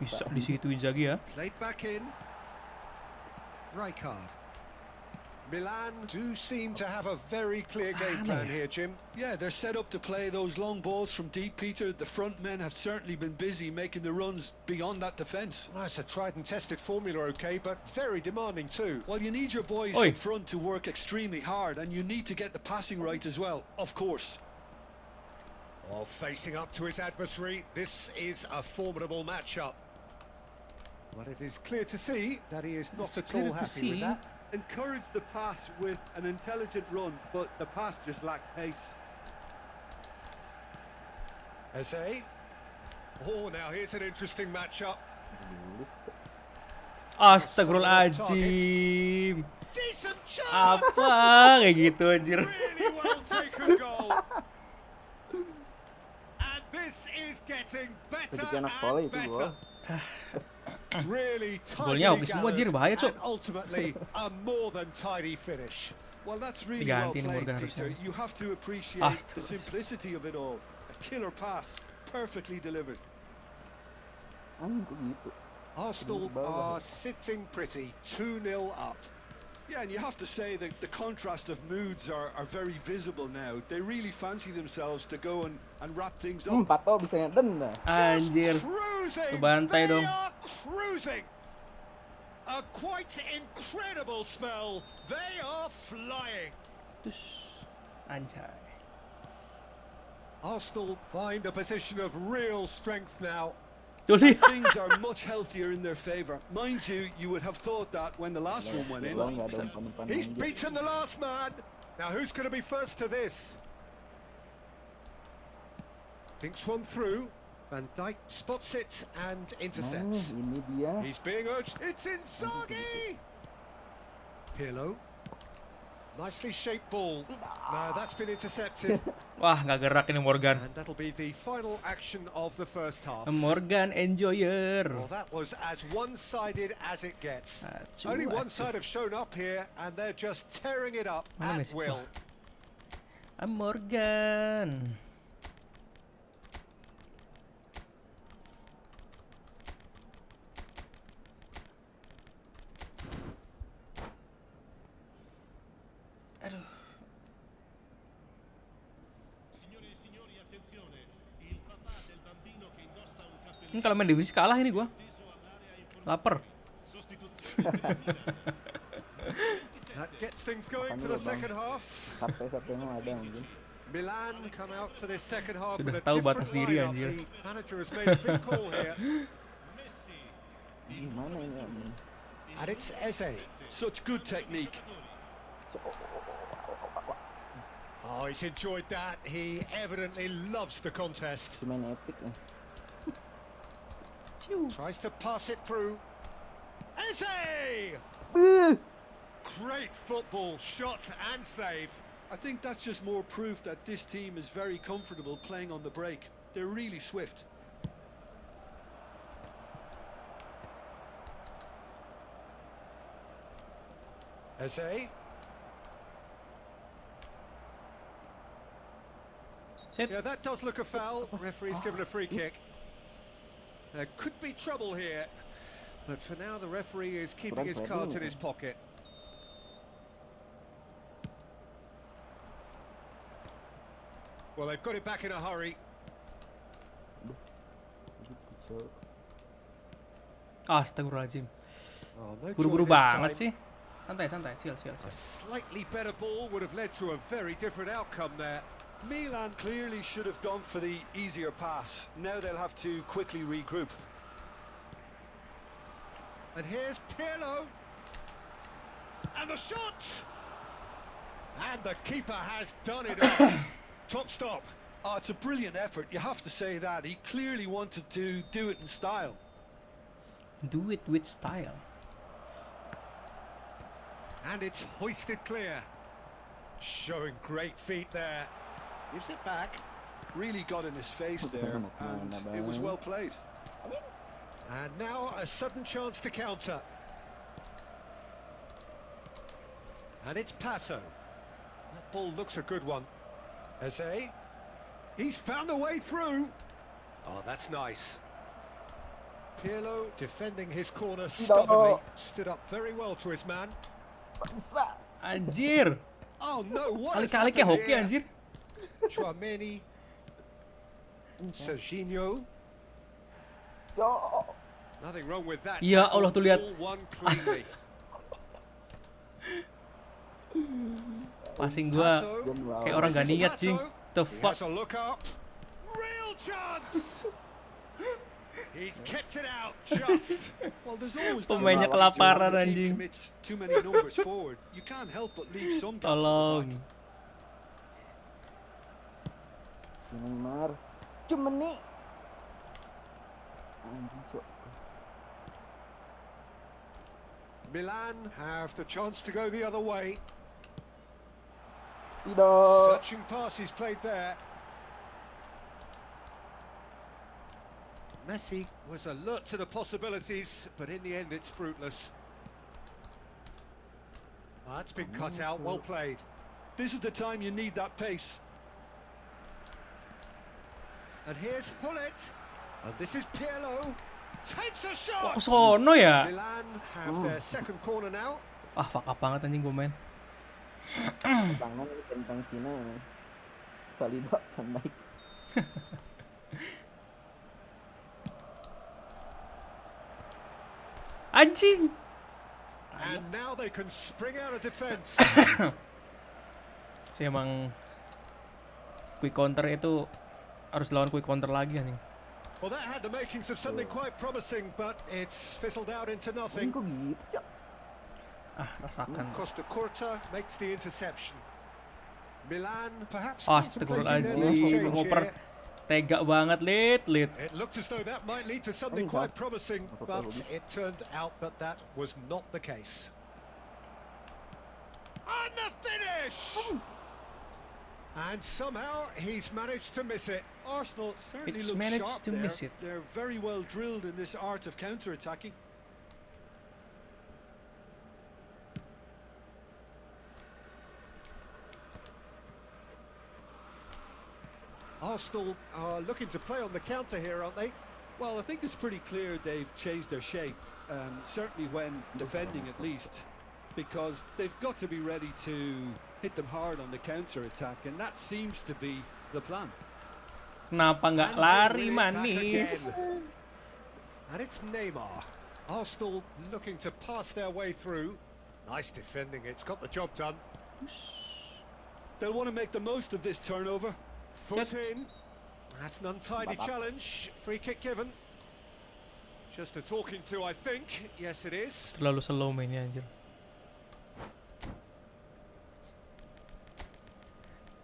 Bisa di situ Inzaghi ya. Played back in. Rijkaard. Milan do seem to have a very clear game plan here, Jim. Yeah, they're set up to play those long balls from deep, Peter. The front men have certainly been busy making the runs beyond that defence. Well, it's a tried and tested formula, okay, but very demanding too. Well, you need your boys Oi. in front to work extremely hard, and you need to get the passing right as well, of course. While facing up to his adversary, this is a formidable matchup. But it is clear to see that he is not It's at clear all to happy with see. that. Encourage the pass with an intelligent run, but the pass just lacked pace. Eze. Oh, now here's an interesting matchup. Astagfirullahaladzim. Decent chance! Apa kayak gitu anjir. Really well taken goal. And this is getting better Rezeki anak sekolah and itu, better. Really Golnya tightly oke semua, Jir. Bahaya, gathered Cok. and ultimately a more than tidy finish. Well, that's really well Diganti nih played, Morgan Peter. harusnya. You have to appreciate the Astagfirullah. simplicity of it all. A killer pass, perfectly delivered. Anjing kok gitu. Arsenal are sitting pretty, 2-0 up. Yeah, and you have to say that the contrast of moods are very visible now. They really fancy themselves to go and wrap things up. Pato bisa ngeden dah. Anjir. Cruising! Kebantai They dong. are cruising! A quite incredible spell. They are flying. Terus anjay. Arsenal find a position of real strength now. Tuh lihat. Things are much healthier in their favour. Mind you, you would have thought that when the last one went in. Gua nggak ada umpan-umpan He's anjing. beaten the last man. Now who's going to be first to this? Thinks one through. Van Dijk spots it and intercepts. Ini dia. He's being urged. It's Inzaghi! Pirlo. Nicely shaped ball. No, that's been intercepted. Wah, nggak gerak ini Morgan. And that'll be the final action of the first half. Morgan enjoyer. Well, that was as one-sided as it gets. Acuh, Only one acuh. side have shown up here, and they're just tearing it up Mana at Messi? will. Morgan. Aduh. Signore e signori, attenzione. Il papà del bambino che indossa un Ini cappellino kalau main divisi kalah ini gua. teso all'area informativa. Lapar. Sostituzione per il Milan. That gets things going for the second half. Sampai mah ada anjing. Milan come out for this second half Sudah with a tahu different batas diri, lineup. anjir. The manager has made a big call here, Messi. Gimana ini anjing? and it's Eze. Such good technique. Oh, he's enjoyed that. He evidently loves the contest. Si main epic ya. Tries to pass it through. Eze! Great football, shot and save. I think that's just more proof that this team is very comfortable playing on the break. They're really swift. Eze. Set. Yeah, that does look a foul. Referee's given a free kick. There could be trouble here, but for now the referee is keeping his cards in his pocket. Well, they've got it back in a hurry. Astagfirullahaladzim. Oh, no Buru-buru joy this banget time. sih. Santai, santai. Chill, chill, A chill. slightly better ball would have led to a very different outcome there. Milan clearly should have gone for the easier pass. Now they'll have to quickly regroup. And here's Pirlo. And the shot! And the keeper has done it all. Top stop. Oh, it's a brilliant effort, you have to say that. He clearly wanted to do it in style. Do it with style. And it's hoisted clear. Showing great feet there. Gives it back. Really got in his face there, and it was well played. And now a sudden chance to counter. And it's Pato. That ball looks a good one. Eze. He's found a way through. Oh, that's nice. Pirlo defending his corner stubbornly. Stood up very well to his man. Bangsa. Anjir. Oh no, what has Kali-kali kayak happened hoki here? anjir. Chouameni. Serginho. Yo. Nothing wrong with that. Ya tackle. Allah, tuh lihat. All won cleanly. Passing gua kayak orang gak niat, cing. The He fuck. has a look up. Real chance. He's kept it out just. Well, there's always that Pemainnya risk when kelaparan, the team anjing. commits too many numbers forward. You can't help but leave some gaps at the Tolong. back. Neymar. Cumeni. Anjing, Cok. Milan have the chance to go the other way. Tidak. Searching pass he's played there. Messi was alert to the possibilities, but in the end it's fruitless. That's been cut out, well played. This is the time you need that pace. And here's Hullet. And this is Pirlo. Takes a Kok shot! ke sono ya? Milan have their second corner now. Ah, fuck up banget anjing gue main. Tangan itu tentang Cina ya. Saliba Van Dijk. Anjing. And now they can spring out of defence. Saya emang quick counter itu harus lawan quick counter lagi anjing. Well, that had the makings of something quite promising, but it's fizzled out into Anjing nothing. kok gitu, Cok? Ah, rasakan. Costa Curta makes the interception. Milan perhaps contemplating their next Astagfirullahaladzim. change Ngoper here. tega banget, Lit. It looked as though that might lead to something quite promising, but it turned out that that was not the case. And the finish! And somehow he's managed to miss it. Arsenal certainly It's look managed sharp to there. miss it. They're very well drilled in this art of counter-attacking. Arsenal are looking to play on the counter here, aren't they? Well, I think it's pretty clear they've changed their shape, certainly when defending at least, because they've got to be ready to hit them hard on the counter-attack, and that seems to be the plan. Kenapa nggak And they lari, win it back manis? again. And it's Neymar. Arsenal looking to pass their way through. Nice defending, it's got the job done. They'll want to make the most of this turnover. Foot in. That's an untidy challenge. Free kick given. Just a talking to, I think. Yes, it is. Terlalu slow mainnya anjir.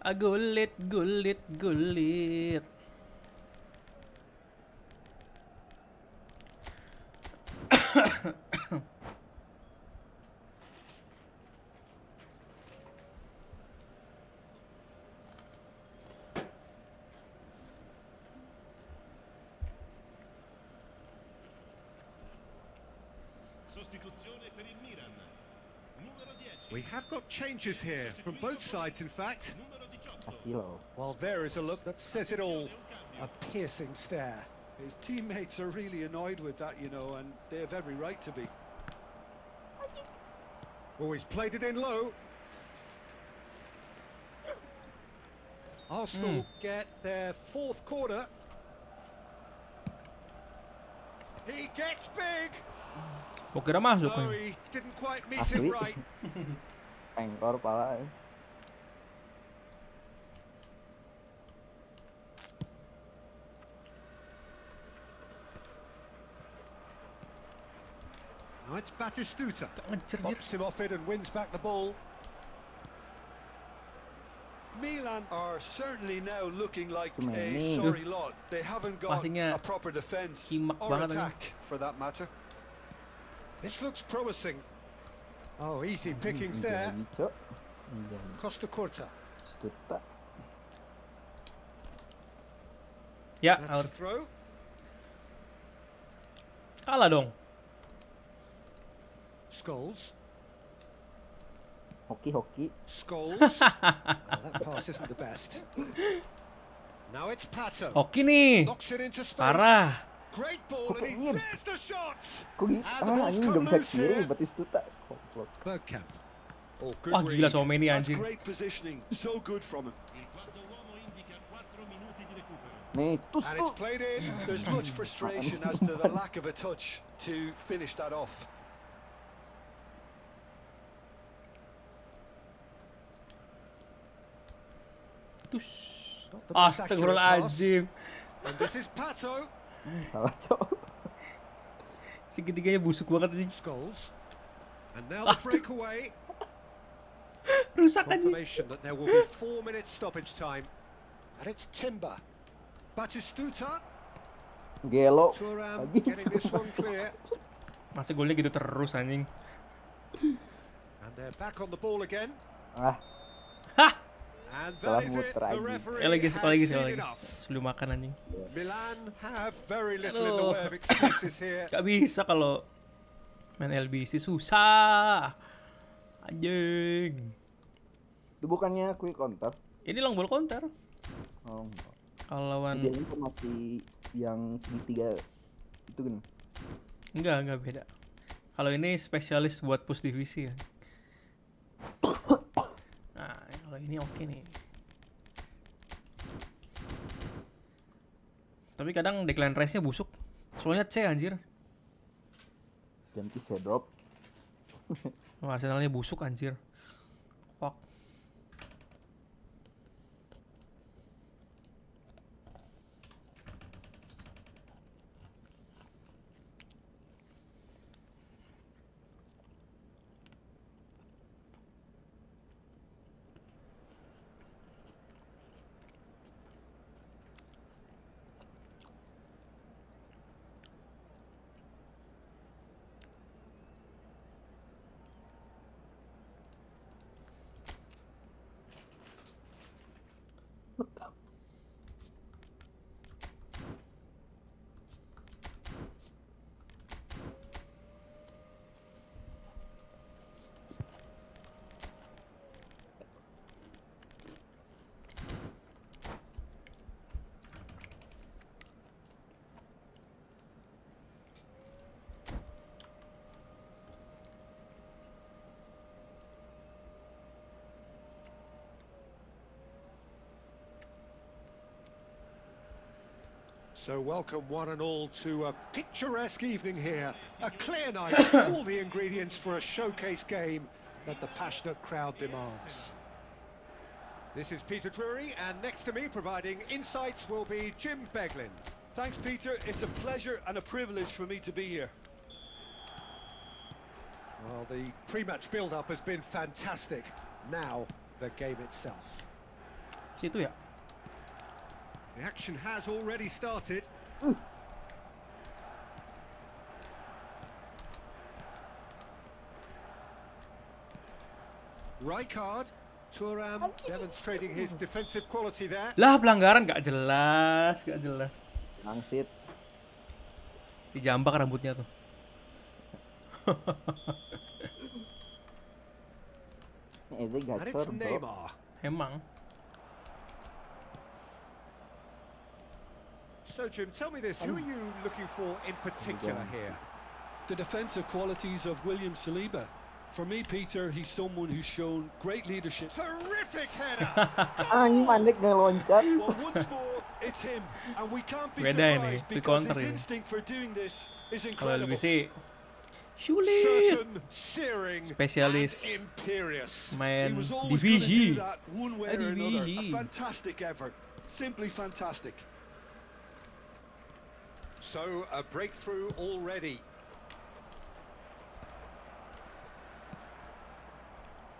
Ah, gulit, gulit, gulit. Sostituzione per il Milan. Numero 10. We have got changes here, from both sides, in fact. Numero 18. Asilo. Well, there is a look that says it all. A piercing stare. His teammates are really annoyed with that, you know, and they have every right to be. Oh, he's played it in low. Arsenal get their fourth corner. He gets big. Gua kira masuk No, nih. he didn't quite meet Asli. it right. Pengkor pala. Now it's Batistuta. Ngejar, anjir. Pops him off it and wins back the ball. Milan are certainly now looking like Cuma a ini. sorry lot. They haven't got Passingnya a proper defense kimak or banget attack for that matter. This looks promising. Oh, easy pickings there. Jadi, Cok. Iya, Costa Corta. Stuta. Ya, That's out. the throw. Kalah dong. Scholes. Hoki. Scholes. Oh, that pass isn't the best. Now it's Pato. Oke nih. Knocks it into space. Parah. Great ball, and Kokain. there's the shot. Kok gitu? And the ball's Anjing come nggak bisa loose kiri, here. Batistuta. Goblok. Bergkamp. Oh, good Wah gila read. Someni That's anjir. great positioning. So good from him. Il quarto uomo indica 4 minuti di recupero. Nih, tus And tuh. it's played in. There's much frustration as to the lack of a touch to finish that off. Tus. Not the most accurate pass. Astagfirullahaladzim. And this is Pato. Salah, Cok. Segitiganya busuk banget anjing. Scholes. And now the breakaway. Rusak anjing. Confirmation that there will be 4 minutes stoppage time. And it's Timber. Batistuta. Gelo. Thuram Anjing. getting this one clear. Masa golnya gitu terus anjing. And they're back on the ball again. Ah, Hah. And Salah that is it. muter The anjing. referee Sekali has lagi. seen enough. Sebelum makan anjing. Milan have very little in the Aduh. way of excuses here. Gak bisa kalau main LBC susah. Anjing. itu bukannya quick counter. Ini long ball counter. Oh, Kalau lawan dia itu masih yang segitiga itu kan. enggak beda. Kalau ini spesialis buat push divisi ya. Nah, kalau ini oke nih. Tapi kadang decline race-nya busuk. Soalnya C anjir. Ganti saya drop. Oh, Arsenalnya busuk anjir. Fuck. So welcome one and all to a picturesque evening here. A clear night, all the ingredients for a showcase game that the passionate crowd demands. This is Peter Drury, and next to me providing insights will be Jim Beglin. Thanks, Peter. It's a pleasure and a privilege for me to be here. Well, the pre-match build-up has been fantastic. Now, the game itself. Situ ya. The action has already started. Rijkaard, Thuram demonstrating his defensive quality there. Lah pelanggaran gak jelas. Langsit. Dijambak rambutnya tuh. Eze And it's gacor, bro. Neymar. Emang. So, Jim, tell me this, who are you looking for in particular here? The defensive qualities of William Saliba. For me, Peter, he's someone who's shown great leadership. Terrific header! Anjing mandek ngeloncat. Well, once more, it's him, and we can't be Beda ini, surprised quick because counter his ini. instinct for doing this is Kalau incredible. LBC sulit. Certain, searing, Spesialis and imperious. He main was always going to do divisi. that one way or another. Divisi. A fantastic effort, simply fantastic. So, a breakthrough already.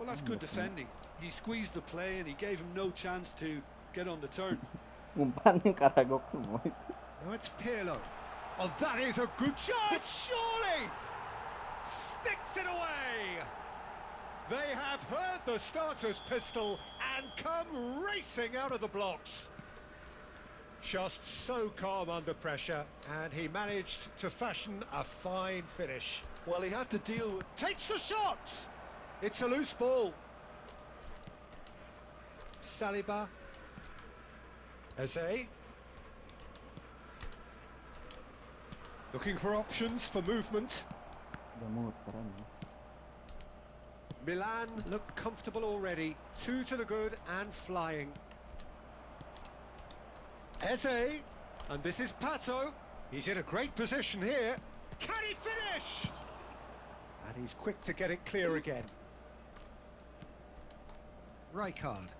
Well, that's good defending. He squeezed the play and he gave him no chance to get on the turn. Umpannya karagok semua itu. Now it's Pirlo. Oh, that is a good chance, surely! Sticks it away! They have heard the starter's pistol and come racing out of the blocks. Just so calm under pressure, and he managed to fashion a fine finish. Well, he had to deal with... Takes the shot! It's a loose ball. Saliba. Eze. Looking for options for movement. Udah mulut keren ya. Milan look comfortable already. 2 to the good and flying. Eze. And this is Pato. He's in a great position here. Can he finish? And he's quick to get it clear again. Rijkaard.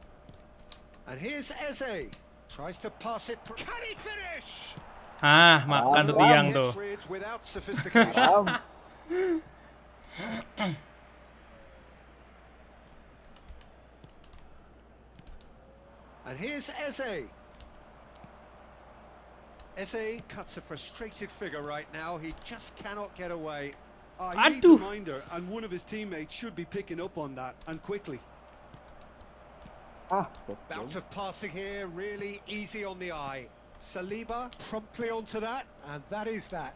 And here's Eze. Tries to pass it. Can he finish? Ah, makan tuh tiang tuh. Gets rid without sophistication. Haram. And here's Eze. Eze cuts a frustrated figure right now. He just cannot get away. He needs a Aduh. minder, and one of his teammates should be picking up on that, and quickly. Ah, Bout of passing here, really easy on the eye. Saliba promptly onto that, and that is that.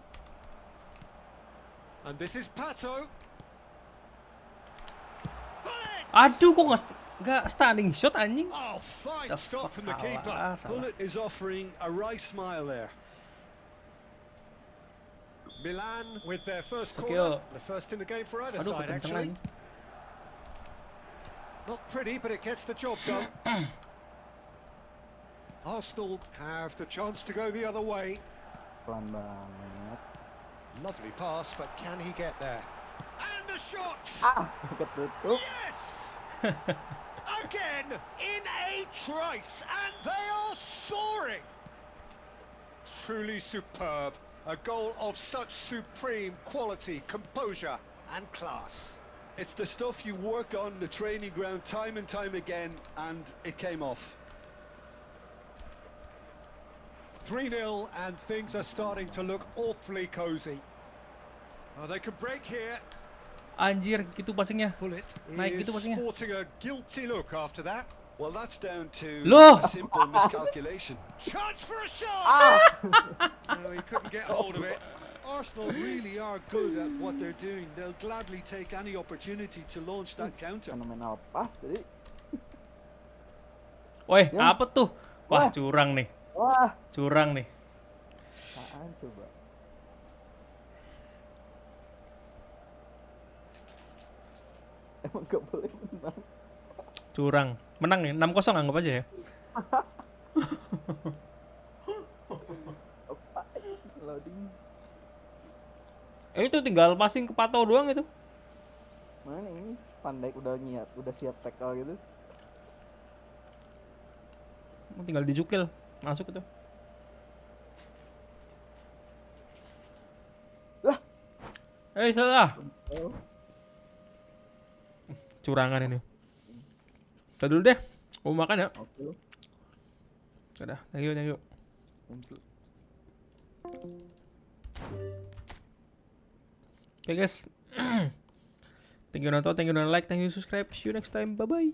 And this is Pato. Bullet! Aduh, kok nggak standing shot anjing? Oh, fine The stop fuck, from the keeper. salah. Bullet is offering a right smile there. Milan with their first Skill. corner, the first in the game for either Aduh, side kekencengan actually. nih. Not pretty, but it gets the job done. Arsenal have the chance to go the other way. pelan banget. Lovely pass, but can he get there? And the shot! Ah, ketutup. Yes! Again, in a trice, and they are soaring! Truly superb. A goal of such supreme quality, composure, and class. It's the stuff you work on the training ground time and time again, and it came off. 3-0, and things are starting to look awfully cosy. Oh, they could break here. Anjir, gitu passingnya. Bullet Naik is gitu passingnya. sporting a guilty look after that. Well, that's down to Loh! a simple miscalculation. Chance for a shot! Ah, No, he couldn't get hold of it. Arsenal really are good at what they're doing. They'll gladly take any opportunity to launch that counter. fenomenal pas tadi. Woi, Ya. apa tuh? Wah, Wah. curang nih. Wah, Curang nih. apaan coba? Emang gak boleh menang. Curang. Menang nih, 6-0 anggap aja ya. Apa? Loading. Itu tinggal passing ke Pato doang itu. Mana ini? Pandai udah siap tackle gitu. Tinggal dijukil, masuk itu. Lah. Salah. Oh. Curangan ini. Kita dulu deh. Mau makan ya? Oke. Udah, thank you. Thank you. Oke guys. Thank you nonton, thank you like, thank you subscribe. See you next time. Bye bye.